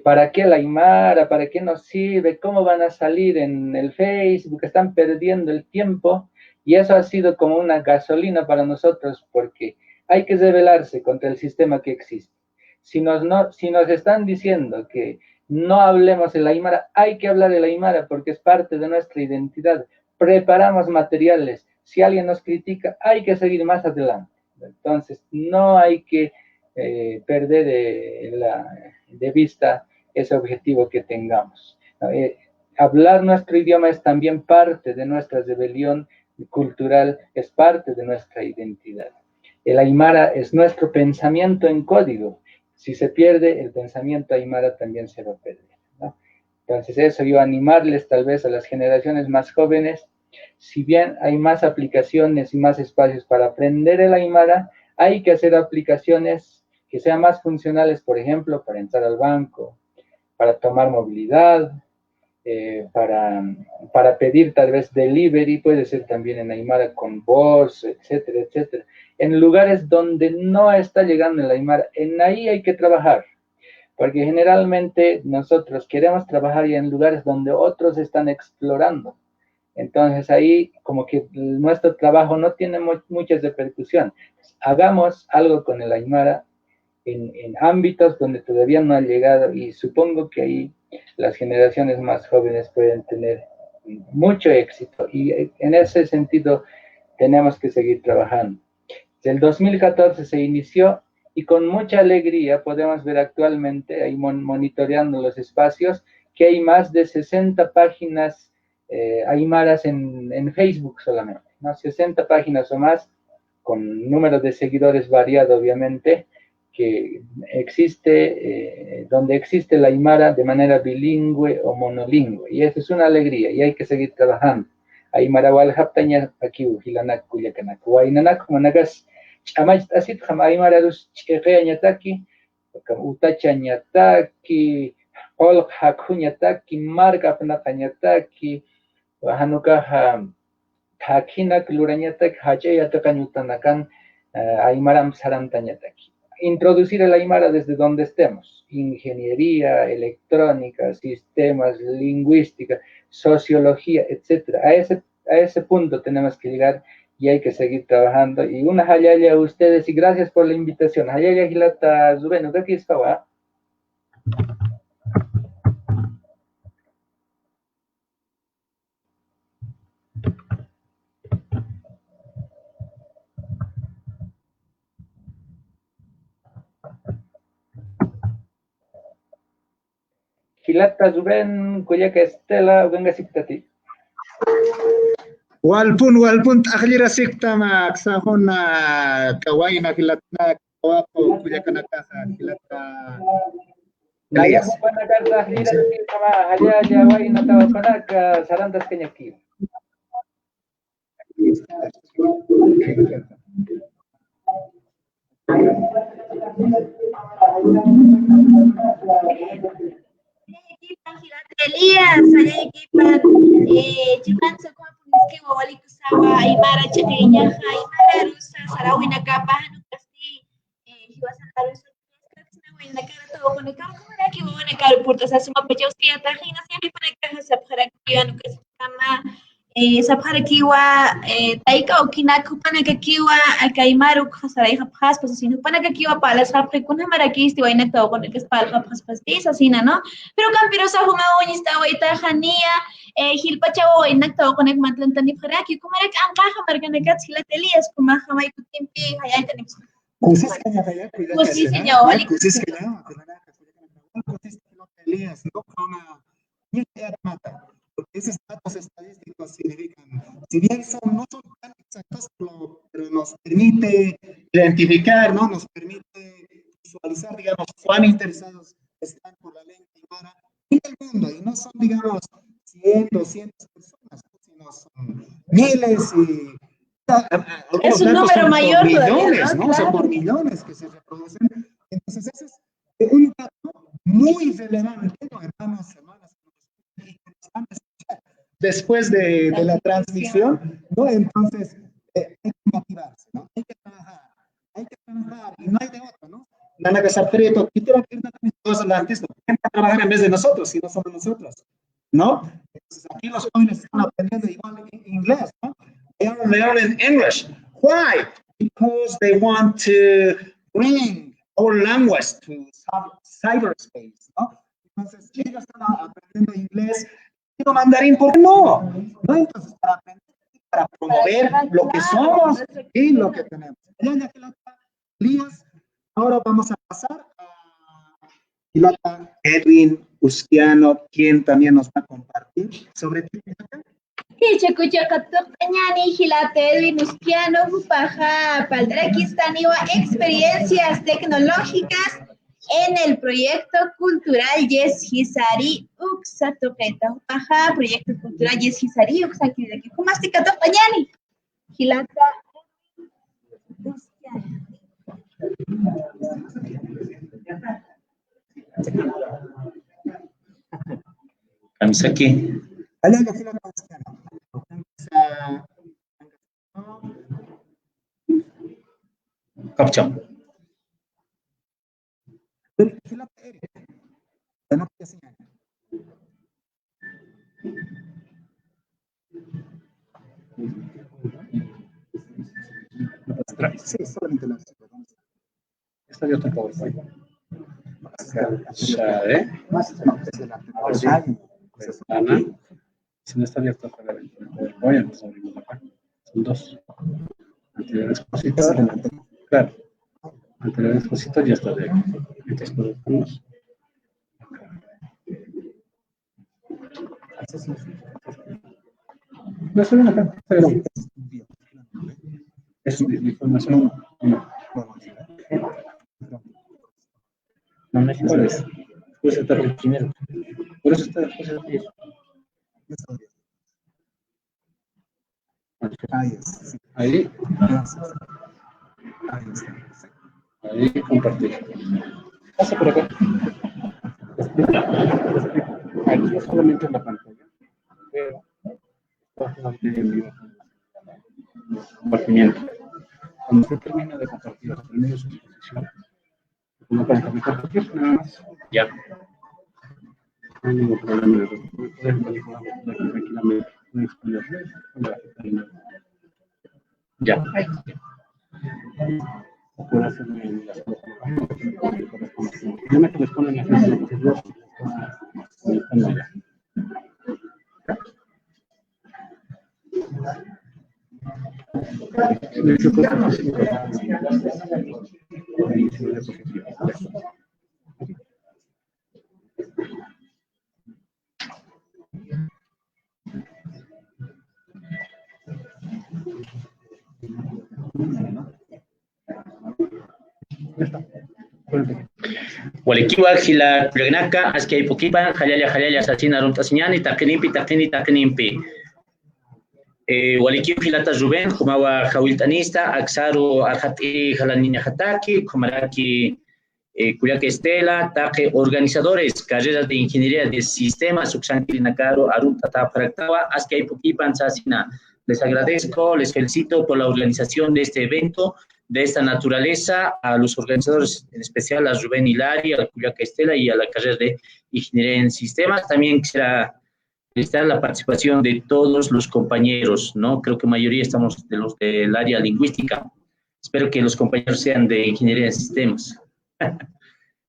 para qué la Aymara, para qué nos sirve, cómo van a salir en el Facebook, están perdiendo el tiempo, y eso ha sido como una gasolina para nosotros, porque hay que rebelarse contra el sistema que existe. Si nos están diciendo que no hablemos el Aymara, hay que hablar el Aymara porque es parte de nuestra identidad. Preparamos materiales, si alguien nos critica, hay que seguir más adelante. Entonces, no hay que perder de vista ese objetivo que tengamos. Hablar nuestro idioma es también parte de nuestra rebelión cultural, es parte de nuestra identidad. El Aymara es nuestro pensamiento en código. Si se pierde el pensamiento Aymara, también se va a perder, ¿no? Entonces, eso yo animarles tal vez a las generaciones más jóvenes. Si bien hay más aplicaciones y más espacios para aprender el Aymara, hay que hacer aplicaciones que sean más funcionales, por ejemplo, para entrar al banco, para tomar movilidad, para pedir tal vez delivery, puede ser también en Aymara con voz, etcétera, etcétera. En lugares donde no está llegando el Aymara, en ahí hay que trabajar, porque generalmente nosotros queremos trabajar ya en lugares donde otros están explorando. Entonces ahí como que nuestro trabajo no tiene mucha repercusión. Hagamos algo con el Aymara en ámbitos donde todavía no ha llegado, y supongo que ahí las generaciones más jóvenes pueden tener mucho éxito, y en ese sentido tenemos que seguir trabajando. Desde el 2014 se inició y con mucha alegría podemos ver actualmente, ahí monitoreando los espacios, que hay más de 60 páginas aymaras en Facebook solamente, ¿no? 60 páginas o más, con número de seguidores variado, obviamente, que existe, donde existe la aymara de manera bilingüe o monolingüe, y eso es una alegría, y hay que seguir trabajando. Aymara wal haptaña aquí ujilanak kuyacanak, wainanak managas, chamay asit jam aymara dus chequeañataki, utachañataki, ol hakuñataki, marca pnacañataki, hanuka hakinak lurañataki, hachayatakañutanakan, aymaram saramtañataki. Introducir el aymara desde donde estemos: ingeniería, electrónica, sistemas, lingüística, sociología, etc. A ese punto tenemos que llegar, y hay que seguir trabajando. Y una hayaya a ustedes, y gracias por la invitación. Hayaya hilata zubenu kaki iskawa. Hilata zuben kuyaka estela venga siktati. Walpun akhira siktamak sahuna kawaina hilatna kawako kuyakanaka hilata Elias. Naya kupana karta hilati kama hayaya waina tawakanaka sarantas kenyaki. Elías, allá equipan, chimansa como que wawali kusaba, aymara chaqueña, aymara rusa, sarawina capa, no casti, hiwasan la rusa, creo que se me voy en la cara todo con el carro, como era que voy en el carro, por todas las sumas, pues ya usted ya trajinas ya. que para caja sapjara kiwa no que kama sapjara kiwa taika okina kupana que kiwa akaimaru khasara hija pas pues así no pana que kiwa para las sapre kuna marakisti vaina todo con el que es para las pas pastis así no pero campirosa huma oñista waita jania hilpachawo vaina todo con el matlantani para que como era an caja margana katsila telias como jamai kutimpi hayai tenemos Kusis kanya kaya cuidado. Kusis kanya wali. Kusis kanya. Kusis no peleas, no como ni te mata. Porque esos datos estadísticos significan, si bien no son tan exactos, pero nos permite identificar, ¿no? Nos permite visualizar, digamos, cuán interesados están por la lengua aymara en el mundo. Y no son, digamos, 100, 200 personas, sino son miles y es un número mayor millones, ¿no? ¿no? O sea, por millones que se reproducen. Entonces, ese es un dato muy relevante, ¿no? Hermanos, hermanas, después de la transmisión, ¿no? Entonces, hay que motivarse, ¿no? Hay que trabajar, y no hay de otra, ¿no? Nana que se aprieto, y quiero que todos los artistas tienen que trabajar en vez de nosotros, si no somos nosotros, ¿no? Entonces, aquí los jóvenes están aprendiendo igual inglés, ¿no? They are learning English. Why? Because they want to bring our language to cyberspace, ¿no? Entonces, ellos están aprendiendo inglés, pero mandarín, ¿por qué no? ¿No? Entonces, para aprender, para promover lo que somos y lo que tenemos. Elías, ahora vamos a pasar a Pilata Edwin Usquiano, quien también nos va a compartir sobre ti. Hichakuchakatuktañani, Hilate Edwin Usquiano, Paja, Paldrakistaniwa, experiencias tecnológicas en el proyecto cultural Yes Hisari Uxatoqueta. Paja, proyecto cultural Yes Hisari Uxatoqueta. ¿Cómo has ticado mañana? Hilata Usquiano. Vamos aquí. Captcha. Sí, solamente la Está abierto el PowerPoint. Ana, si no está abierto el PowerPoint, entonces abrimos la página. Son dos. Anterior expositor. Claro. Anterior expositor ya está de aquí. Entonces colocamos. No es una acá. Es información. No necesitas. Puedes estar primero. Por eso está después de ti. Ahí. Ahí compartir. Pasa por acá. Aquí es solamente en la pantalla. Pero en vivo. Compartimiento. Cuando usted termina de compartir, termina su exposición. No para compartir nada más. Ya. No hay ningún problema. Pueden manipular tranquilamente. Pueden exponer. Ya. Puede hacer las cosas. Una que les ponen las cosas. Walikiwa hila pregnaka aski pokipa halaya sachina rumtasiñani taqinimpi. Walikiwa hilata Rubén kumawa hawiltanista aksaru arhati halaniña hataki kumaraki Kuyaka Estela, Taque organizadores, carreras de ingeniería de sistemas, Uxanquilinacaro, Aruta, Taparactawa, Askai Pukipan, Sasina. Les agradezco, les felicito por la organización de este evento de esta naturaleza, a los organizadores, en especial a Rubén Hilari, a Culiaca Estela y a la carrera de Ingeniería en Sistemas. También quisiera felicitar la participación de todos los compañeros, ¿no? Creo que mayoría estamos de los del área lingüística. Espero que los compañeros sean de Ingeniería en Sistemas.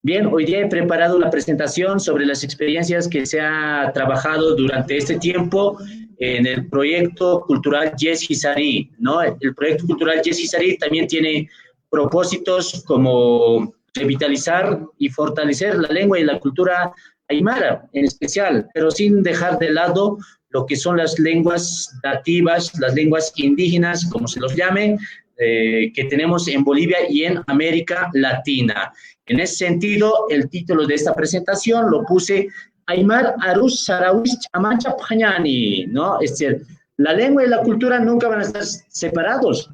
Bien, hoy día he preparado la presentación sobre las experiencias que se ha trabajado durante este tiempo en el proyecto cultural Yes Hisari, ¿no? El proyecto cultural Yes Hisari también tiene propósitos como revitalizar y fortalecer la lengua y la cultura aymara en especial, pero sin dejar de lado lo que son las lenguas nativas, las lenguas indígenas, como se los llame, que tenemos en Bolivia y en América Latina. En ese sentido, el título de esta presentación lo puse Aymar Arus Sarawis Chamancha Pañani, ¿no? Es decir, la lengua y la cultura nunca van a estar separados,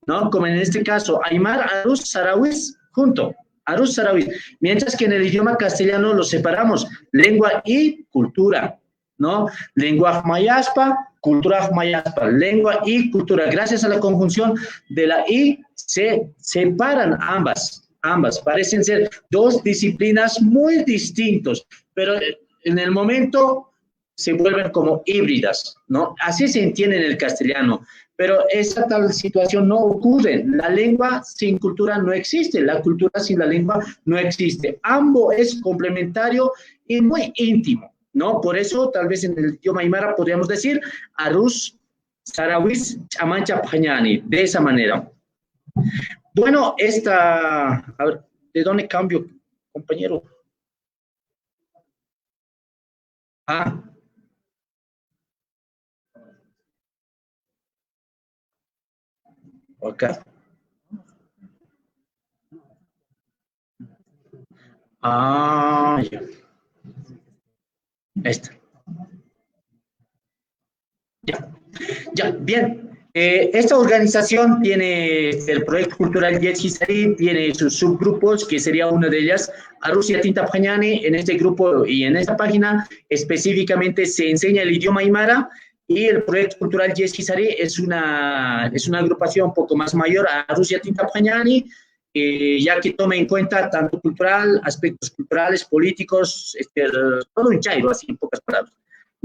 ¿no? Como en este caso, Aymar Arus Sarawis junto, Arus Sarawis, mientras que en el idioma castellano los separamos, lengua y cultura, ¿no? Lengua mayaspa, cultura mayaspa, lengua y cultura. Gracias a la conjunción de la I se separan ambas, parecen ser dos disciplinas muy distintas, pero en el momento se vuelven como híbridas, ¿no? Así se entiende en el castellano, pero esa tal situación no ocurre. La lengua sin cultura no existe, la cultura sin la lengua no existe. Ambos es complementario y muy íntimo, ¿no? Por eso, tal vez en el idioma aymara podríamos decir Arus Sarawis Chamancha Pañani, de esa manera. Bueno, a ver, ¿de dónde cambio, compañero? Acá. Ya. Esta. Ya, bien. Esta organización tiene el proyecto cultural Yes Hisari, tiene sus subgrupos, que sería una de ellas, Arusia Tinta Pañani. En este grupo y en esta página específicamente se enseña el idioma aymara, y el proyecto cultural Yes Hisari es una agrupación un poco más mayor a Arusia Tinta Pañani, ya que toma en cuenta tanto cultural, aspectos culturales, políticos, todo un chairo, así en pocas palabras.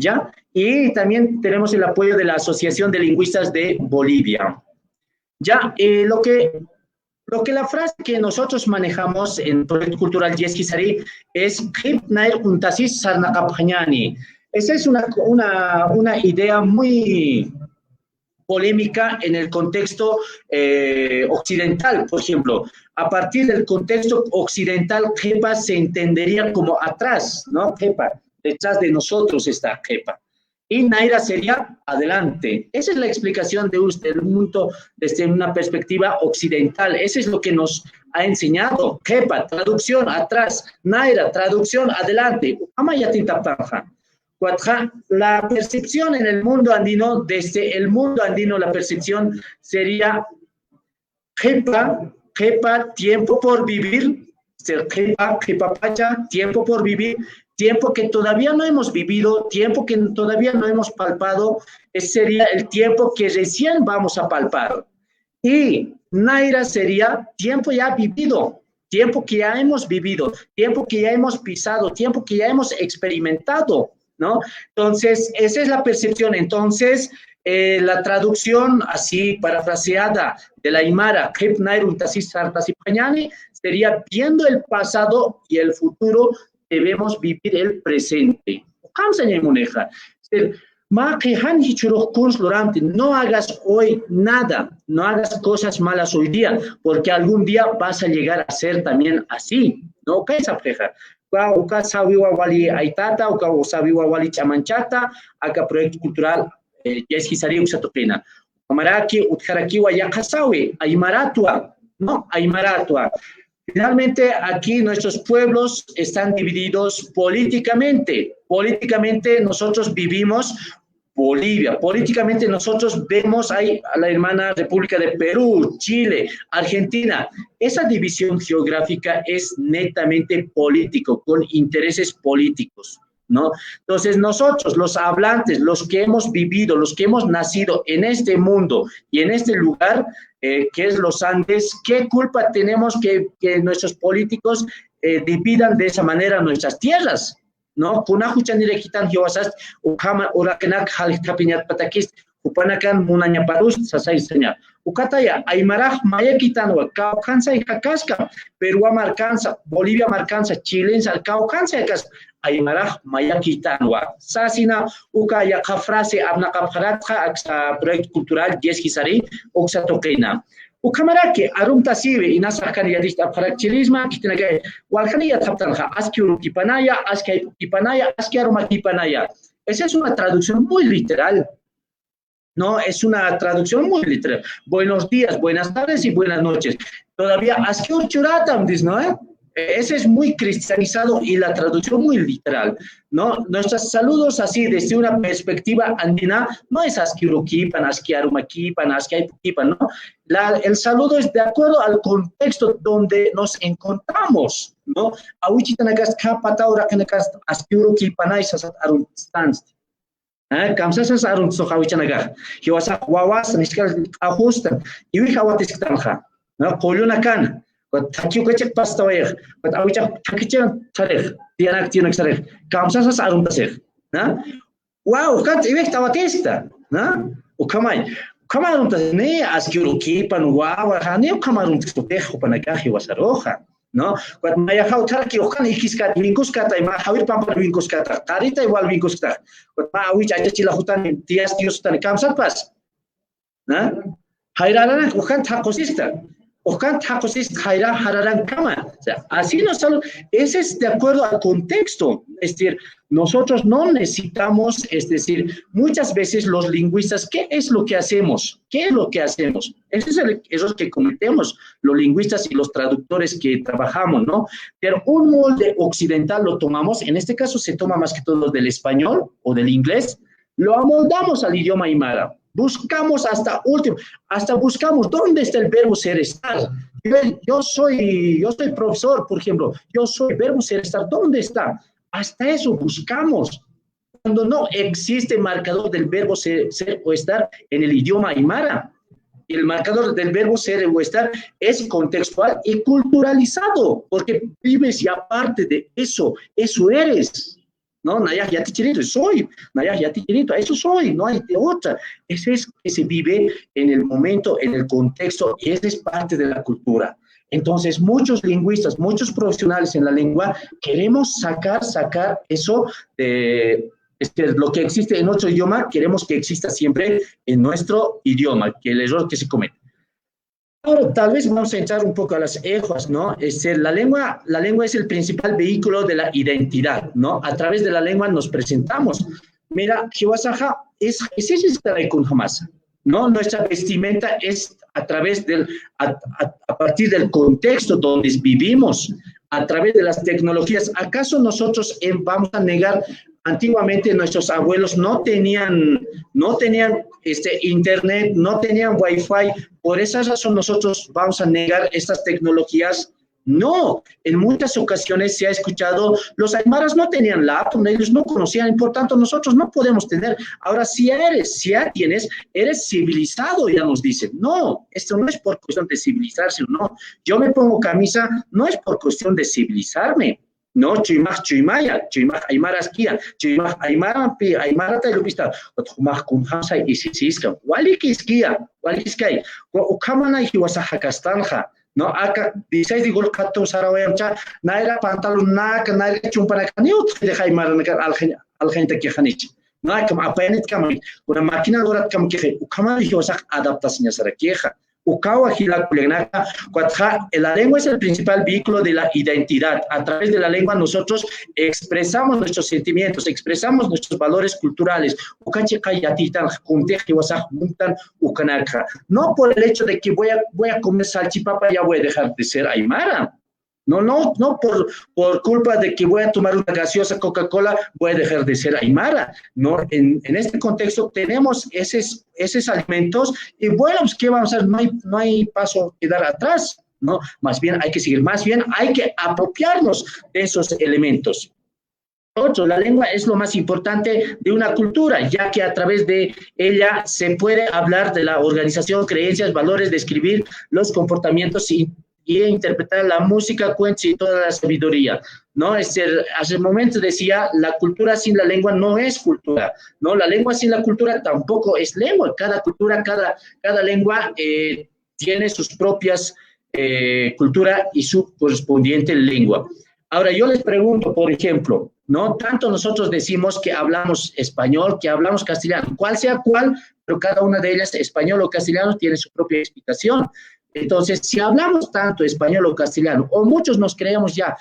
¿Ya? Y también tenemos el apoyo de la Asociación de Lingüistas de Bolivia. ¿Ya? Lo que la frase que nosotros manejamos en el proyecto cultural Yes Hisari es Hipnair Untasis Sarnaqaphañani. Esa es una idea muy polémica en el contexto occidental, por ejemplo. A partir del contexto occidental, Jepa se entendería como atrás, ¿no? Jepa. Detrás de nosotros está Jepa. Y Naira sería adelante. Esa es la explicación de usted, el mundo desde una perspectiva occidental. Eso es lo que nos ha enseñado. Jepa, traducción atrás. Naira, traducción adelante. La percepción en el mundo andino, desde el mundo andino, la percepción sería Jepa, tiempo por vivir. Jepa Pacha, tiempo por vivir. Tiempo que todavía no hemos vivido, tiempo que todavía no hemos palpado, ese sería el tiempo que recién vamos a palpar. Y Naira sería tiempo ya vivido, tiempo que ya hemos vivido, tiempo que ya hemos pisado, tiempo que ya hemos experimentado, ¿no? Entonces, esa es la percepción. Entonces, la traducción así parafraseada de la aymara, sería viendo el pasado y el futuro, debemos vivir el presente. No hagas hoy nada, no hagas cosas malas hoy día, porque algún día vas a llegar a ser también así. ¿No? ¿Qué es apleja? Uka sabiwa wali aitata, uka sabiwa wali chamanchata, acá proyecto cultural Yes Hisari Uxatopena. Amaraki, Utjarakiwa Yakasawi, Aymaratua, ¿no? Aymaratua. Finalmente, aquí nuestros pueblos están divididos políticamente. Políticamente nosotros vivimos Bolivia. Políticamente nosotros vemos ahí a la hermana República de Perú, Chile, Argentina. Esa división geográfica es netamente político, con intereses políticos, ¿no? Entonces nosotros, los hablantes, los que hemos vivido, los que hemos nacido en este mundo y en este lugar, que es los Andes, ¿qué culpa tenemos que nuestros políticos dividan de esa manera nuestras tierras? ¿No? Kunajuchanire quitan hiwasas, ukama urakenak halitapiñat patakis, upanakan munañaparus, sasay señal. Ukataya, Aymaraj mayakitanwa, Caucanza y Jacasca, Perú marcanza, Bolivia marcanza, Chile Caucanza y Cas, Aymaraj mayakitanwa. Sasina, Ukaya frase abnakapharatja, axa proyecto cultural, Yesquisari, Oxa Toquena. Ukamarake, Arumta Sive, Inasakani Yadista Parachilisma, Kitanaga, Walhania Taptanja, Askiurukipanaya, Askiurukipanaya, Askiarumakipanaya. Esa es una traducción muy literal. No, es una traducción muy literal. Buenos días, buenas tardes y buenas noches. Todavía, Askiur Churatam, ¿no? Ese es muy cristianizado y la traducción muy literal, ¿no? Nuestros saludos así desde una perspectiva andina no es Askiurukipan, Askiarumakipan, Askiaipukipan, ¿no? El saludo es de acuerdo al contexto donde nos encontramos, ¿no? Awichitanagas kapataura kanagas Askiurukipanay sasat arunstanst. Kamsasas arun sohawichanaga. Hiwasa wawas niskal ajustan. Iwi hawatisktanja. ¿No? Kolyonakan. Takiu kachek pastawayek. Awicha takichen tarek. Tianak sarek. Kamsasas arun tasek. ¿No? Wow, kat iwi tawatista. ¿No? Ukamay. Kamarun tasek. Ne askiurukipan wawa. Ne kamarun tstopejo panakaji wasaroja. ¿No? Cuando me haya taraki okan ikiskat vincuskata y más hawir pampar vincuskata carita igual vincuskata cuando ma awich achachila jutan tías tíos tan kamsat pas ¿no? Hairarana okan tacosista haira hararan kama, o sea, así nos sale. Ese es de acuerdo al contexto, es decir, nosotros no necesitamos, es decir, muchas veces los lingüistas, ¿qué es lo que hacemos? ¿Qué es lo que hacemos? Ese es el error que cometemos los lingüistas y los traductores que trabajamos, ¿no? Pero un molde occidental lo tomamos, en este caso se toma más que todo del español o del inglés, lo amoldamos al idioma aymara. Buscamos hasta buscamos dónde está el verbo ser estar. Yo soy profesor, por ejemplo, yo soy verbo ser estar, ¿dónde está? Hasta eso buscamos. Cuando no existe marcador del verbo ser o estar en el idioma aymara, el marcador del verbo ser o estar es contextual y culturalizado, porque vives ya parte de eso eres. No, Nayah Yati Chirito, soy, Nayah Yati Chirito, eso soy, no hay de otra. Ese es que se vive en el momento, en el contexto, y esa es parte de la cultura. Entonces, muchos lingüistas, muchos profesionales en la lengua, queremos sacar eso de lo que existe en otro idioma, queremos que exista siempre en nuestro idioma, que el error que se comete. Ahora, tal vez vamos a entrar un poco a las ejas, ¿no? La lengua es el principal vehículo de la identidad, ¿no? A través de la lengua nos presentamos. Mira, Hiwasaja es ¿no? Nuestra vestimenta es a partir del contexto donde vivimos, a través de las tecnologías. ¿Acaso nosotros vamos a negar? Antiguamente nuestros abuelos no tenían internet, no tenían wifi, por esa razón nosotros vamos a negar estas tecnologías. No, en muchas ocasiones se ha escuchado, los aymaras no tenían laptop, ellos no conocían, y por tanto nosotros no podemos tener. Ahora, si ya tienes, eres civilizado, ya nos dicen. No, esto no es por cuestión de civilizarse, no. Yo me pongo camisa, no es por cuestión de civilizarme. No, chuimaya, aymara askia, aymara ta lupista, otumach kunhamsa isisiska, walikiskay, ukamana hiwasaja castanja. No, acá dice digo kato sarawayamcha, naira pantalon naira chumpanaka, deja aymara al gente que hanich. No, como apenas una máquina lorat como que ukamana hiwasaja adaptación sara queja. La lengua es el principal vehículo de la identidad. A través de la lengua nosotros expresamos nuestros sentimientos, expresamos nuestros valores culturales. No por el hecho de que voy a comer salchipapa ya voy a dejar de ser aymara. No por culpa de que voy a tomar una gaseosa Coca-Cola, voy a dejar de ser aymara. No, en este contexto tenemos esos alimentos y bueno, pues, ¿qué vamos a hacer? No hay paso que dar atrás, ¿no? Más bien hay que seguir, más bien hay que apropiarnos de esos elementos. Otro, la lengua es lo más importante de una cultura, ya que a través de ella se puede hablar de la organización, creencias, valores, describir los comportamientos y interpretar la música, cuentos y toda la sabiduría, ¿no? Hace el momento decía, la cultura sin la lengua no es cultura, ¿no? La lengua sin la cultura tampoco es lengua. Cada cultura, cada lengua tiene sus propias cultura y su correspondiente lengua. Ahora, yo les pregunto, por ejemplo, ¿no? Tanto nosotros decimos que hablamos español, que hablamos castellano, cual sea cual, pero cada una de ellas, español o castellano, tiene su propia explicación. Entonces, si hablamos tanto español o castellano, o muchos nos creemos ya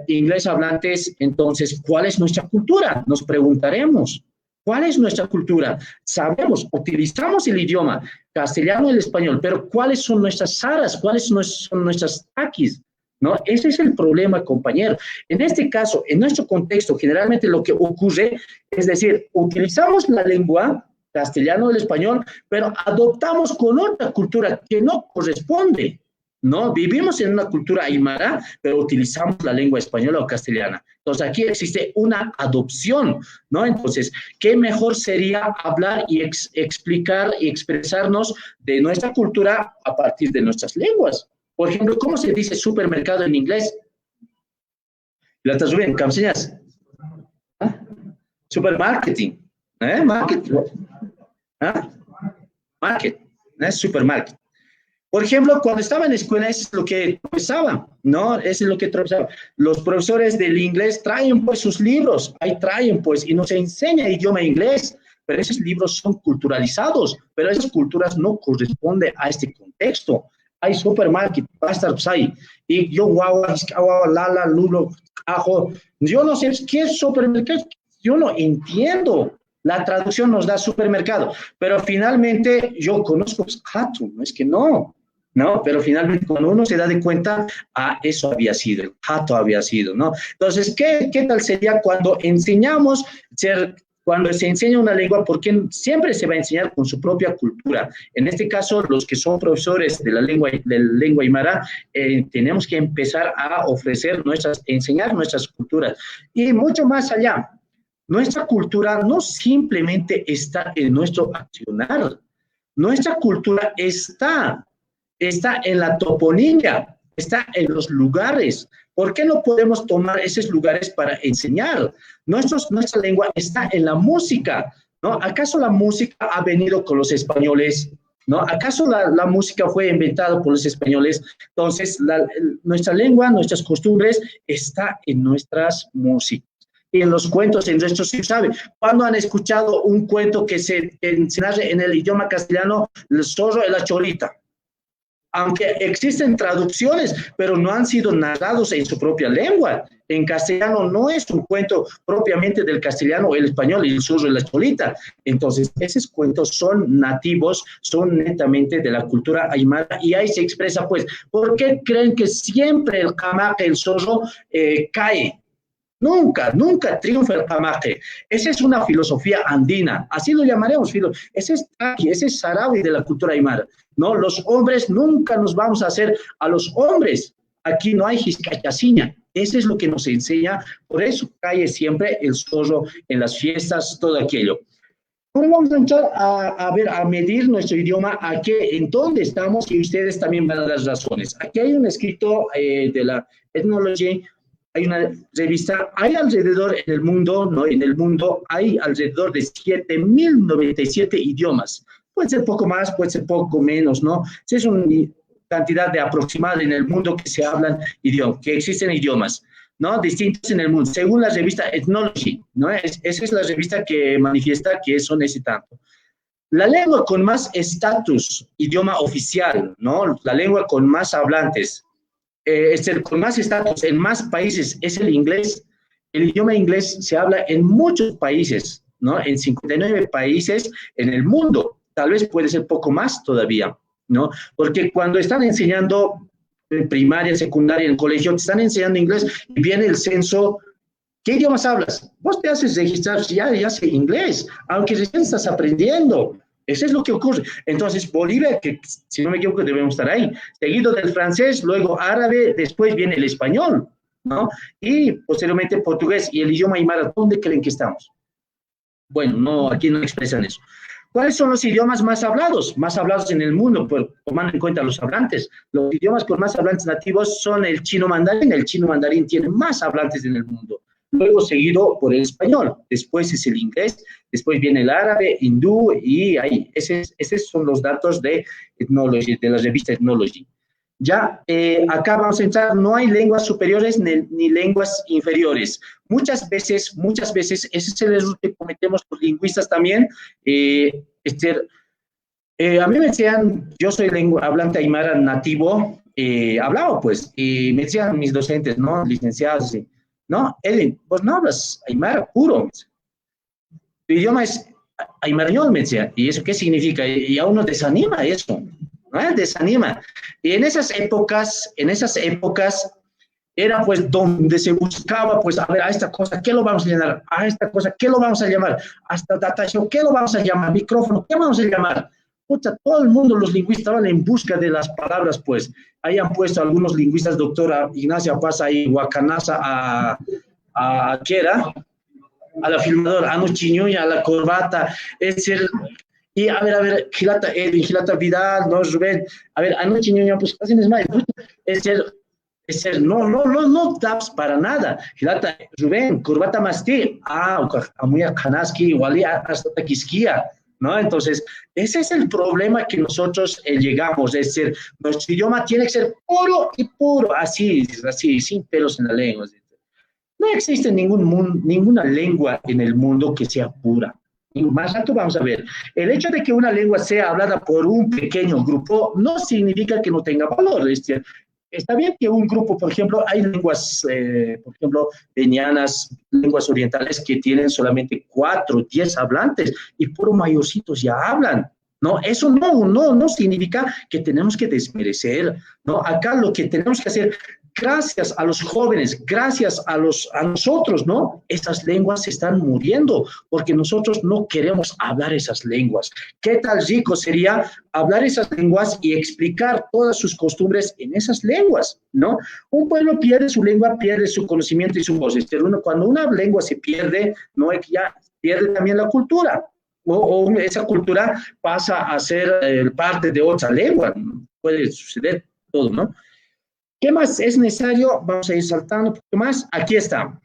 inglés hablantes, entonces, ¿cuál es nuestra cultura? Nos preguntaremos, ¿cuál es nuestra cultura? Sabemos, utilizamos el idioma castellano y el español, pero ¿cuáles son nuestras aras? ¿Cuáles son nuestras taquis? ¿No? Ese es el problema, compañero. En este caso, en nuestro contexto, generalmente lo que ocurre es decir, utilizamos la lengua castellano o el español, pero adoptamos con otra cultura que no corresponde, ¿no? Vivimos en una cultura aymara, pero utilizamos la lengua española o castellana. Entonces, aquí existe una adopción, ¿no? Entonces, ¿qué mejor sería hablar y explicar y expresarnos de nuestra cultura a partir de nuestras lenguas? Por ejemplo, ¿cómo se dice supermercado en inglés? ¿La estás viendo? ¿Cómo se llama? ¿Ah? Supermarketing. Market. ¿Ah? Market. Supermarket. Por ejemplo, cuando estaba en la escuela, eso es lo que tropezaba, ¿no? Eso es lo que tropezaba. Los profesores del inglés traen, pues, sus libros. Ahí traen, pues, y nos enseña idioma inglés. Pero esos libros son culturalizados. Pero esas culturas no corresponden a este contexto. Hay supermarket, va a estar pues, ahí. Y yo, guagua, lala, lulo, ajo. Yo no sé qué es supermercado. Yo no entiendo. La traducción nos da supermercado. Pero finalmente yo conozco pues, jato, no es que no. ¿No? Pero finalmente cuando uno se da de cuenta, eso había sido, el jato había sido, ¿no? Entonces, ¿qué tal sería cuando enseñamos cuando se enseña una lengua, porque siempre se va a enseñar con su propia cultura? En este caso, los que son profesores de la lengua aymara, tenemos que empezar a enseñar nuestras culturas. Y mucho más allá, nuestra cultura no simplemente está en nuestro accionar. Nuestra cultura está en la toponimia, está en los lugares. ¿Por qué no podemos tomar esos lugares para enseñar? Nuestra lengua está en la música, ¿no? ¿Acaso la música ha venido con los españoles? ¿No? ¿Acaso la música fue inventada por los españoles? Entonces, nuestra lengua, nuestras costumbres, está en nuestras músicas. Y en los cuentos, en nuestros, sí sabe. ¿Cuándo han escuchado un cuento que se narra en el idioma castellano, el zorro y la cholita? Aunque existen traducciones, pero no han sido narrados en su propia lengua. En castellano no es un cuento propiamente del castellano o el español, y el zorro y la cholita. Entonces, esos cuentos son nativos, son netamente de la cultura aymara, y ahí se expresa, pues, ¿por qué creen que siempre el camaque, el zorro, cae? Nunca, nunca triunfa el camaque. Esa es una filosofía andina, así lo llamaremos. Ese es taqui, ese es sarawi de la cultura aymara. No, los hombres nunca nos vamos a hacer a los hombres. Aquí no hay jiscachaciña. Eso es lo que nos enseña. Por eso cae siempre el zorro en las fiestas, todo aquello. Ahora vamos a entrar a medir nuestro idioma, en dónde estamos, y ustedes también van a dar razones. Aquí hay un escrito de la Ethnology. Hay una revista, hay alrededor en el mundo, ¿no? En el mundo hay alrededor de 7.097 idiomas. Puede ser poco más, puede ser poco menos, ¿no? Es una cantidad de aproximada en el mundo que se hablan idiomas, que existen idiomas, ¿no? Distintos en el mundo, según la revista Ethnology, ¿no? Esa es la revista que manifiesta que son ese tanto. La lengua con más estatus, idioma oficial, ¿no? La lengua con más hablantes, con más estatus en más países es el inglés. El idioma inglés se habla en muchos países, ¿no? En 59 países en el mundo. Tal vez puede ser poco más todavía, ¿no? Porque cuando están enseñando en primaria, secundaria, en el colegio, te están enseñando inglés y viene el censo. ¿Qué idiomas hablas? Vos te haces registrar, ya sé inglés, aunque recién estás aprendiendo. Eso es lo que ocurre. Entonces, Bolivia, que si no me equivoco debemos estar ahí, seguido del francés, luego árabe, después viene el español, ¿no? Y posteriormente portugués y el idioma aymara, ¿dónde creen que estamos? Bueno, no, aquí no expresan eso. ¿Cuáles son los idiomas más hablados? Más hablados en el mundo, pues, tomando en cuenta los hablantes. Los idiomas con más hablantes nativos son el chino mandarín. El chino mandarín tiene más hablantes en el mundo. Luego seguido por el español. Después es el inglés. Después viene el árabe, hindú y ahí. Esos son los datos de Ethnology, de la revista Ethnology. Ya, acá vamos a entrar, no hay lenguas superiores ni lenguas inferiores. Muchas veces, ese es el error que cometemos los lingüistas también. A mí me decían, yo soy hablante aymara nativo, hablaba pues, y me decían mis docentes, ¿no? Licenciados, así, no, Ellen, vos no hablas aymara puro. Tu idioma es aymarñol, me decía, ¿y eso qué significa? Y a uno desanima eso. ¿no? Desanima. Y en esas épocas era pues donde se buscaba, pues, a ver, a esta cosa, ¿qué lo vamos a llenar? A esta cosa, ¿qué lo vamos a llamar? Hasta data show, ¿qué lo vamos a llamar? Micrófono, ¿qué vamos a llamar? Pucha, todo el mundo, los lingüistas, estaban en busca de las palabras, pues. Ahí han puesto algunos lingüistas, doctora Ignacia Pasa y Huacanaza a Chera, a la filmadora, a Chiñuña, a la corbata, es decir, y a ver, Gilata Edwin, Gilata Vidal, no, Rubén, a ver, a Chiñuña, pues, casi es más, es decir, no taps para nada. Gilata, Rubén, corbata masti, amuya kanaski, wali hasta taquisquía, ¿no? Entonces, ese es el problema que nosotros llegamos, es decir, nuestro idioma tiene que ser puro y puro, así, sin pelos en la lengua. No existe ninguna lengua en el mundo que sea pura. Y más alto vamos a ver. El hecho de que una lengua sea hablada por un pequeño grupo no significa que no tenga valor. Es decir, está bien que un grupo, por ejemplo, hay lenguas, por ejemplo, venianas, lenguas orientales que tienen solamente 4, 10 hablantes y puro mayorcitos ya hablan. No, eso no significa que tenemos que desmerecer, ¿no? Acá lo que tenemos que hacer, gracias a los jóvenes, gracias a nosotros, ¿no? Esas lenguas se están muriendo porque nosotros no queremos hablar esas lenguas. ¿Qué tal rico sería hablar esas lenguas y explicar todas sus costumbres en esas lenguas, ¿no? Un pueblo pierde su lengua, pierde su conocimiento y su voz. Cuando una lengua se pierde, no es que ya pierde también la cultura. O esa cultura pasa a ser parte de otra lengua. Puede suceder todo, ¿no? ¿Qué más es necesario? Vamos a ir saltando un poquito más. Aquí está.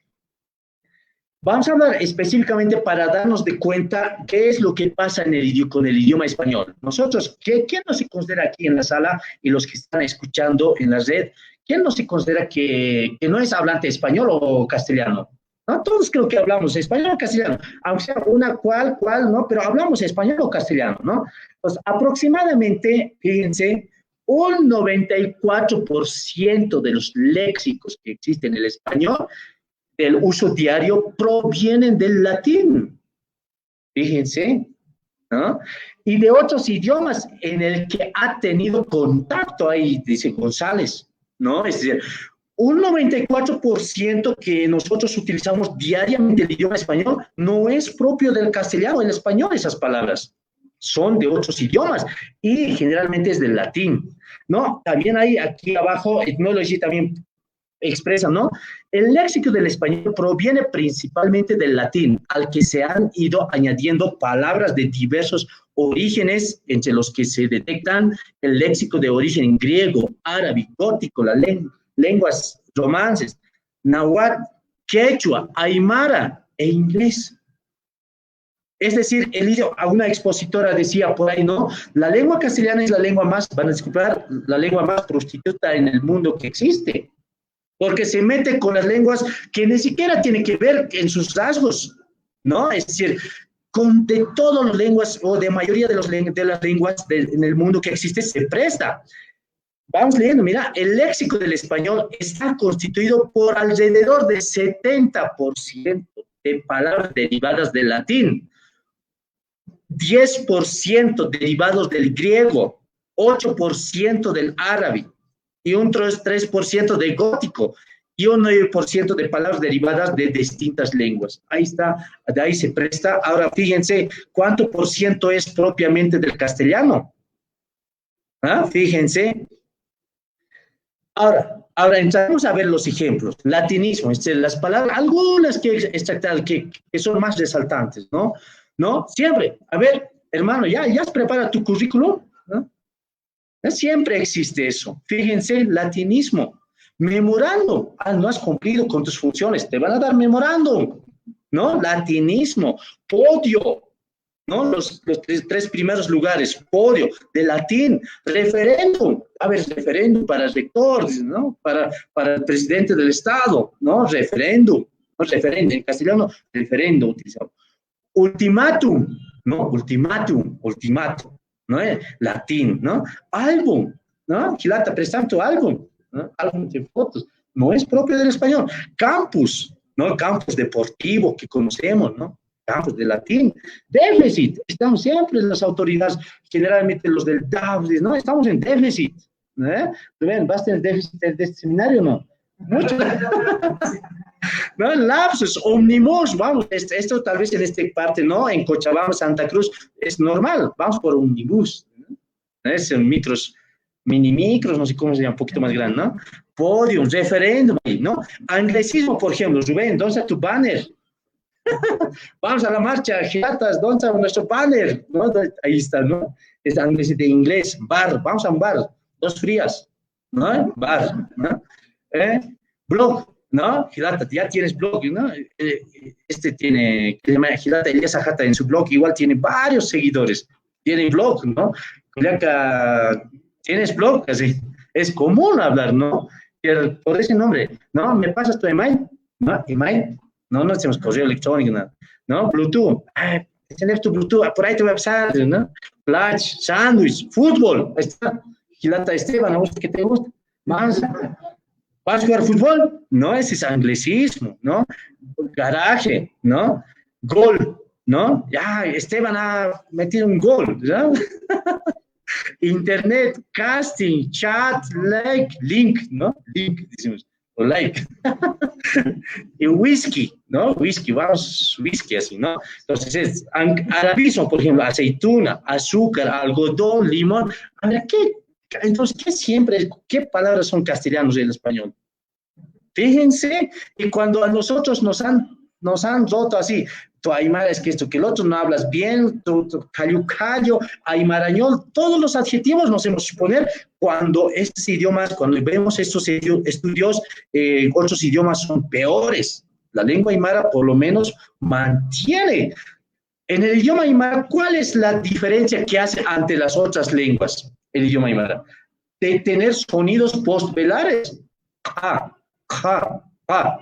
Vamos a hablar específicamente para darnos de cuenta qué es lo que pasa con el idioma español. Nosotros, ¿quién no se considera aquí en la sala y los que están escuchando en la red, quién no se considera que no es hablante español o castellano? ¿No? Todos creo que hablamos español o castellano, aunque sea una cual, ¿no? Pero hablamos español o castellano, ¿no? Pues aproximadamente, fíjense, un 94% de los léxicos que existen en el español, del uso diario, provienen del latín. Fíjense, ¿no? Y de otros idiomas en el que ha tenido contacto, ahí dice González, ¿no? Es decir, un 94% que nosotros utilizamos diariamente el idioma español no es propio del castellano, el español, esas palabras son de otros idiomas y generalmente es del latín, ¿no? También hay aquí abajo, Ethnology también expresa, ¿no? El léxico del español proviene principalmente del latín, al que se han ido añadiendo palabras de diversos orígenes, entre los que se detectan el léxico de origen griego, árabe, gótico, lenguas romances, náhuatl, quechua, aymara e inglés. Es decir, una expositora decía por ahí, ¿no? La lengua castellana es la lengua más, van a disculpar, la lengua más prostituta en el mundo que existe, porque se mete con las lenguas que ni siquiera tienen que ver en sus rasgos, ¿no? Es decir, de todas las lenguas, o de mayoría de las lenguas en el mundo que existe, se presta. Vamos leyendo, mira, el léxico del español está constituido por alrededor de 70% de palabras derivadas del latín, 10% derivados del griego, 8% del árabe, y un 3% del gótico, y un 9% de palabras derivadas de distintas lenguas. Ahí está, de ahí se presta. Ahora fíjense, ¿cuánto por ciento es propiamente del castellano? ¿Ah? Fíjense. Ahora, Ahora entramos a ver los ejemplos. Latinismo, las palabras, algunas que son más resaltantes, ¿no? ¿No? Siempre, a ver, hermano, ¿ya has preparado tu currículum? ¿No? Siempre existe eso. Fíjense, latinismo. Memorando. No has cumplido con tus funciones. Te van a dar memorando. ¿No? Latinismo. Podio. ¿No? Los tres primeros lugares. Podio. De latín. Referéndum. A ver, referéndum para el rector, ¿no? Para el presidente del Estado. ¿No? Referéndum. No, referéndum. En castellano, referéndum utilizamos. Ultimátum. ¿No? Ultimátum. Ultimátum. ¿No? Latín, ¿no? Álbum, ¿no? Gilata, presta tu álbum, ¿no? Álbum de fotos, no es propio del español. Campus, ¿no? Campus deportivo que conocemos, ¿no? Campus de latín. Déficit, estamos siempre en las autoridades, generalmente los del DAF, ¿no? Estamos en déficit, ¿eh? ¿Ven? ¿Vas a tener déficit de este seminario o no? Mucho. No, lapsus, omnibus, vamos, esto tal vez en esta parte, ¿no? En Cochabamba, Santa Cruz, es normal, vamos por omnibus, ¿no? Es en micros, mini micros, no sé cómo se llama, un poquito más grande, ¿no? Podium, referéndum, ¿no? Anglicismo, por ejemplo, Rubén, ¿dónde está tu banner? Vamos a la marcha, Gilatas, ¿dónde está nuestro banner? ¿No? Ahí está, ¿no? Es anglicismo de inglés, bar, vamos a un bar, dos frías, ¿no? Bar, ¿no? Blog, ¿no? Gilata, ya tienes blog, ¿no? Este tiene, que se llama Gilata Elías Ajata, en su blog igual tiene varios seguidores. Tiene blog, ¿no? ¿Tienes blog? Así. Es común hablar, ¿no? Por ese nombre, ¿no? ¿Me pasas tu email? ¿No? ¿Email? No hacemos correo electrónico, ¿no? ¿No? Bluetooth. Tener tu Bluetooth, por ahí te voy a pasar, ¿no? Flash, sándwich, fútbol. Ahí está. Gilata Esteban, ¿a vos qué te gusta? Más. ¿Vas a jugar fútbol? No, ese es anglicismo, ¿no? Garaje, ¿no? Gol, ¿no? Ya, Esteban ha metido un gol, ¿no? Internet, casting, chat, like, link, ¿no? Link, decimos, o like. Y whisky, ¿no? Whisky, vamos, whisky así, ¿no? Entonces es arabismo, por ejemplo, aceituna, azúcar, algodón, limón. A ver, entonces, ¿qué palabras son castellanos y el español? Fíjense, y cuando a nosotros nos han roto así, tu aymara es que esto, que el otro no hablas bien, tu callo, aymarañol, todos los adjetivos nos hemos poner cuando estos idiomas, cuando vemos estos estudios, otros idiomas son peores. La lengua aymara por lo menos mantiene. En el idioma aymara, ¿cuál es la diferencia que hace ante las otras lenguas? El idioma aymara, de tener sonidos postvelares, ja, ja, ja,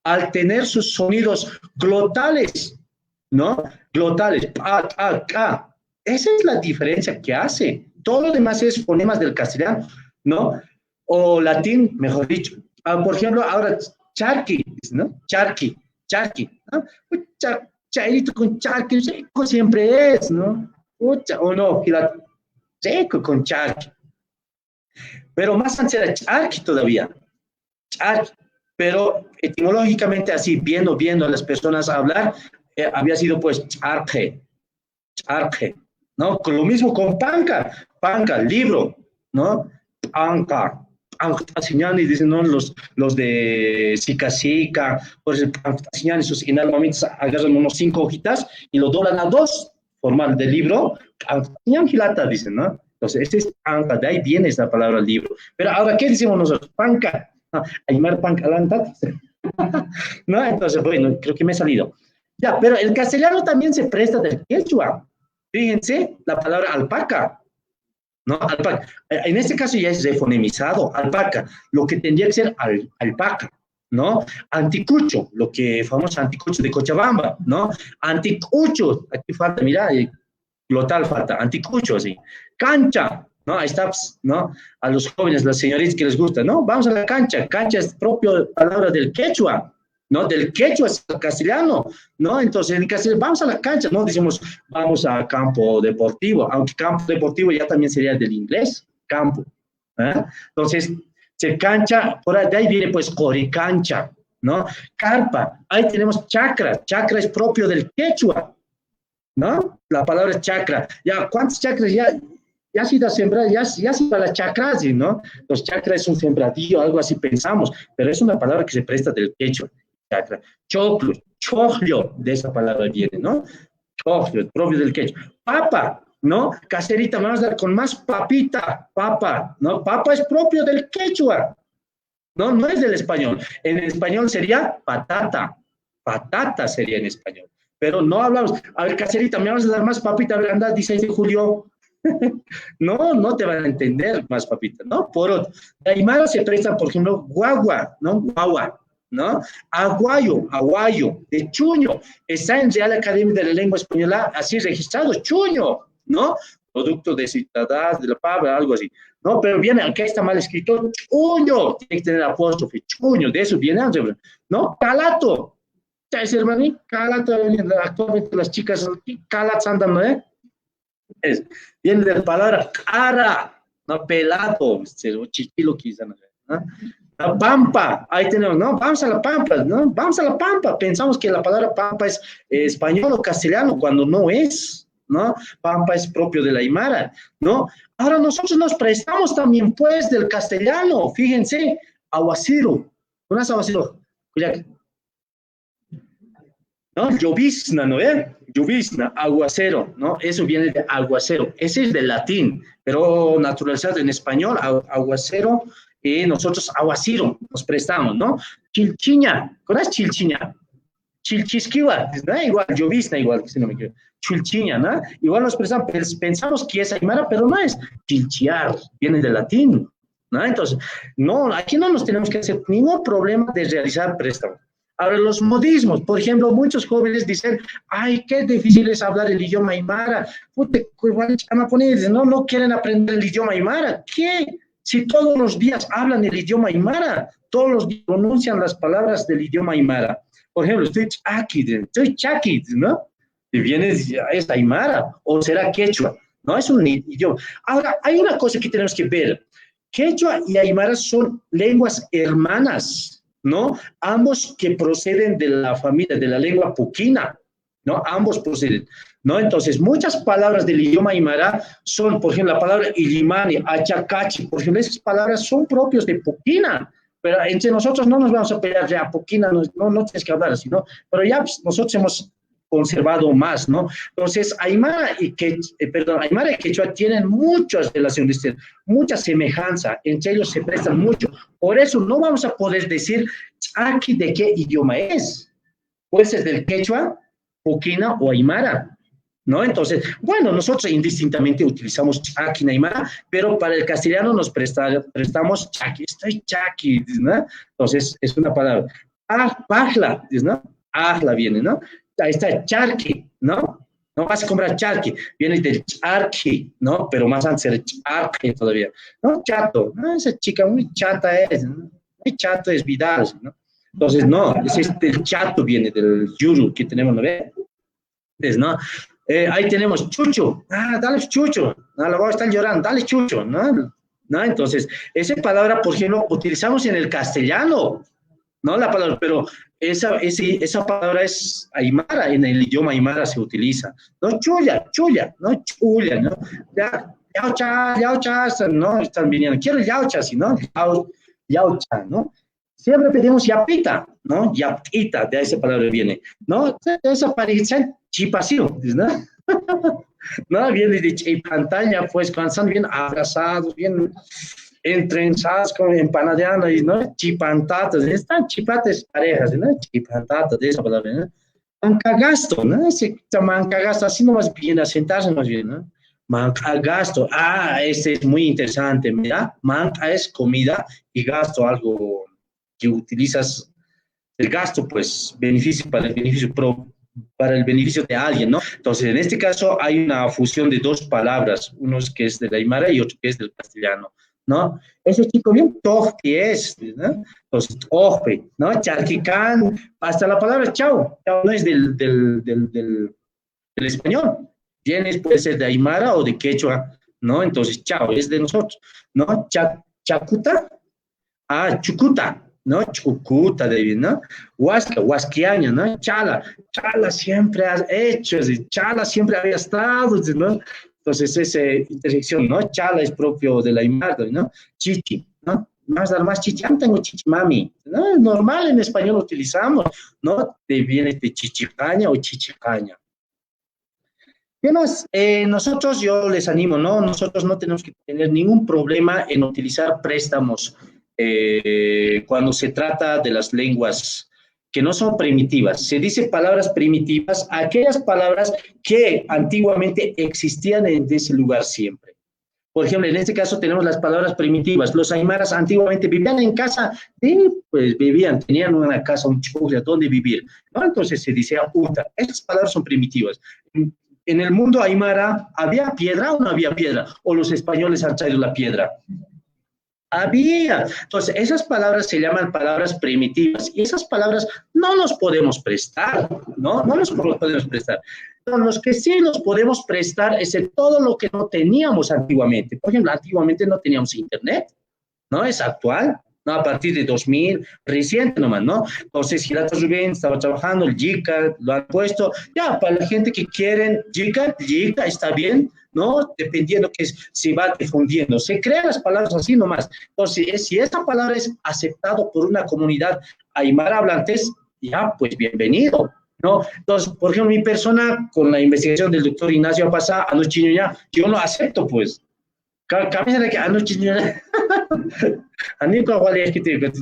al tener sus sonidos glotales, ¿no? Glotales, pa, ca, ca. Esa es la diferencia que hace. Todo lo demás es fonemas del castellano, ¿no? O latín, mejor dicho. Por ejemplo, ahora, charqui, ¿no? Charqui, ¿no? Chairito con charqui, seco siempre es, ¿no? O no, seco con charqui. Pero más antes era charqui todavía. Charqui. Pero etimológicamente así, viendo a las personas hablar, había sido pues charque, ¿no? Con lo mismo con panca, libro, ¿no? Panca, y dicen, ¿no? Los de Sica, pues esos normalmente agarran unos 5 hojitas y lo doblan a 2, formal de libro, gilata, dicen, ¿no? Entonces, este es panca, de ahí viene esa palabra libro. Pero ahora, ¿qué decimos nosotros? Panca. Aymar panca, ¿no? Entonces, bueno, creo que me he salido. Ya, pero el castellano también se presta del quechua. Fíjense, la palabra alpaca, ¿no? Alpaca. En este caso ya es refonemizado, alpaca, lo que tendría que ser alpaca, ¿no? Anticucho, lo que famoso anticucho de Cochabamba, ¿no? Anticucho, aquí falta, mira, glotal falta, anticucho, así. Cancha, ¿no? Ahí está, ¿no? A los jóvenes, las señoritas que les gusta, ¿no? Vamos a la cancha. Cancha es propio palabra del quechua, ¿no? Del quechua es el castellano, ¿no? Entonces, en castellano, vamos a la cancha, no decimos vamos a campo deportivo, aunque campo deportivo ya también sería del inglés, campo, ¿eh? Entonces, se cancha, por ahí, de ahí viene pues coricancha, ¿no? Carpa, ahí tenemos chacra es propio del quechua, ¿no? La palabra es chacra. Ya, ¿cuántas chacras ya ya se da sembrar, ya se va la chacra, ¿no? Los chakras es un sembradío, algo así pensamos, pero es una palabra que se presta del quechua, chakra. Choclo, choclo, de esa palabra viene, ¿no? Choclo, propio del quechua. Papa, ¿no? Caserita, me vas a dar con más papita, papa, ¿no? Papa es propio del quechua, ¿no? No es del español. En español sería patata, patata sería en español. Pero no hablamos, a ver, Caserita, me vas a dar más papita, a ver, anda, 16 de julio. No, no te van a entender más papita, ¿no? Por otro, de Aymara se presta, por ejemplo, guagua, ¿no? Guagua, ¿no? Aguayo, aguayo, de chuño. Está en Real Academia de la Lengua Española, así registrado, chuño, ¿no? Producto de citadad, de la palabra, algo así. No, pero viene, acá está mal escrito, chuño, tiene que tener apóstrofe, chuño, de eso viene, ¿no? Calato. ¿Sabes, hermano? Calato, actualmente las chicas, calato andan, ¿no? Viene de la palabra cara, no pelado, chichilo quizá, ¿no? La pampa, ahí tenemos, ¿no? Vamos a la pampa, ¿no? Vamos a la pampa. Pensamos que la palabra pampa es español o castellano, cuando no es, ¿no? Pampa es propio de la Aymara, ¿no? Ahora nosotros nos prestamos también, pues, del castellano, fíjense, aguacero, ¿no es aguacero? Cuidado. ¿No? Llovizna, ¿no? Llovizna, aguacero, ¿no? Eso viene de aguacero. Ese es del latín, pero naturalizado en español, aguacero, nosotros aguaciro nos prestamos, ¿no? Chilchiña, ¿conoces chilchiña? Chilchisquiwa, ¿no? Igual, llovizna, igual, si no me equivoco. Chilchiña, ¿no? Igual nos prestamos, pensamos que es aymara, pero no es. Chilchiar, viene del latín, ¿no? Entonces, no, aquí no nos tenemos que hacer ningún problema de realizar préstamos. Ahora, los modismos, por ejemplo, muchos jóvenes dicen, ay, qué difícil es hablar el idioma aymara. No quieren aprender el idioma aymara. ¿Qué? Si todos los días hablan el idioma aymara, todos los días pronuncian las palabras del idioma aymara. Por ejemplo, estoy chaki, ¿no? Y vienes, es aymara, o será quechua, ¿no? Es un idioma. Ahora, hay una cosa que tenemos que ver. Quechua y aymara son lenguas hermanas, ¿no? Ambos que proceden de la familia, de la lengua puquina, ¿no? Ambos proceden, ¿no? Entonces, muchas palabras del idioma aymara son, por ejemplo, la palabra illimani, achacachi, por ejemplo, esas palabras son propios de puquina, pero entre nosotros no nos vamos a pelear ya, puquina, no tienes que hablar así, ¿no? Pero ya pues, nosotros hemos conservado más, ¿no? Entonces, Aymara y Quechua tienen muchas relaciones, mucha semejanza, entre ellos se prestan mucho. Por eso no vamos a poder decir aquí de qué idioma es. Pues es del Quechua, Puquina o Aymara, ¿no? Entonces, bueno, nosotros indistintamente utilizamos chaki en Aymara, pero para el castellano nos prestamos chaki, estoy chaki, ¿no? Entonces, es una palabra. Pajla, ¿no? Ajla viene, ¿no? Ahí está charqui, ¿no? No vas a comprar charqui, viene del charqui, ¿no? Pero más antes era charqui todavía. No, chato, ¿no? Esa chica muy chata es, ¿no? Muy chato es Vidal, ¿no? Entonces, no, el chato viene del yuru que tenemos, ¿no ve? Entonces, ¿no? Ahí tenemos chucho, dale chucho, no, la voy a estar llorando, dale chucho, ¿no? ¿No? Entonces, esa palabra, por ejemplo, utilizamos en el castellano, ¿no? La palabra, pero esa palabra es aymara, en el idioma aymara se utiliza, ¿no? Chuya, ¿no? Chuya, ¿no? Yaucha, ¿no? Están viniendo, quiero yaucha, ¿sí, no? Yaucha, ¿no? Siempre pedimos yapita, ¿no? Yapita, de esa palabra viene, ¿no? Esa parece chipasio, ¿no? No, viene de chipantalla, pues, cuando están bien abrazados, bien entrenzadas con empanadeando, ¿no? Chipantatas, están chipates parejas, ¿no? Chipantatas, de esa palabra, ¿no? Mancagasto, ¿no? Ese mancagasto, así nomás bien, asentarse más bien, ¿no? Mancagasto, este es muy interesante, mira, manca es comida y gasto, algo que utilizas, el gasto, pues, beneficio para el beneficio de alguien, ¿no? Entonces, en este caso hay una fusión de dos palabras, uno que es del aymara y otro que es del castellano, ¿no? Ese chico bien tojti es, ¿no? Entonces, ojpe, ¿no? Charquicán, hasta la palabra chao no es del español, viene, puede ser de aymara o de quechua, ¿no? Entonces, chao es de nosotros, ¿no? Chacuta, chucuta, ¿no? Chucuta, ¿no? Huasca, huasquiaña, ¿no? Chala siempre has hecho, chala siempre había estado, ¿no? Entonces, esa intersección, ¿no? Chala es propio del aymara, ¿no? Chichi, ¿no? Más chichi, yo tengo chichimami, ¿no? Es normal, en español utilizamos, ¿no? Viene de chichicaña o chichicaña. ¿Qué más? Nosotros, yo les animo, ¿no? Nosotros no tenemos que tener ningún problema en utilizar préstamos cuando se trata de las lenguas que no son primitivas. Se dice palabras primitivas, aquellas palabras que antiguamente existían en ese lugar siempre. Por ejemplo, en este caso tenemos las palabras primitivas. Los aymaras antiguamente vivían en casa, pues vivían, tenían una casa, un chukla, donde vivir, ¿no? Entonces se decía uta. Estas palabras son primitivas. En el mundo aymara, ¿había piedra o no había piedra? ¿O los españoles han traído la piedra? Había. Entonces, esas palabras se llaman palabras primitivas y esas palabras no nos podemos prestar, ¿no? No nos podemos prestar. Pero los que sí nos podemos prestar es en todo lo que no teníamos antiguamente. Por ejemplo, antiguamente no teníamos internet, ¿no? Es actual, ¿no? A partir de 2000, reciente nomás, ¿no? Entonces, Girata Rubén estaba trabajando, el JICA lo han puesto. Ya, para la gente que quieren JICA está bien, ¿no? Dependiendo que se va difundiendo. Se crean las palabras así nomás. Entonces, si esta palabra es aceptada por una comunidad aymara hablantes, ya, pues bienvenido, ¿no? Entonces, por ejemplo, mi persona, con la investigación del doctor Ignacio Apasá, anoche yo lo acepto, pues. Camisa que anoche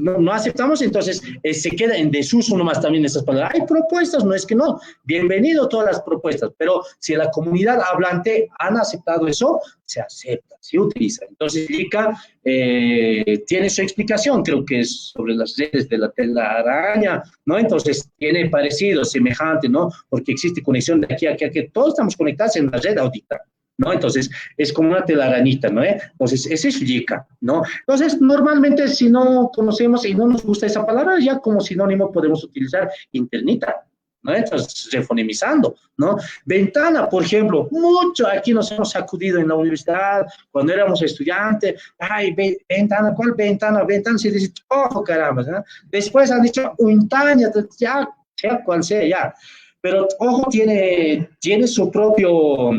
no aceptamos, entonces se queda en desuso nomás también esas palabras. Hay propuestas, no es que no. Bienvenido todas las propuestas, pero si la comunidad hablante han aceptado eso, se acepta, se utiliza. Entonces, Lica tiene su explicación, creo que es sobre las redes de la telaraña, ¿no? Entonces, tiene parecido, semejante, ¿no? Porque existe conexión de aquí a aquí, todos estamos conectados en la red audita, ¿no? Entonces, es como una telarañita, ¿no? Entonces, ese es yica, ¿no? Entonces, normalmente, si no conocemos y no nos gusta esa palabra, ya como sinónimo podemos utilizar internita, ¿no? Entonces, refonemizando, ¿no? Ventana, por ejemplo, mucho aquí nos hemos sacudido en la universidad, cuando éramos estudiantes, ay, ventana, ¿cuál ventana? Ventana, se dice, ojo, caramba, ¿no? Después han dicho, untaña, ya, sea cual sea, ya. Pero, ojo, tiene su propio...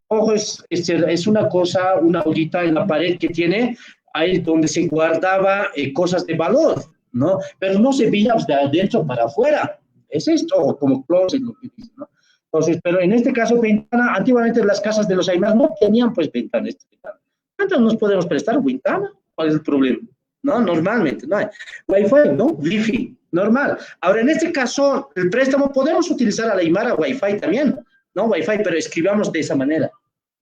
Ojo, es una cosa, una ollita en la pared que tiene, ahí donde se guardaba cosas de valor, ¿no? Pero no se veía de adentro para afuera. Es esto, como closet, lo que dice, ¿no? Entonces, pero en este caso, ventana, antiguamente las casas de los aymaras no tenían, pues, ventanas. Entonces, nos podemos prestar ventana. ¿Cuál es el problema? ¿No? Normalmente, no hay. Wi-Fi, ¿no? Wi-Fi, normal. Ahora, en este caso, el préstamo, podemos utilizar a la aymara Wi-Fi también, ¿no? Wi-Fi, pero escribamos de esa manera.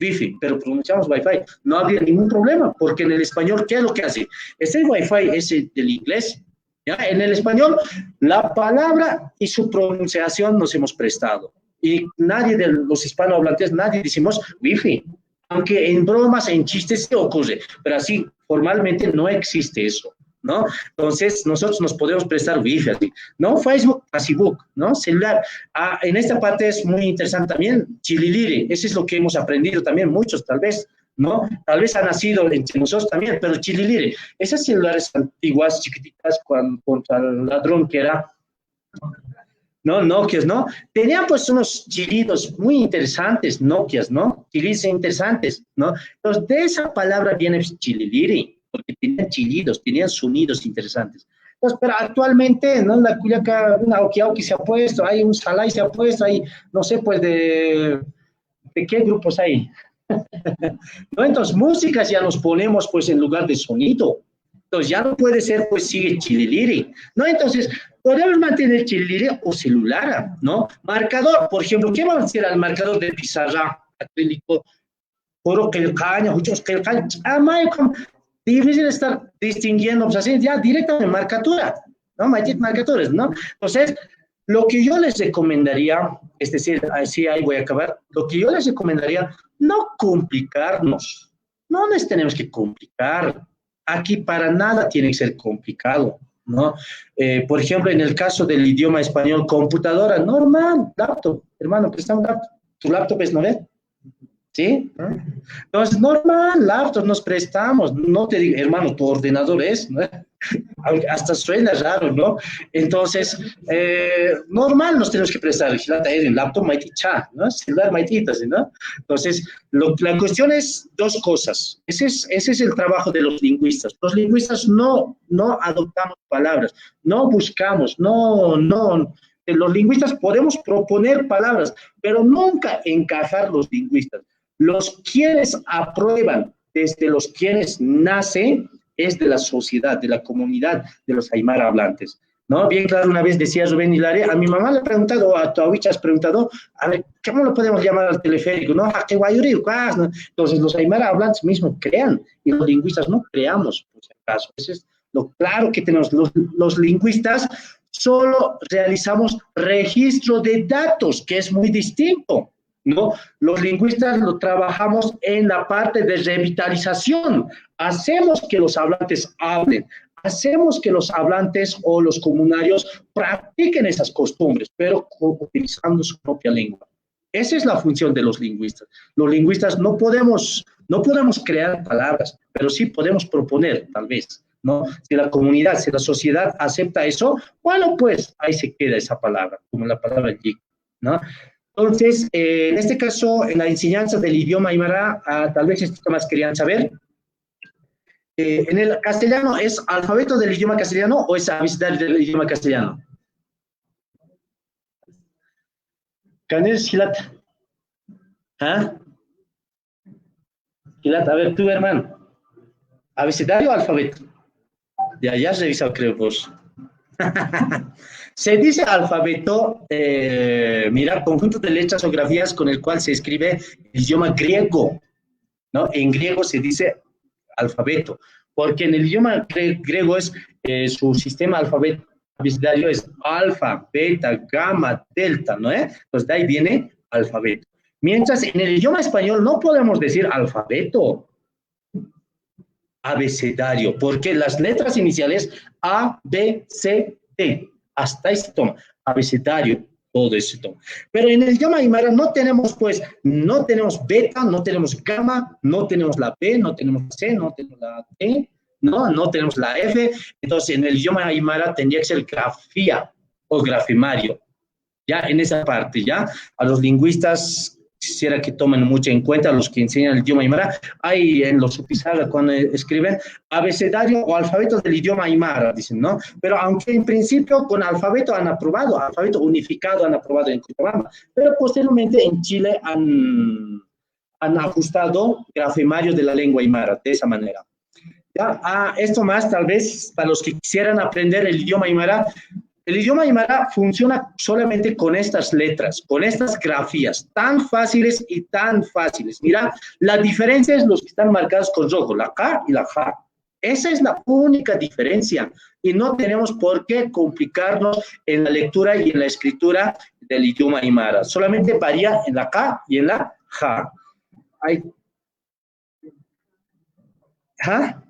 Wi-Fi, pero pronunciamos Wi-Fi. No habría ningún problema, porque en el español, ¿qué es lo que hace? Ese Wi-Fi es del inglés, ¿ya? En el español, la palabra y su pronunciación nos hemos prestado. Y nadie de los hispanohablantes, nadie decimos Wi-Fi. Aunque en bromas, en chistes se ocurre, pero así, formalmente no existe eso, ¿no? Entonces, nosotros nos podemos prestar Wi-Fi, así, ¿no? Facebook, Facebook, ¿no? Celular. En esta parte es muy interesante también, chililire, eso es lo que hemos aprendido también muchos, tal vez, ¿no? Tal vez ha nacido entre nosotros también, pero chililire, esas celulares antiguas, chiquititas, contra el ladrón que era, ¿no? Nokias, ¿no? Tenían pues unos chilidos muy interesantes, Nokias, ¿no? Chilidos interesantes, ¿no? Entonces, de esa palabra viene chililire, porque tenían chillidos, tenían sonidos interesantes. Entonces, pero actualmente, ¿no? La cuyaca, una okiauki se ha puesto, hay un salai se ha puesto, hay, no sé, pues, ¿de qué grupos hay? ¿No? Entonces, músicas ya nos ponemos, pues, en lugar de sonido. Entonces, ya no puede ser, pues, sigue chililiri, ¿no? Entonces, podemos mantener chililiri o celular, ¿no? Marcador, por ejemplo, ¿qué vamos a hacer al marcador de pizarra acrílico? Puro que el caña, muchos que el caña, difícil estar distinguiendo, pues así, ya directamente marcatura, ¿no? Marcadores, ¿no? Entonces, lo que yo les recomendaría, es decir, así ahí voy a acabar, lo que yo les recomendaría, no complicarnos, no nos tenemos que complicar, aquí para nada tiene que ser complicado, ¿no? Por ejemplo, en el caso del idioma español, computadora, normal, laptop, hermano, presta un laptop, tu laptop es, ¿no ves? ¿Sí? Entonces, normal, laptop nos prestamos, no te digo, hermano, tu ordenador es, ¿no? hasta suena raro, ¿no? Entonces, normal nos tenemos que prestar, el laptop maiticha, ¿no? Celular maitita, ¿no? Entonces, la cuestión es dos cosas. Ese es el trabajo de los lingüistas. Los lingüistas no adoptamos palabras, no buscamos, los lingüistas podemos proponer palabras, pero nunca encajar los lingüistas. Los quienes aprueban, desde los quienes nace, es de la sociedad, de la comunidad de los aymara hablantes, ¿no? Bien claro, una vez decía Rubén Hilaria, a mi mamá le ha preguntado, a tu abuela has preguntado, a ver, ¿cómo lo podemos llamar al teleférico? ¿No? Entonces los aymara hablantes mismos crean, y los lingüistas no creamos, por si acaso. Eso es lo claro que tenemos. Los lingüistas solo realizamos registro de datos, que es muy distinto, ¿no? Los lingüistas lo trabajamos en la parte de revitalización. Hacemos que los hablantes hablen, hacemos que los hablantes o los comunarios practiquen esas costumbres, pero utilizando su propia lengua. Esa es la función de los lingüistas. Los lingüistas no podemos crear palabras, pero sí podemos proponer, tal vez, ¿no? Si la comunidad, si la sociedad acepta eso, bueno, pues ahí se queda esa palabra, como la palabra yik, ¿no? Entonces, en este caso, en la enseñanza del idioma aymara, tal vez estos temas querían saber. ¿En el castellano es alfabeto del idioma castellano o es abecedario del idioma castellano? ¿Canes, Gilat? ¿Ah? Gilat, a ver, tú, hermano. ¿Abecedario o alfabeto? Ya has revisado, creo, vos. Se dice alfabeto, mira, conjunto de letras o grafías con el cual se escribe el idioma griego, ¿no? En griego se dice alfabeto, porque en el idioma griego es su sistema alfabeto abecedario es alfa, beta, gamma, delta, ¿no? Entonces de ahí viene alfabeto. Mientras en el idioma español no podemos decir alfabeto, abecedario, porque las letras iniciales A, B, C, D, hasta ahí se toma, abecedario, todo eso se toma. Pero en el idioma aymara no tenemos, pues, no tenemos beta, no tenemos gamma, no tenemos la B, no tenemos la C, no tenemos la D, no tenemos la F. Entonces, en el idioma aymara tendría que ser grafía o grafimario, ya en esa parte, ya. A los lingüistas quisiera que tomen mucho en cuenta, los que enseñan el idioma aymara, hay en los pizarras cuando escriben abecedario o alfabeto del idioma aymara, dicen, ¿no? Pero aunque en principio con alfabeto han aprobado, alfabeto unificado han aprobado en Cochabamba, pero posteriormente en Chile han ajustado grafimario de la lengua aymara, de esa manera. ¿Ya? Esto más, tal vez, para los que quisieran aprender el idioma aymara funciona solamente con estas letras, con estas grafías, tan fáciles y tan fáciles. Mira, la diferencia es los que están marcados con rojo, la K y la J. Esa es la única diferencia y no tenemos por qué complicarnos en la lectura y en la escritura del idioma aymara. Solamente varía en la K y en la J. ¿Ja?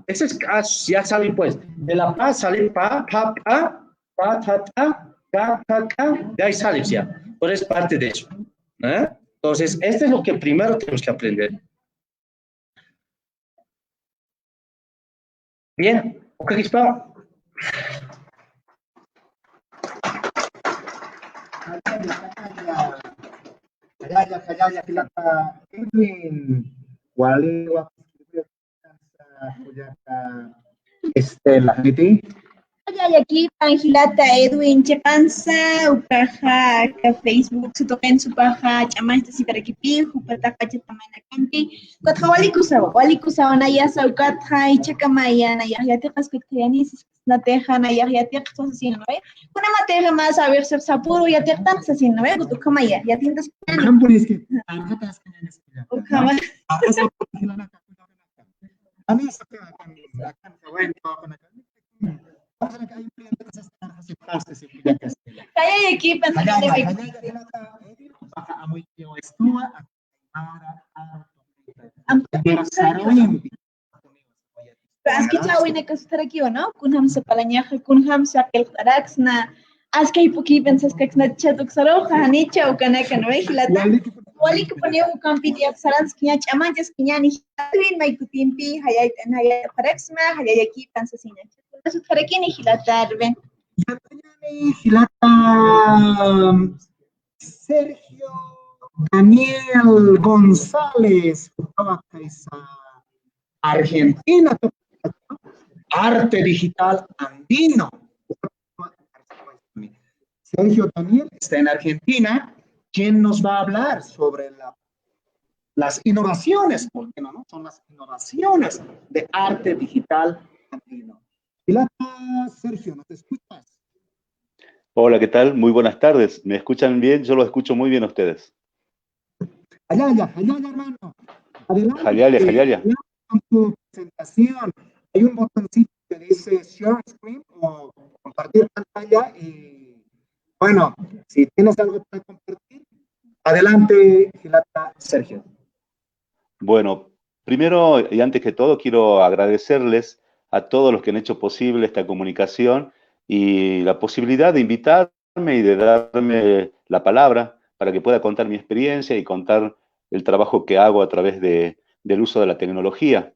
Ese es, ya sale pues, de la pa sale pa, ta, ta, ca, ca, de ahí sale ya, pero es parte de eso, ¿eh? Entonces, esto es lo que primero tenemos que aprender. Bien, ok, Gispa. Estela, ¿sí? Aquí Angilata Edwin Chepanza, Upaja, Facebook, su toquen su paja, chamaste si para que pijo, pataka chatamana canti, cuatrawali kusao, naya saukatja y chacamaya, naya yatejas que teanis, na teja, naya yatejas así, ¿no ve? Una materia más a ver ser sapuro, ya te estás así, ¿no ve? Kutukamaya, ya tienes que. Campones que arjatas que Ukama. A mí eso que acá bueno, con acá. Kaya aquí pensando Aski chawina kastaraki no kunham se palañaje kunham se aquel taraxna aski poqui pensas que exna chatuk saroja nicha o kanaka no vigilata Wali que pone un campiti sarans kinya chamanjas kinya ni twin mai kutimpi hayay hayay parexma hayay aquí pansasina. Eso tarekini hilatarbe. Hilata Sergio Daniel González, Argentina, arte digital andino. Sergio Daniel está en Argentina. ¿Quién nos va a hablar sobre las innovaciones? ¿Por qué no? Son las innovaciones de arte digital andino. Sergio, ¿nos escuchas? Hola, ¿qué tal? Muy buenas tardes. ¿Me escuchan bien? Yo los escucho muy bien a ustedes. Allá, hermano. Adelante. Jalialia. Con tu presentación. Hay un botoncito que dice Share Screen o compartir pantalla y, bueno, si tienes algo para compartir, adelante, Gilata, Sergio. Bueno, primero y antes que todo quiero agradecerles a todos los que han hecho posible esta comunicación y la posibilidad de invitarme y de darme la palabra para que pueda contar mi experiencia y contar el trabajo que hago a través del uso de la tecnología.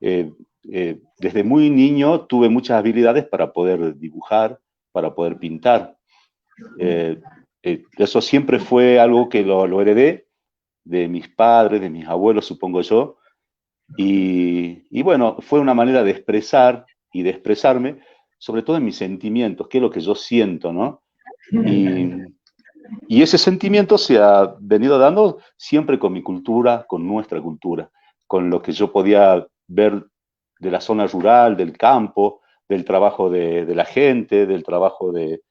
Desde muy niño tuve muchas habilidades para poder dibujar, para poder pintar. Eso siempre fue algo que lo heredé de mis padres, de mis abuelos, supongo yo. Y bueno, fue una manera de expresar y de expresarme, sobre todo en mis sentimientos, qué es lo que yo siento, ¿no? Y ese sentimiento se ha venido dando siempre con mi cultura, con nuestra cultura, con lo que yo podía ver de la zona rural, del campo, del trabajo de la gente, del trabajo de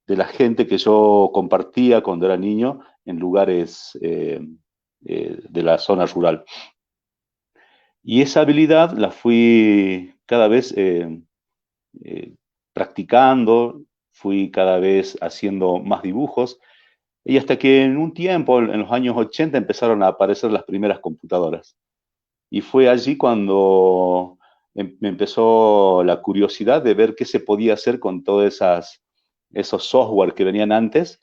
la gente que yo compartía cuando era niño en lugares de la zona rural. Y esa habilidad la fui cada vez practicando, fui cada vez haciendo más dibujos, y hasta que en un tiempo, en los años 80, empezaron a aparecer las primeras computadoras. Y fue allí cuando me empezó la curiosidad de ver qué se podía hacer con todos esos software que venían antes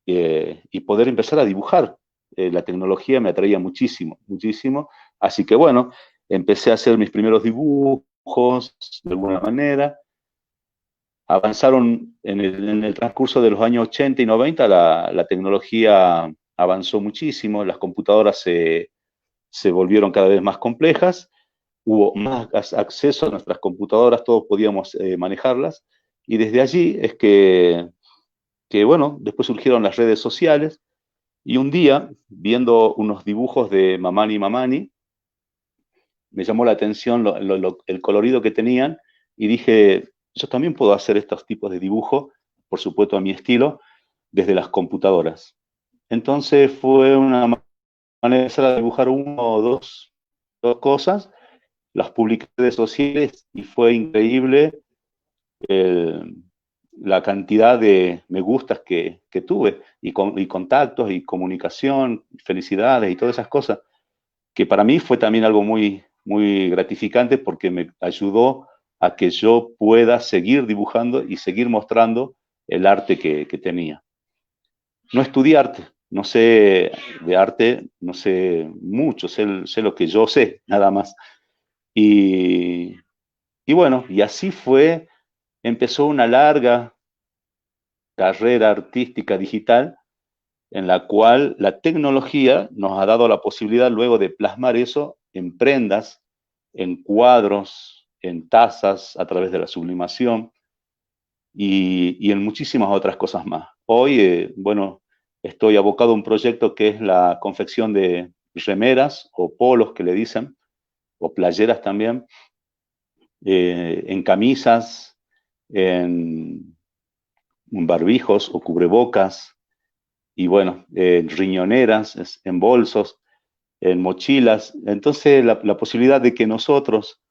y poder empezar a dibujar. La tecnología me atraía muchísimo, muchísimo. Así que bueno, empecé a hacer mis primeros dibujos de alguna manera. Avanzaron en el transcurso de los años 80 y 90, la tecnología avanzó muchísimo, las computadoras se volvieron cada vez más complejas, hubo más acceso a nuestras computadoras, todos podíamos manejarlas, y desde allí es que, bueno, después surgieron las redes sociales, y un día, viendo unos dibujos de Mamani Mamani, me llamó la atención el colorido que tenían, y dije, yo también puedo hacer estos tipos de dibujo, por supuesto a mi estilo, desde las computadoras. Entonces fue una manera de empezar a dibujar una o dos cosas, las publiqué en redes sociales y fue increíble la cantidad de me gustas que tuve, y contactos, y comunicación, felicidades y todas esas cosas, que para mí fue también algo muy, muy gratificante porque me ayudó a que yo pueda seguir dibujando y seguir mostrando el arte que tenía. No estudié arte, no sé de arte, no sé mucho, sé lo que yo sé, nada más. Y bueno, y así fue, empezó una larga carrera artística digital en la cual la tecnología nos ha dado la posibilidad luego de plasmar eso en prendas, en cuadros, en tazas, a través de la sublimación y en muchísimas otras cosas más. Hoy, bueno, estoy abocado a un proyecto que es la confección de remeras o polos que le dicen, o playeras también, en camisas, en barbijos o cubrebocas, y bueno, en riñoneras, en bolsos, en mochilas. Entonces, la posibilidad de que nosotros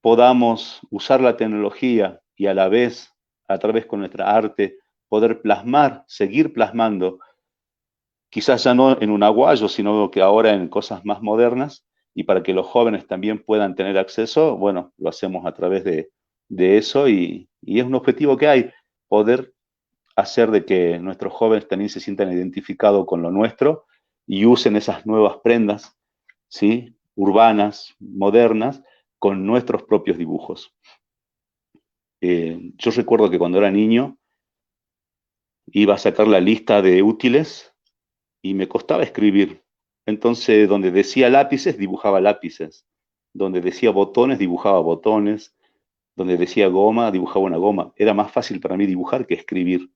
podamos usar la tecnología y a la vez, a través con nuestra arte, poder plasmar, seguir plasmando, quizás ya no en un aguayo, sino que ahora en cosas más modernas, y para que los jóvenes también puedan tener acceso, bueno, lo hacemos a través de eso, y es un objetivo que hay, poder hacer de que nuestros jóvenes también se sientan identificados con lo nuestro y usen esas nuevas prendas, ¿sí? Urbanas, modernas, con nuestros propios dibujos. Yo recuerdo que cuando era niño iba a sacar la lista de útiles y me costaba escribir. Entonces, donde decía lápices, dibujaba lápices. Donde decía botones, dibujaba botones. Donde decía goma, dibujaba una goma. Era más fácil para mí dibujar que escribir.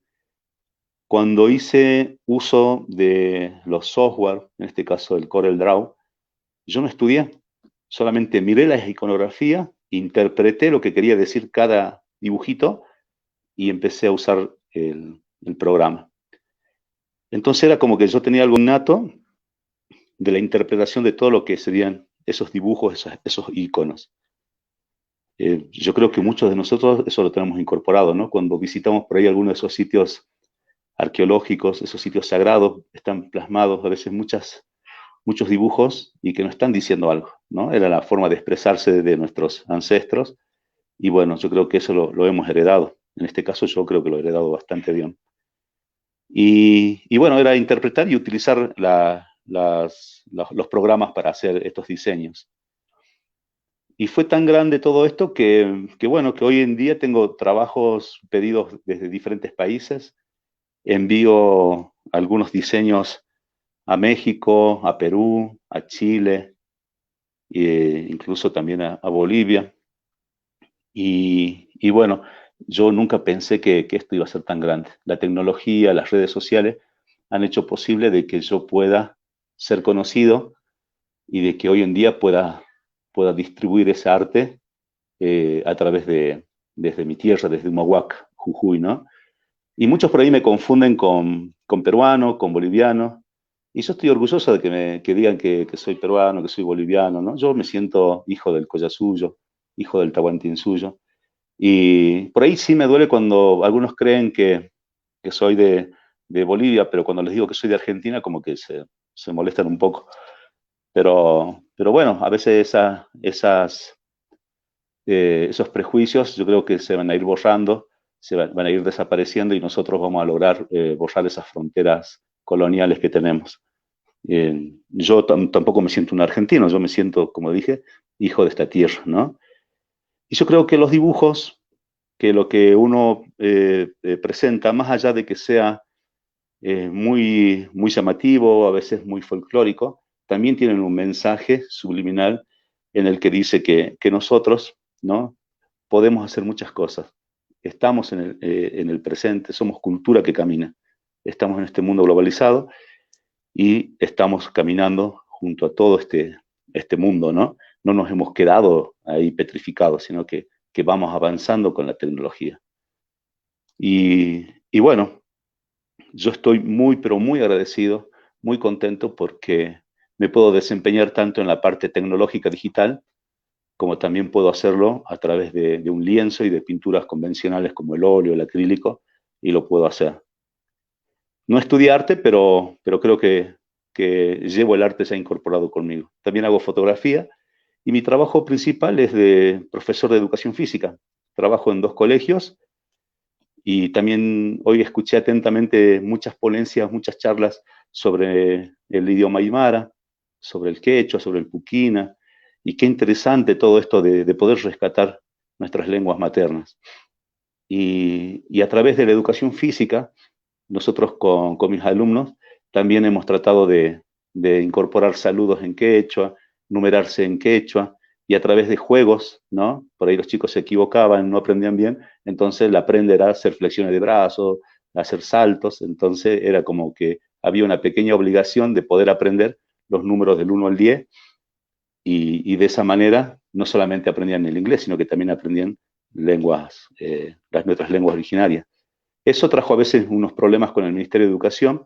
Cuando hice uso de los software, en este caso el CorelDRAW, yo no estudié, solamente miré la iconografía, interpreté lo que quería decir cada dibujito y empecé a usar el programa. Entonces era como que yo tenía algo innato de la interpretación de todo lo que serían esos dibujos, esos iconos. Yo creo que muchos de nosotros eso lo tenemos incorporado, ¿no? Cuando visitamos por ahí alguno de esos sitios arqueológicos, esos sitios sagrados, están plasmados a veces muchos dibujos y que nos están diciendo algo, ¿no? Era la forma de expresarse de nuestros ancestros y bueno, yo creo que eso lo hemos heredado. En este caso yo creo que lo he heredado bastante bien. Y bueno, era interpretar y utilizar los programas para hacer estos diseños. Y fue tan grande todo esto que bueno, que hoy en día tengo trabajos pedidos desde diferentes países. Envío algunos diseños a México, a Perú, a Chile, incluso también a Bolivia. Y bueno, yo nunca pensé que esto iba a ser tan grande. La tecnología, las redes sociales han hecho posible de que yo pueda ser conocido y de que hoy en día pueda distribuir ese arte a través desde mi tierra, desde Humahuac, Jujuy, ¿no? Y muchos por ahí me confunden con peruano, con boliviano, y yo estoy orgulloso de que digan que soy peruano, que soy boliviano, ¿no? Yo me siento hijo del Collasuyo, hijo del Tahuantinsuyo, y por ahí sí me duele cuando algunos creen que soy de Bolivia, pero cuando les digo que soy de Argentina, como que se molestan un poco. Pero bueno, a veces esos prejuicios yo creo que se van a ir borrando, se van a ir desapareciendo y nosotros vamos a lograr borrar esas fronteras coloniales que tenemos. Yo tampoco me siento un argentino, yo me siento, como dije, hijo de esta tierra, ¿no? Y yo creo que los dibujos, que lo que uno presenta, más allá de que sea muy llamativo, a veces muy folclórico, también tienen un mensaje subliminal en el que dice que nosotros, ¿no?, podemos hacer muchas cosas. Estamos en el presente, somos cultura que camina. Estamos en este mundo globalizado y estamos caminando junto a todo este mundo, ¿no? No nos hemos quedado ahí petrificados, sino que vamos avanzando con la tecnología. Y bueno, yo estoy muy, pero muy agradecido, muy contento porque me puedo desempeñar tanto en la parte tecnológica digital, como también puedo hacerlo a través de un lienzo y de pinturas convencionales como el óleo, el acrílico, y lo puedo hacer. No estudié arte, pero creo que llevo el arte ya incorporado conmigo. También hago fotografía y mi trabajo principal es de profesor de educación física. Trabajo en 2 colegios y también hoy escuché atentamente muchas ponencias, muchas charlas sobre el idioma aymara, sobre el quechua, sobre el puquina, y qué interesante todo esto de poder rescatar nuestras lenguas maternas. Y a través de la educación física, nosotros con mis alumnos también hemos tratado de incorporar saludos en quechua, numerarse en quechua, y a través de juegos, ¿no? Por ahí los chicos se equivocaban, no aprendían bien, entonces la aprender era hacer flexiones de brazos, hacer saltos, entonces era como que había una pequeña obligación de poder aprender los números del 1 al 10, y de esa manera no solamente aprendían el inglés, sino que también aprendían nuestras lenguas originarias. Eso trajo a veces unos problemas con el Ministerio de Educación,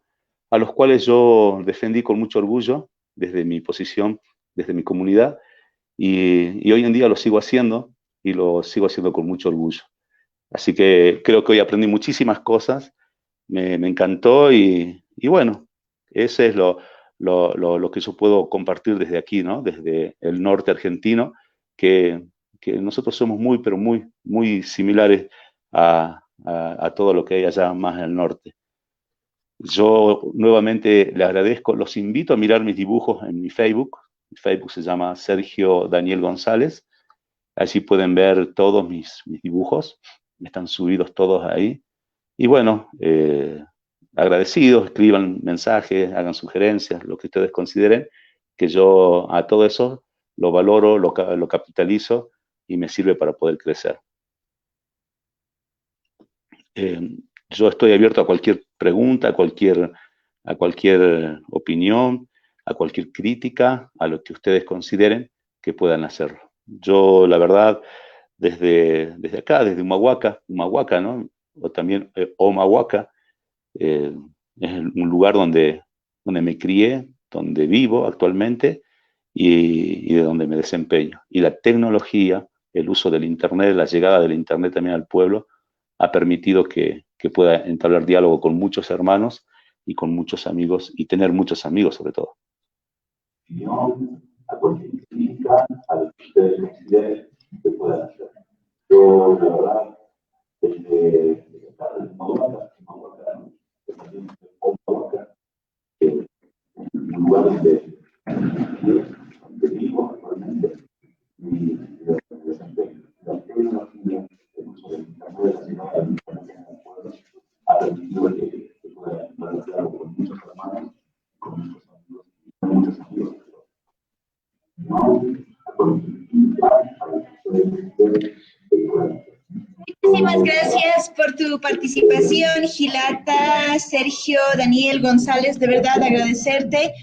a los cuales yo defendí con mucho orgullo desde mi posición, desde mi comunidad, y hoy en día lo sigo haciendo, y lo sigo haciendo con mucho orgullo. Así que creo que hoy aprendí muchísimas cosas, me encantó, y bueno, ese es lo que yo puedo compartir desde aquí, ¿no? Desde el norte argentino, que nosotros somos muy, pero muy, muy similares a a todo lo que hay allá más al norte. Yo nuevamente le agradezco, los invito a mirar mis dibujos en mi Facebook. Mi Facebook se llama Sergio Daniel González. Allí pueden ver todos mis dibujos, están subidos todos ahí. Y bueno, agradecidos, escriban mensajes, hagan sugerencias, lo que ustedes consideren, que yo a todo eso lo valoro, lo capitalizo y me sirve para poder crecer. Yo estoy abierto a cualquier pregunta, a cualquier opinión, a cualquier crítica, a lo que ustedes consideren que puedan hacerlo. Yo, la verdad, desde acá, desde Humahuaca, ¿no? O también Omahuaca, es un lugar donde me crié, donde vivo actualmente y de donde me desempeño. Y la tecnología, el uso del Internet, la llegada del Internet también al pueblo, ha permitido que pueda entablar diálogo con muchos hermanos y con muchos amigos, y tener muchos amigos sobre todo. A cualquier crítica, a lo que ustedes consideren que puedan hacer. Yo, la verdad, desde Humahuaca, un lugar donde vivo actualmente, y donde desempeño. La tecnología, el uso del Internet, la llegada del Internet en el pueblo, ha permitido que pueda hablar con muchos hermanos, con muchos amigos, con muchos amigos. Muchísimas gracias por tu participación, Gilata, Sergio, Daniel, González, de verdad agradecerte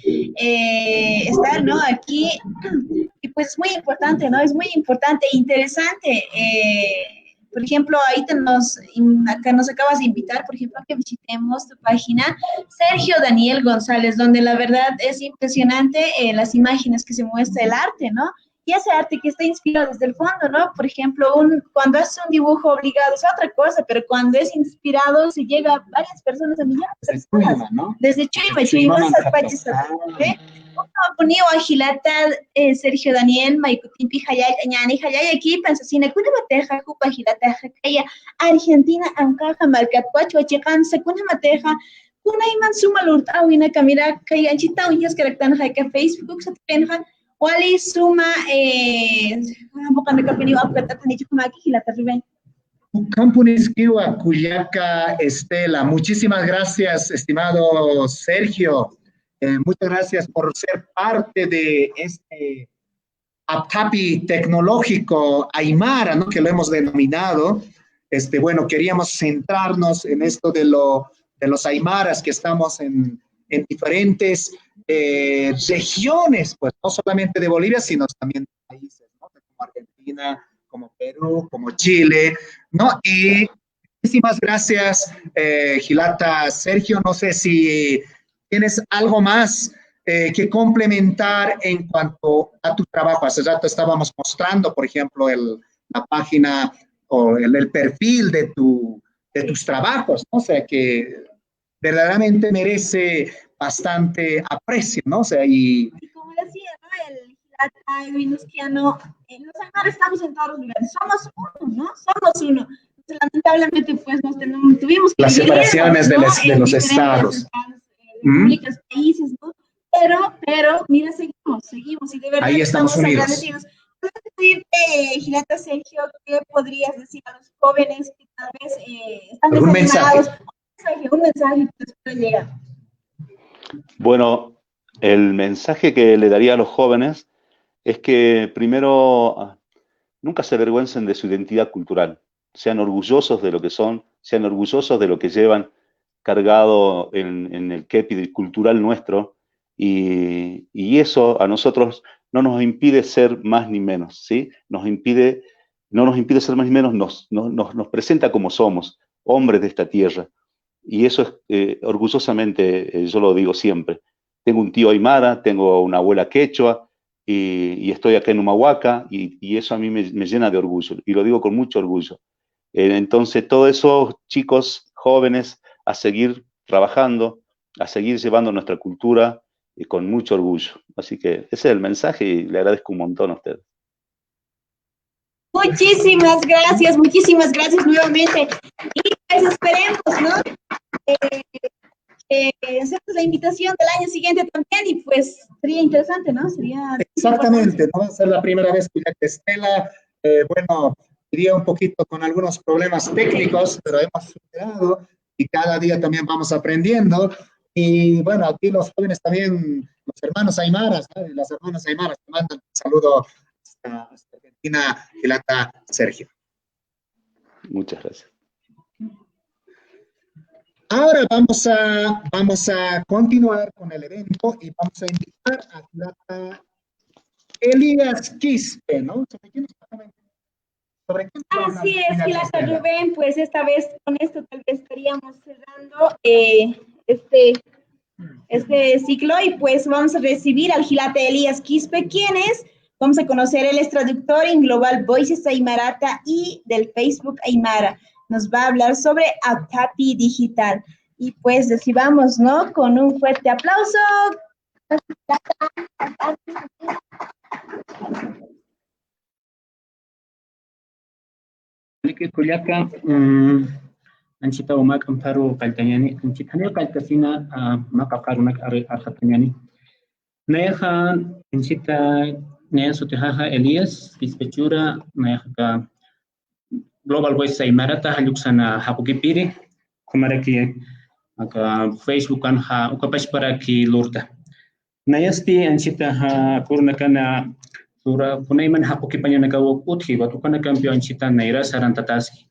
estar, ¿no?, aquí. Y pues es muy importante, ¿no? Es muy importante e interesante. Por ejemplo, acá nos acabas de invitar, por ejemplo, a que visitemos tu página, Sergio Daniel González, donde la verdad es impresionante las imágenes que se muestra, el arte, ¿no? Y ese arte que está inspirado desde el fondo, ¿no? Por ejemplo, cuando haces un dibujo obligado es otra cosa, pero cuando es inspirado se llega a varias personas, a millones de personas. Desde Chuyma, Salpaches, ponido a Gilata, Sergio Daniel, Maikutimpi, Hayay, Añani, Hayay, aquí, Pensasina, Kuna Mateja, Jupa, Gilata, Jacaya, Argentina, Ancaja, Marcatpuacho, Chican, Secuna Mateja, Kuna Iman Suma Lurta, Wina Camira, Kayanchita, Uñas, Caractan, Jaika, Facebook, Satpenja, Wali Suma, bukan de Capini, Apretatan, y Chukumaki, Gilata, Riven. Campunisquiwa, Cuyaca, Estela, muchísimas gracias, estimado Sergio. Muchas gracias por ser parte de este Aptapi tecnológico Aymara, ¿no?, que lo hemos denominado. Bueno, queríamos centrarnos en esto de los Aymaras, que estamos en diferentes regiones, pues no solamente de Bolivia, sino también de países, ¿no?, como Argentina, como Perú, como Chile, ¿no? Y muchísimas gracias, Gilata, Sergio. No sé si tienes algo más que complementar en cuanto a tu trabajo. Hace rato estábamos mostrando, por ejemplo, la página o el perfil de tus trabajos, ¿no? O sea, que verdaderamente merece bastante aprecio, ¿no? O sea, y como decía, ¿no?, el Gilata, el Minuskiano, los Aymaras estamos en todos los lugares, somos uno, ¿no? Somos uno. Entonces, lamentablemente, pues, tuvimos que las separaciones, ¿no?, de los estados. Repúblicas, países, ¿no? Pero, mira, seguimos, y de verdad ahí estamos unidos. agradecidos. ¿Puedes decirte, Gilata, Sergio, qué podrías decir a los jóvenes que tal vez están desanimados? Un mensaje que les pueda llegar. Bueno, el mensaje que le daría a los jóvenes es que primero nunca se avergüencen de su identidad cultural, sean orgullosos de lo que son, sean orgullosos de lo que llevan cargado en el kepi cultural nuestro, y eso a nosotros no nos impide ser más ni menos, ¿sí? No nos impide ser más ni menos, nos presenta como somos, hombres de esta tierra. Y eso es, orgullosamente, yo lo digo siempre. Tengo un tío aymara, tengo una abuela quechua, y estoy acá en Humahuaca, y eso a mí me llena de orgullo, y lo digo con mucho orgullo. Entonces, todos esos chicos jóvenes a seguir trabajando, a seguir llevando nuestra cultura con mucho orgullo. Así que ese es el mensaje, y le agradezco un montón a ustedes. Muchísimas gracias nuevamente. Y pues esperemos, ¿no? Hacemos la invitación del año siguiente también y pues sería interesante, ¿no? Sería... Exactamente, no va a ser la primera vez que Estela, bueno, diría un poquito con algunos problemas técnicos, pero hemos superado y cada día también vamos aprendiendo. Y bueno, aquí los jóvenes también, los hermanos aymaras, ¿no? Y las hermanas aymaras, te mandan un saludo hasta Argentina, Gilata, Sergio. Muchas gracias. Ahora vamos a continuar con el evento y vamos a invitar a Gilata Elías Quispe, ¿no? Así es, Gilata Rubén, pues esta vez con esto tal vez estaríamos cerrando este ciclo y pues vamos a recibir al Gilata Elías Quispe, quien es, vamos a conocer, él es traductor en Global Voices Aymarata y del Facebook Aymara. Nos va a hablar sobre Aptapi Digital. Y pues recibamos, ¿no? Con un fuerte aplauso. Kuliaka, anchita umak amparo kaltanyani, anchitanya kaltasina makaparunak arhatanyani. Neha anchita nea sotejaja Elías, dispechura, neha Global Voice Aymarata haluksana hapukipiri, kumaraki Facebook kan ukapash para ki lurta. Nayasti anchita kurnakana sura punaiman hapukipanya nagawo uthi watukana kampyo anchita naira sarantataski.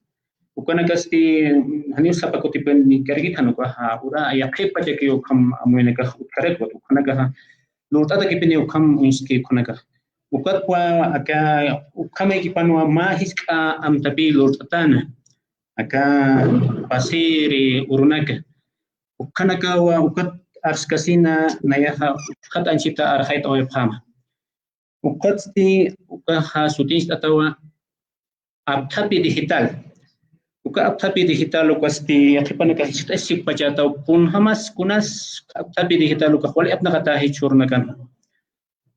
Ukana kasti haniu sapakutipen ni kargitanu ka ura ayakhe pachaki ukam amueneka utkarek watukana ka lurta da kipini ukam unski kunaka. Ukat kwa aka ukame kipanwa mahiska amtapi lurtatana aka pasiri urunaka ukanaka wa ukat arskasina nayaha ukat anchita arhait oy phama ukat sti ukaha sutis atawa aptapi digital aptapi digital ukasti yakipanaka hita sipachata kun hamas kunas aptapi digital ukakwali apna kata hichurnakan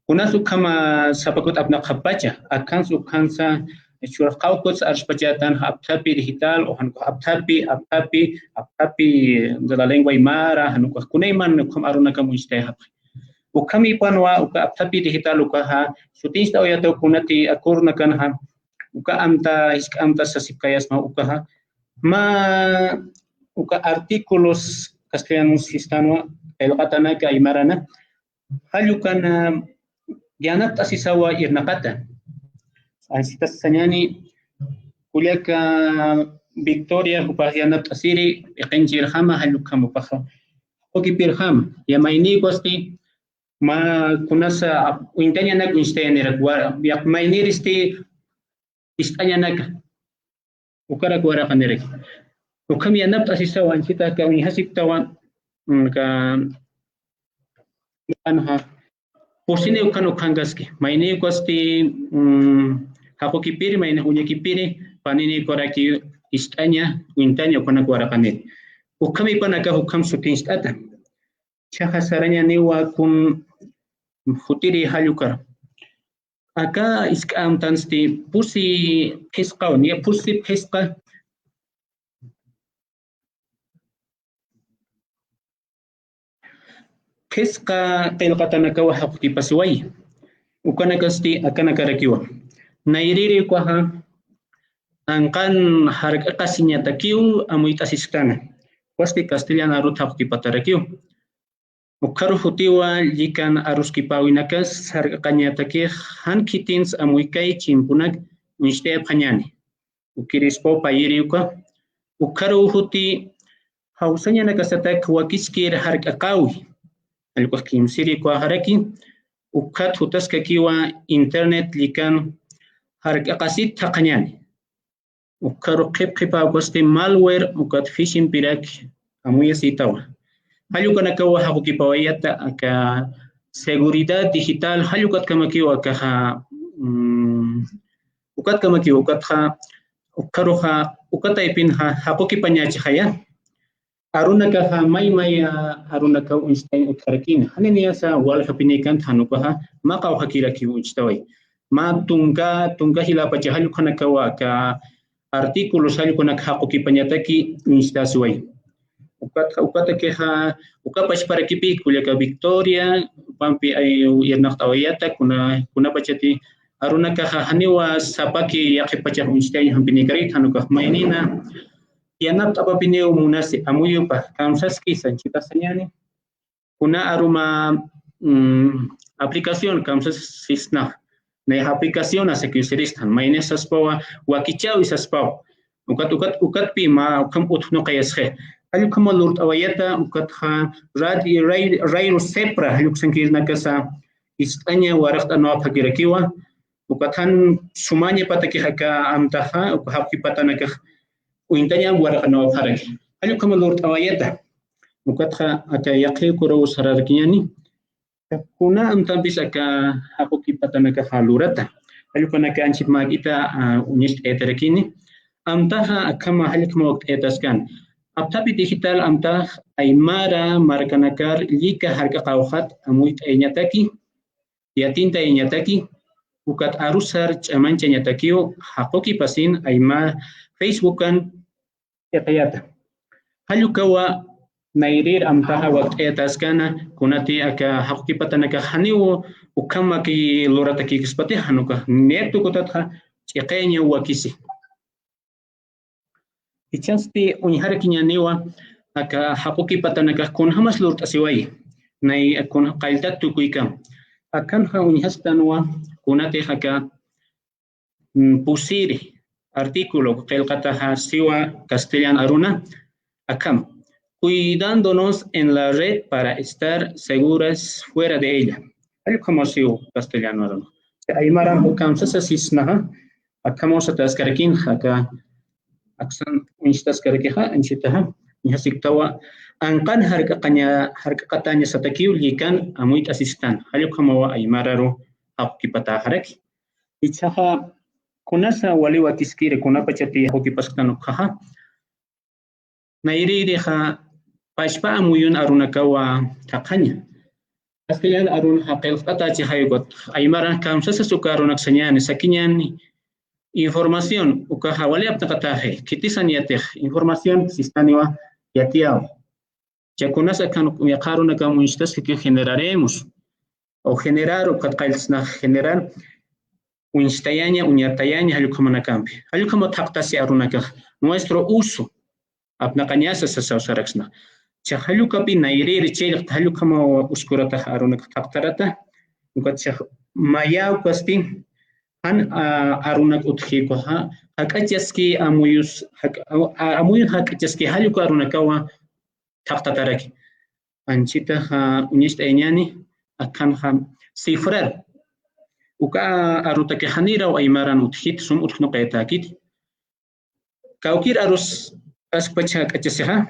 kunas ukama sapakut apna khapacha akan sukansa chur qawkuts arspachatan aptapi digital o hanko aptapi de la lengua aymara hanko kunayman kum aruna kam ustehap ukami panwa uka aptapi digital ukaha sutinsta oyato kunati akurna kan ha uka amta sasipkayas ma ukaha ma uka artículos castellanos histanwa elqatana ka aymarana halukan yanat asisawa irnaqata Asita sanyani kuliaka Victoria hupahianat asiri iqinjir hama halukam upaha okipir ham yamaini kosti ma kunasa uintanya nak unstener gua yak mainiristi istanya nak ukara gwara kanere ukam yanat asisa wansita ka unhasip tawan ka anha posine ukano kangaski maini kosti Hako kipiri maina unya kipiri panini koraki istanya uintanya kona kuara panit. Ukami panaka hukam sutin istata. Chaha saranya niwa kun futiri halukar. Aka iskam tansti pusi pesqa ni pusi pesqa. Pesqa qilqatanaka wa haqti paswai. Ukana kasti akana karakiwa. Nairiri kwaha angkan harga kasihnya takiu amuita sistana pasti castellana ruta haqti patarakiu ukaru hutiwa jikan arus kipawinakas harga kanya takih han kitins amuikai chimpunak niste phanyani ukirispo payiri uka ukaru huti hausanya nakasatak wakiskir harga kawi alukah kimsiri kwa haraki ukat hutas kakiwa internet likan harga kasit takanyani ukaru qipqipa kosti malware ukat phishing pirak amuya sitawa halukan akawa haqukipawayata aka seguridad digital halukat kamakiwa kaha ukat kamakiwa ukat ha ukaru ha ukataipin ha haqukipañachi haya aruna kaha may aruna ka Einstein utkarakin haniniasa wal hapinikan hanukaha maqaw hakiraki unstawai ma tunka hila pacha halu kana kawa ka artículos halu kana hapo kipañataki instasuay ukata keha ukapash para kipi kulia ka Victoria pampi ay yernakta oyata kuna pachati aruna ka haniwa sapaki yaqi pacha instay hampini hanuka mainina yanat apapineo munasi amuyo pa kamsaski sanchita sanyani kuna aruma aplicación kamsas sisna na aplicación hace que usiristan maine saspawa wakichao isaspaw ukat pi ma kam utno qayashe halu kama lurt awayata ukat ha rairo sepra halu sankirna kasa istanya waraqta no phagirakiwa ukatan sumanya pataki haka amtaha ukahaki patana ka uintanya waraqta no pharaki halu kama lurt awayata ukat ha ata yaqi kuro sararkiani kuna amtam bisa ka ako kipatana ka halurata halu kana ka anchit magita unist eterekini amtaha kama halik mo etaskan aptapi digital amtah aymara markanakar lika harka qawhat amuit enyataki yatinta enyataki ukat arusar chamancha nyatakio hakoki pasin ayma facebookan etayata halu kawa nairir amtaha waqt etaskana kunati aka haqqi patanaka haniwo ukama ki lorata ki kispati hanuka netu kotatha chiqeña wakisi ichasti unhara kiñaniwa aka haqqi patanaka kun hamas lort asiwai nay kun qailtat tukuika akan ha unhastanwa kunati haka pusiri artículo qilqataha siwa castellan aruna akam cuidándonos en la red para estar seguras fuera de ella. Algo como si castellano no. Aymara hukam sasisnaha akamos ataskarakin haka aksan instaskarakiha anchitaha nihasiktawa anqan harqatanya satakiu likan amuit asistan. Algo como aymara ro apkipata haraki. Ichaha kunasa waliwa kiskire kunapachati hukipasktanu kaha. Nairi deha pashpa amuyun arunakawa taqaña castellan arun haqilqata chihaygot aymara kamsasa sukarunak sañani sakiñani información uka hawali aptaqataje kitisan yatej información sistaniwa yatiao chakunasa kan yaqarunaka muishtas que generaremos o generar o katqailsna generar uinstayaña uñatayaña halukamanakampi halukama taqtasi arunaka nuestro uso apnaqañasa sasawsaraksna chahalukapi nairir chayq halukama uskurata arunak taqtarata ukat mayaw kaspi han arunak utkhiko ha hakachaski amuyus amuyun hakachaski haluka arunakawa taqtataraki anchita ha unista eñani akan ha cifrar uka arutaki hanira o aymaran uthit sum uthno qaytakit kawkir arus aspacha kachasiha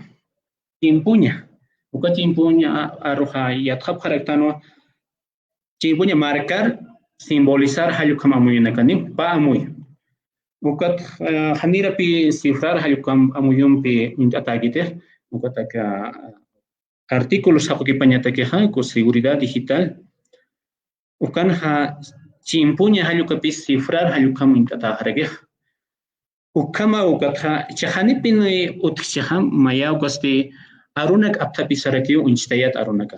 timpuña uka timpuña aruja yathap kharaktano timpuña marcar simbolizar halukam amuyunakani pa amuy ukat hanira pi cifrar halukam amuyun pi intatagite ukataka artículos hakukipañataki ha ku seguridad digital ukan ha timpuña halukapi cifrar halukam intatagharage ukama ukatha chahanipin utchaham mayaw kasti arunak aptapi sarakio instayat arunaka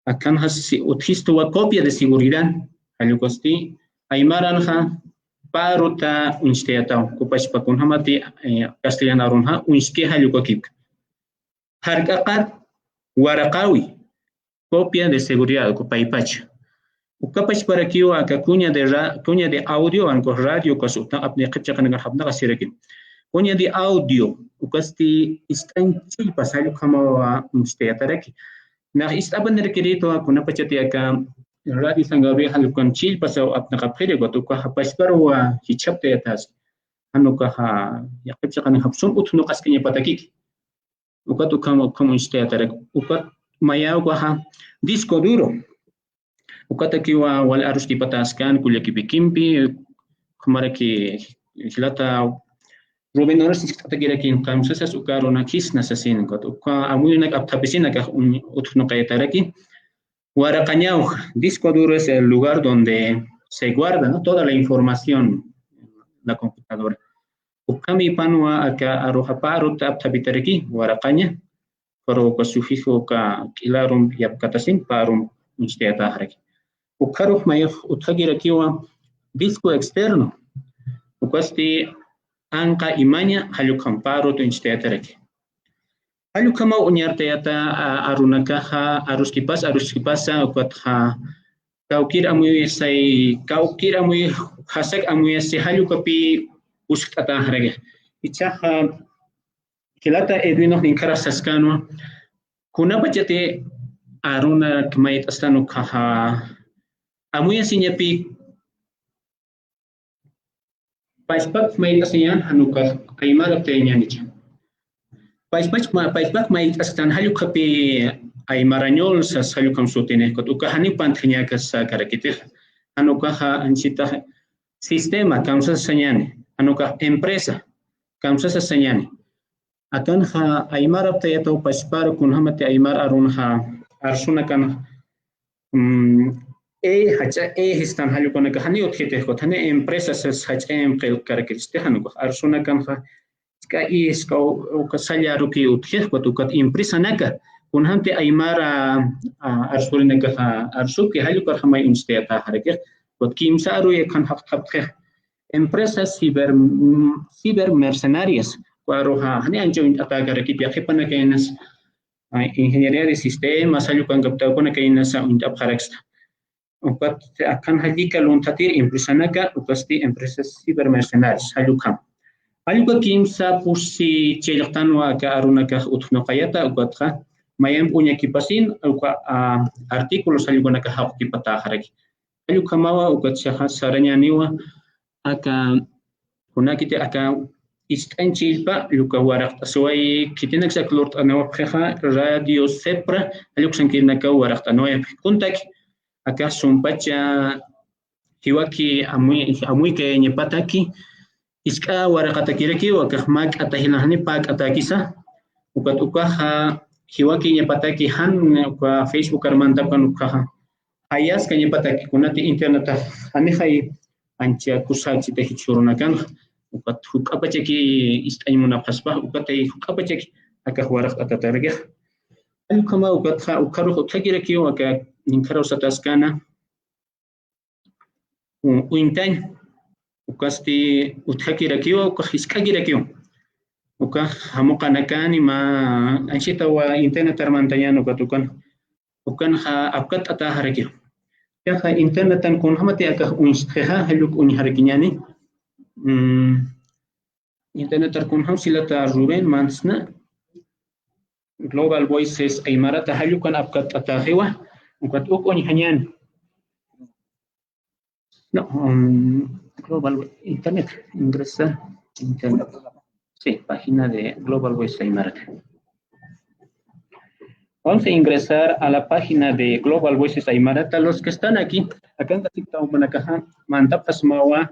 akan hasi uthisto wa copia de seguridad halukasti aymaran ha paruta instayata kupash pakun hamati castellano arunha unski halukakip harqaqat waraqawi copia de seguridad kupaypach ukapash para kiwa ka cuña de audio anko radio kasuta apne qipcha kana habna kasirakin cuña de audio ukasti istanchi pasalu kama mustayataraki na istaban requerito kuna pachati aka radio sangabe halukan chil pasaw apna kapre gotu ka hapash parwa hichapte yatas anuka ha yaqipcha kana habsun utno qaskinya patakik ukatu kama mustayatarak ukat mayaw ha disco duro ukata kiwa wal arus dipataskan kulia kipikimpi kemara ki hilata Ruben oras kata kira kin kamsas ukarona kisna sasin kot uka amuyna aptapisina ka utno kaytaraki waraqañaw disco duro es el lugar donde se guarda, ¿no? Toda la información en la computadora. Ukami panua aka aruhaparo taptabitariki waraqaña, pero con sufijo ka kilarum yapkatasin parum insteatahraki. Ukaruh mayuh uthagirakiwa disco externo. Ukasti anka imaña halukamparo to insteataraki. Halukama unyartayata arunakaha aruskipasa ukatha kaukir amuy hasak amuy se halukapi uskata harage. Ichaha kilata edwino ninkara saskano kuna bachate aruna kmayit astano kaha amuy sinyapi paispak mayit asyan hanuka aymara teñanicha. Paispak mayit astan halukapi aymarañol sas halukam sutine kot ukahani pantenya kasa karakitih hanuka ansita sistema kamsa sanyane anuka empresa kamsa sanyane akan aymar aptayato paspar kun hamate aymar arun arsuna kan hacha histan halukona kahani utkite ko thane empresa sas hacha emqel karakiste hanuka arsuna kan ska iska o kasalla ruki utkite ko tukat empresa naka kun hamte aymar arsulina ka arsuki halukar hamay insteta harake kot kimsa aru yakan haqtabkhe empresas ciber mercenarias cuaroja hani ancho atacar aquí piajepana que enas ingeniería de sistemas alukan kapta kona que enas aparaxta upat akan halika luntatir empresanaka upasti empresas ciber mercenarias alukan kimsa pusi chelqtanwa ka arunaka utnoqayata upatqa mayam punya kipasin uka artículos alukanaka haqtipata haraki alukamawa ukat saranyaniwa aka kunakite aka istanchilpa luka waraqta suay kitinak saklort anawapja radio sepra aluksankirnaka waraqta noy kuntak aka sumpacha hiwaki amuy ke nyepataki iska waraqata kiraki waka mak atahilahni pak atakisa ukat ukaha hiwaki nyepataki han uka facebook armanta pan ukaha hayas ka nyepataki kunati internet hani hay ancha kusachi te hichurunakan ukat hukapacheki istaymuna paspa ukatay hukapacheki aka waraq atatarga alukama ukatha ukaru uthagiraki waka ninkaro sataskana uintan ukasti uthagiraki uka hiskagiraki uka hamuqanakani ma anchita wa internet armantayano katukan ukan apkat ataharaki yaha internetan kun hamati aka unstha haluk unharikinyani internetar kun ham silata ruben mansna global voices aymarata halukan apkat atahiwa ukat ukon hanyan no global internet ingresa internet sí página de global voices aymarata. Vamos a ingresar a la página de Global Voices Aymarata. Los que están aquí, acá en la mandapas mawa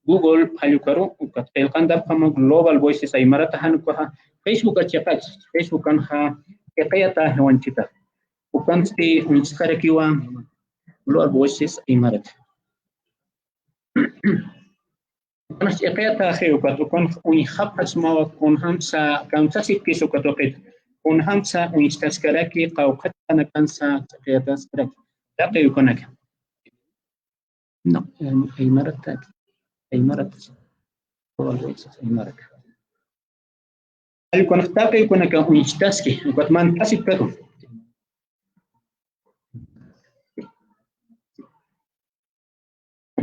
Google Hayukaru, el kandap como Global Voices Aymarata Hanukaha, Facebook achapach, Facebook anja, ekayata hewanchita. Ukansti unskarakiwa Global Voices Aymarata. Ukanas ekayata heukat, ukon unihapach mawa kunhamsa kamsasik kiso katokit. Un hamsa un istaskaraki qawqatana kansa taqiyataskarak taqi yukonaka no aymarata aymarata al konaqtaqi yukonaka un istaski ukatman tasik kako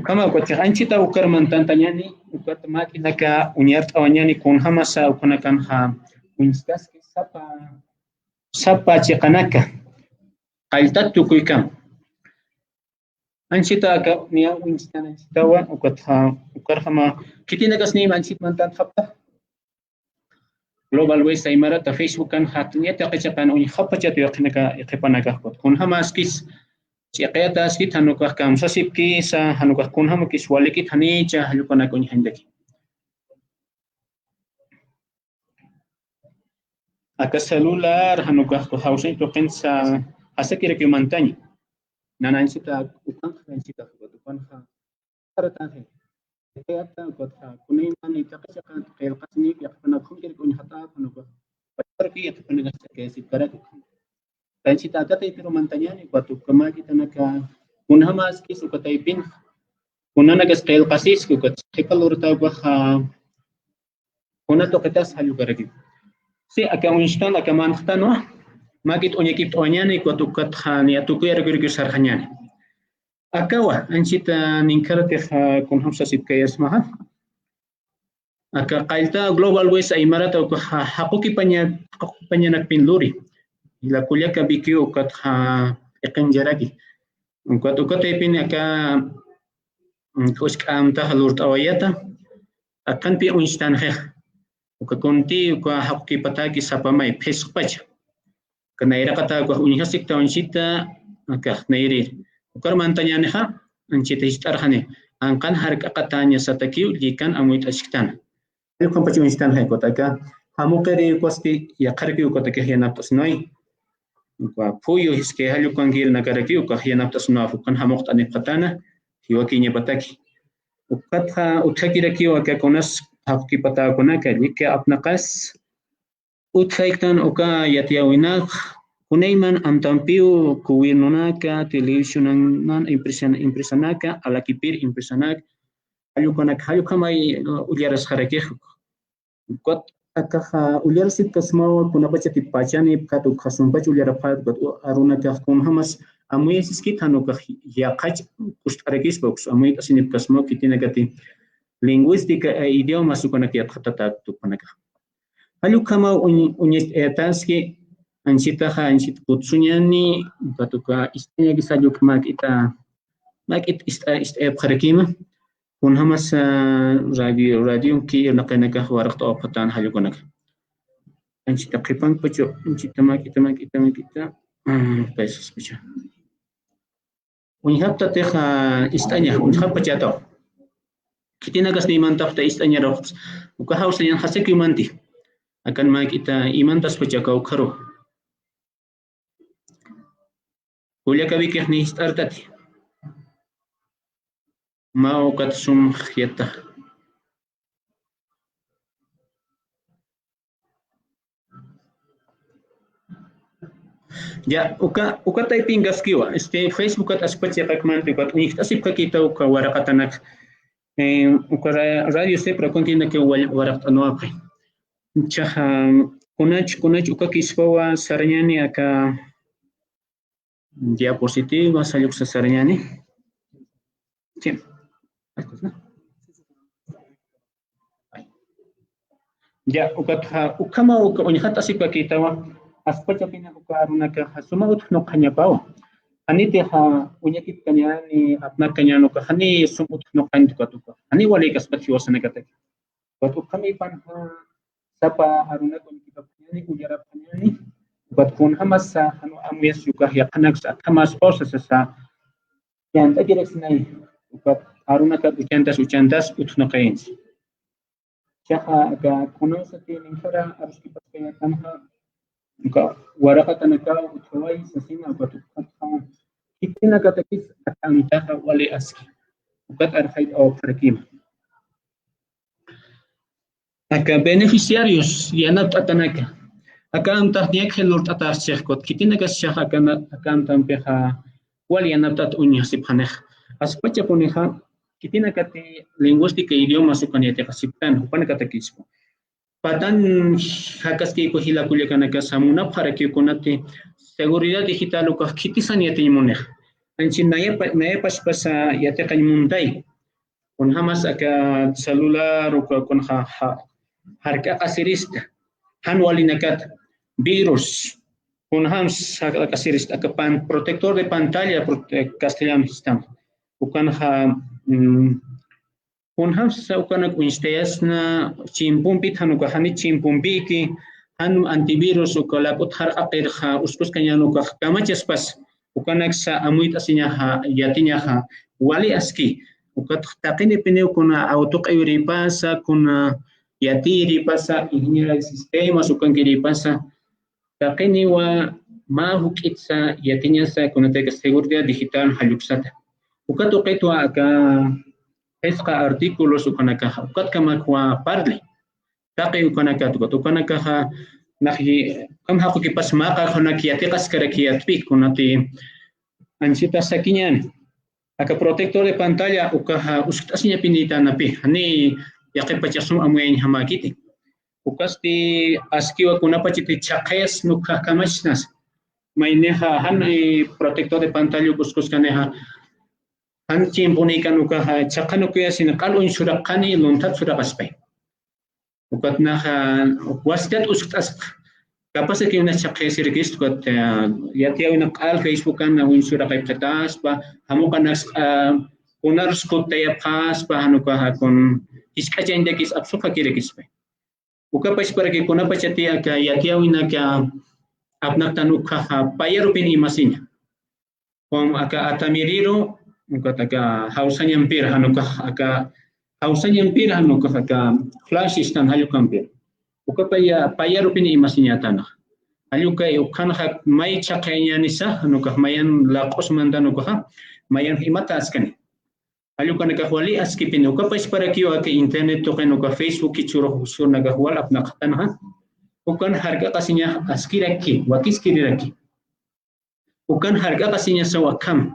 kama ukat anchita ukarman tantañani ukat makinaka unyart awañani kun hamasa ukonakan ha un istaski sapa chiqanaka qaltat tukuykan anchita ka niya winstan anchitawa ukarhama kitinakas ni manchit mantan khapta Global Voices Aymarata Facebook kan hatniyata qachaqan uy khapachat yaqnaka iqipanaka kun hamaskis chiqayata askit hanuka kamsasipki sa hanuka kun hamakis walikit hanicha halukanaka uy handaki aka celular hanuka hausin to pensa asakira que montaña nanancita ukan hancita ukan taratan teata kota kuning mani takasyakan kail kasni ya kana khungkir kun hata kana ko pergi ya kana ke sitara dan cita kata itu mantanya ni batu kema kita naka kunhamas ki suka taipin kunana ke kail kasis ku kat kalur ta ba kuna to ketas halu garagi si aka unstan aka manhtano magit onyekip onyane ko to kat khani atu ku ergir sarhanyane akawa ancita ninkarate kun hamsa sitkay asmaha aka qailta global west ay marata ko hapuki panya nagpinluri ila kulya ka bikyo kat ha iqanjaragi ko to kat ipin aka kusk am ta halurt awayata akan pi unstan khe ko konti ko hapuki pataki sapamay pesqpach kana ira kata ko unihasik ta unsita aka nairi ukar mantanya neha ancita istarhane angkan harga katanya satakiu likan amuit asiktan el kompachun istan hai kotaka hamukeri kosti ya karkiu kotaka hianap tasnoi kwa puyo hiske halu kangir nagaraki ka hianap tasna fukan hamuk tani katana hiwakinya pataki ukatha uthakiraki wa ka konas hakki pata kona ka like apna qas uthaiktan uka yatiawina Kunaiman amtampiu kuwirnonaka televisionan impresionaka alakipir impresionak ayukanak ayukamay uliaras harakeh kot akaha uliarasit kasmawa kunabacha tipachani katu khasumpach uliara phat got arunaka kunhamas amuyesis kitano ka yaqach kustarakis box amuyet asinip kasmaw kitinagati linguística idioma sukanak yathatata tupanaka ayukama unyes etaski Ancita putsunyani batuka istanya gisajuk makita kharakima kun hamas radio ki nakanaka warak to patan halukonak ancita qipang pacho ancita makita pesos pacho unhatta teha istanya unhap pachato kitina gas ni mantaf ta istanya rox uka hausan haseki manti akan makita imantas pachakau kharo Kulia kabi kehni startati. Mau katsum khieta. Ya, uka typing gaskiwa. Facebook at aspacha kakman pipat unik tasip kakita uka warakatanak. Uka radio sepra kontina ke warakatano apre. Chaha kunach uka kispawa saranyani aka diapositiva saluk sasarnyani. Sí. Ya ukama unyhat asipa kitawa aspacha pina uka arunaka hasuma utno kanya pao. Ani teha unyakip kanyani apna kanyano ka hani sum utno kanya tuka. Ani wale kaspachi wasana kata. Batu kami pan sapa arunaka unyakip kanyani ujara kanyani But kun hamasa hanu amies juga ya kanak sa hamas osa sa yan ta direk sinai ukat aruna ka ucantas utno kains chaha aga kuno sa tin fara arski paskaya kanha uka warakata naka utwai sasina ukat ukat kitina katakis akantaha wali aski ukat arhaid au frakim aka beneficiarios yanat atanaka Akan tahniak helur tatar chekot kitina kas shaka akan tampeha wali anatat unya siphaneh aspacha puneha kitina kati linguística idioma sukanete kasiptan hupan kata kispo patan hakas ki ko hila kulya kana kasamuna para ki konate seguridad digital ko kitisan yati muneh ancin naya pas yate kan muntai kun hamas aka celular ko kun harka kasirista han wali nakat virus kun hams kasiris akapan protector de pantalla castellano sistema bukan kun hams ukan instayas na chimpumpi hanu ka hani chimpumpi ki hanu antivirus ukala uthar aqir kha uskus kanyano ka kamachas pas ukan sa amuit asinya yatinya wali aski ukat taqini pineu kuna autoqiri pasa kuna yatiri pasa ingeniera del sistema sukan kiri pasa Taqini wa ma hukitsa yatinya sa kunate seguridad digital haluksata. Ukato qitwa aka pesca artículos ukanaka ukat kamakwa parli taqi ukanaka ukanaka nahi kam haku kipas maka konaki atikas karakiatpi kunati ansita sakinyan aka protector de pantalla ukaha ustasnya pinita napi hani yakipachasum amuen hamakiti ukasti askiwa kunapachiti chaqes nukha kamashnas maineha hani protector de pantalla kuskuskaneha han chimpunikan ukaha chaqanukuya sinqal unsuraqani luntat suraqaspay ukatnaha wastat ustas capaz que una chaqes registro kat ya tiene una al Facebook na unsura kay patas pa hamukanas unars ko taya pas pa hanuka kon iskaja indekis absuka kirekis pa ukapais para que kuna pachati aka ya tiene ka apnak tanuka payarupin imasinya kom aka atamiriro ukataka hausan pir hanuka aka hausan pir hanuka aka flash istan hayukampir ukapaya payarupin imasinya tanah aluka ukhanha mai chaqenya nisa nuka mayan laqos mandanuka mayan himata askani aluka naka wali askipin ukapais para kiwa ke internet to kanuka Facebook kichuro husur naga wal apna khatanha ukan harga kasinya askiraki wakiskiraki ukan harga kasinya sawakam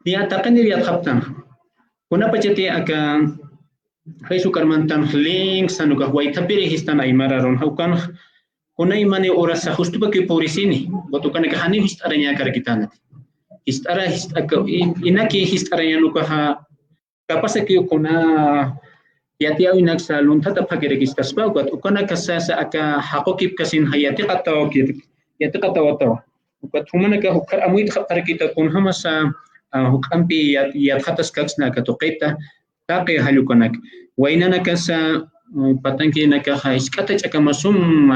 dia takkan dia khaptan kuna pachati aka Facebook mantan link sanuka huay tapiri histan ay mararon haukan kunay mani oras sa justo pa kipurisini botukan kahani histaranya karkitanat histara histaka inaki histaranya nuka ha kapasa ki kuna yati aw inak sa luntata pagiregistas pa ukat ukana kasasa aka hakokip kasin hayati qataw yati qatawato ukat humana ka hukar amuit khatar kita kun hamasa hukampi yat khatas kaksna ka tuqita taqi halukanak wainana kasa patanki naka iskata chakamasum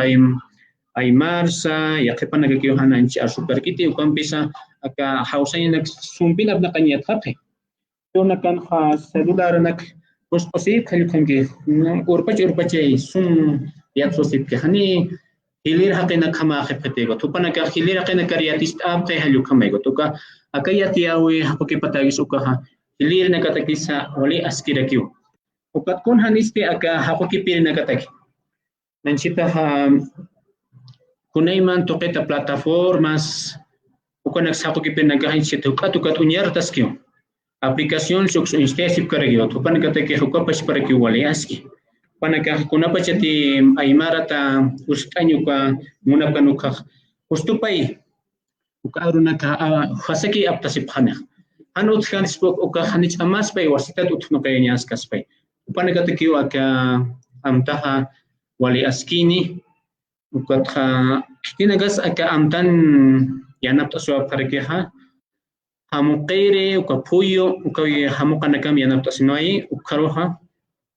ay marsa yaqipan naka kiyuhana inchi superkiti ukampisa aka hausanya nak sumpin abna kanyat khaphe to nakan kha celular nak posposip halukanki urpach sum yat sosip ke hani hilir haqina khama khapete go tupana ka hilir haqina kariyatist ab kay halukamay go to ka akayati awi hapoki patagis ukaha hilir na katakisa wali askira kiyo ukat kun hanisti aka hakoki pili na kataki nansita kunayman toqeta plataformas ukan hakoki pili na kahin sita ukat unyar tas kiyo aplikasyon sukso instesip karagyo tupan kataki hukapas para kiyo wali aski panaka kunapachati aymarata ustanyo ka munap kanuka ustupay ukaruna ka hasaki aptasip khana hanut kan spok uka hanich amas pay wasitat utno kayanya askas pay upana katikiw aka amtaha wali askini ukatha tinagas aka amtan yanap taswa parkeha hamuqire ukapuyo ukawi hamukana kam yanap tasnoi ukaroha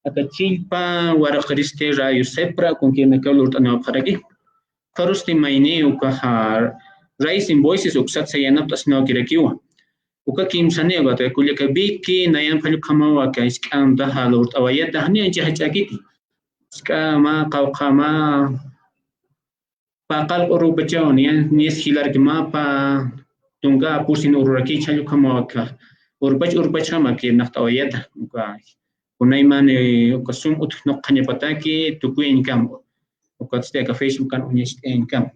aka chilpa waraqriste rayo sepra con quien akalurt ana paraki karusti maine ukaha rais invoices uksat sayanap tasno kirakiwa uka kim sane ba ta kulia ka biki nayan phalu khamawa ka skam da halurt awayat da hani anchi hachakiti skama qawqama paqal uru bachon yan nis hilar ki mapa tunga pusin ururaki chalu khamawa ka urbach hama ki naqta awayat uka kunayman uka sum ut noqanya pataki tukuin kam uka tste ka Facebook kan unyes income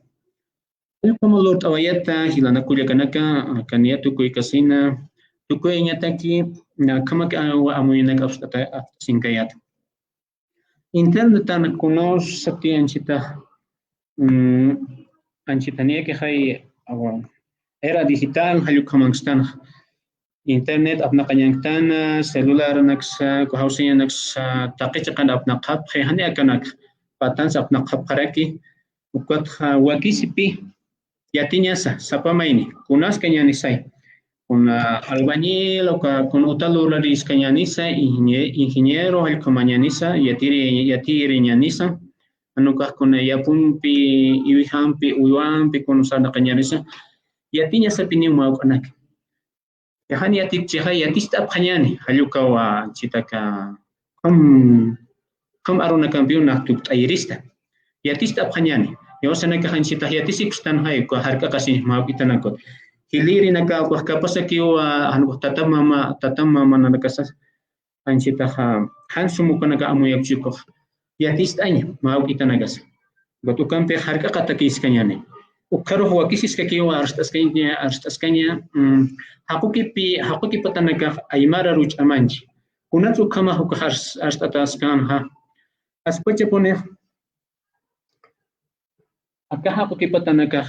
como Lord awayata hilana kulia kanaka kania tukui kasina tukui nyataki na kama amuyina kapstata sinkayat internet tan kunos sakti anchita anchitania ke hay era digital halu kamangstan internet apna kanyangtana celular naksa ko hausinya naksa taqichqan apna qap khani akanak patan apna qap qaraki ukat wakisipi yatinya sapa maini kunas kanyani sai kuna albañil o con utalur laris kanyanisa ingeniero el komanyanisa yatiri nyanisa anuka kuna yapumpi iwihampi uwampi kun sana kanyanisa yatinya sapini mau kanak yani yatik cheha yatista phanyani haluka wa chitaka kam aruna kampion naktub tayrista yatista phanyani yo sana ka hansi tahyati sipstan hay ko harka kasi mau itanakot hiliri naka kapasa kiwa tatama nanakasas anchita hansumu kanaka amuyak chiko yatist año maukita nagas gotu kampe harka katakis kanyane ukaro huwa kisis kakiwa arstas kanya hakuki patanaka aymara ruch amanchi kunatsu kama huk arstatas kan ha aspache pone acá hakuki patanaka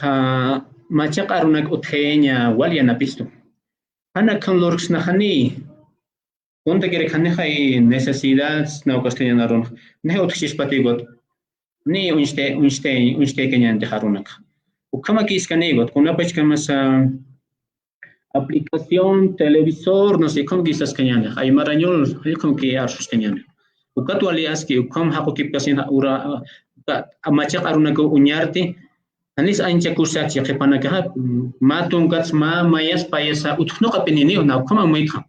machak arunak utheña walya napisto ana kan lorks na hani ponte que hay necesidades no castellano ron ne otxis patigot ni unste kenyan de harunak ukama kis kanegot kuna pachkamas aplicación televisor no sé cómo quizás kenyan hay marañol hay como que arsus kenyan ukatu alias que ukam hakuki pasin ura machak arunak unyarte anis ancha kursak ya kepanaka matun kats mayas payasa utno kapinini na ukama maitha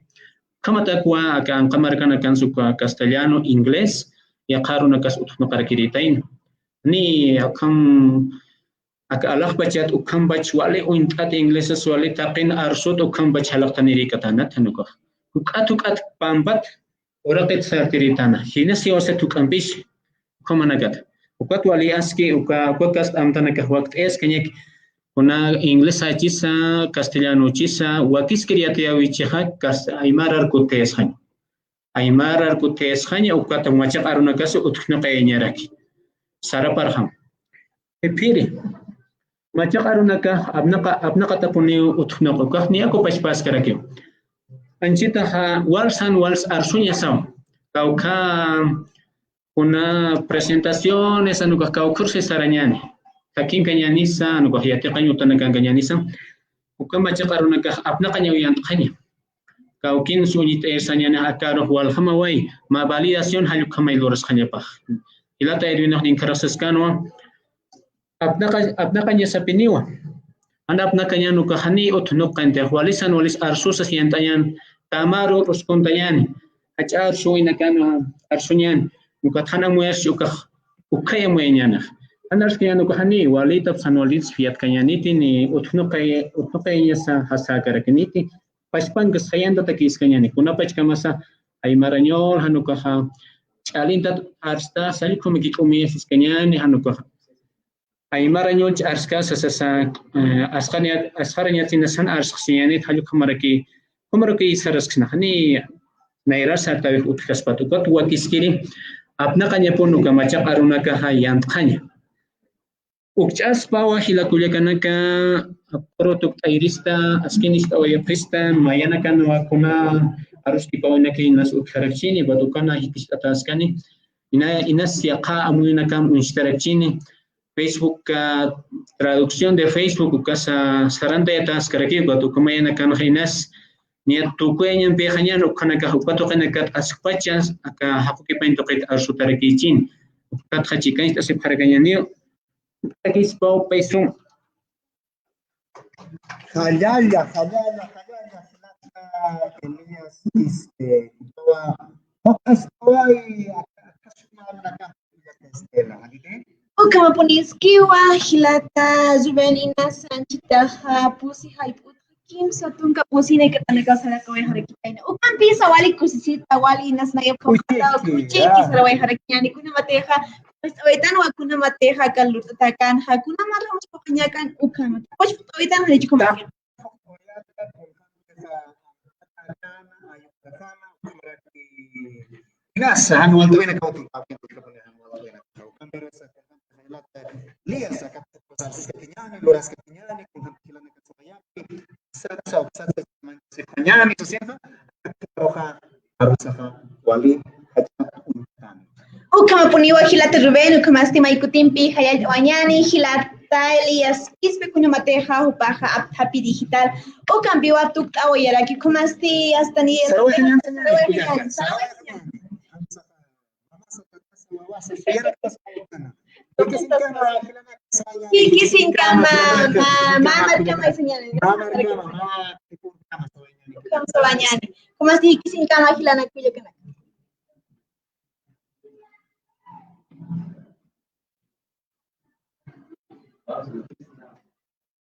kama takwa akan kamarkana kan suka castellano inglés ya qaruna kas utno qarakiritain ni akam akalaq bachat ukam bach wale uintat inglés wale taqin arsut ukam bach halaqtani rikatana tanuka ukat pambat oraqet sartiritana hina siwasa tukambish komanagat ukat wali aski ukas amtana ka waqt es kanyek kuna inglés chisa castellano chisa wakis kriatia wichha aymarar kutes han ukata machaq aruna kas utkhna qaynaraki saraparham epiri machaq aruna ka abnaqa tapuni utkhna qokah ni ako paspas karaki anchita wals arsunya sam kauka kuna presentaciones anuka cursos arañani takin kanyanisa anuka hiyati qanyutana kan kanyanisa ukama chaqaruna ka apna qanyuyan qanya kaukin suñita ersanyana akaro wal hamawai ma validación halu kamay loras qanya pa ilata irwinaq nin karasas kanwa apna qanya sapiniwa anda apna qanya nuka hani utnuq qante walisan walis arsusas yantayan tamaro ruskuntayani achar suina kana arsunyan nuka thana muas ukaya muenyana andars que no kohani walita sanolits fiat kanyaniti ni utnuqay sa hasakara kaniti paspan kasayanda takis kanyani kunapach kamasa ay marañol hanuka chalinta arsta salikum gikumis kanyani hanuka ay marañol arska sasa askhaniat sinasan arskhiyanit haluk maraki saras khani naira sarta utkas patukat wakiskiri apna kanya punu kamachak aruna ka hayant kanya ukchas pawa hila kulyakanaka product airista askinista o yaprista mayana kanwa kuna aruski pawana kinas utharakchini badukana hitista taskani ina siaqa amuna kam unshtarakchini Facebook traducción de Facebook kasa saranda ya taskaraki badukamayana kan hinas niat tukuenyan pehanyan ukanaka upato kanaka aspachas aka hapuki pentoket arsutarikichin ukat hachikan esta separakanyanio takis pau pesum Halala Elias toa hokas toai akasumana Estela Ukama puniskiwa hilata zubenina sanchita pusi haiput Kim satunka pusine katanaka sarakawai harakitaina. Ukan pisa wali kusisita wali nas nayab kamala kuchiki sarawai harakiani kuna mateja oitan wa kuna mateja kalurtatakan ha kuna marhamos pakanyakan ukama. Poch oitan halichi kuma. Nasa anual tuwi na kautul pakin lias akat kenyani loras kenyani kung hakilan na kasayaki sa kenyani so siya roha arusaha wali Ukama puniwa hilata Ruben ukama estima ikutimpi hayal wanyani hilata Elias kispe kunya mateja hupaja happy digital ukam biwa tukta oyaraki kuma sti hasta ni Kiki sin cama, mama cama y señales. Vamos a bañar. ¿Cómo así Kiki sin cama gilana cuya cana?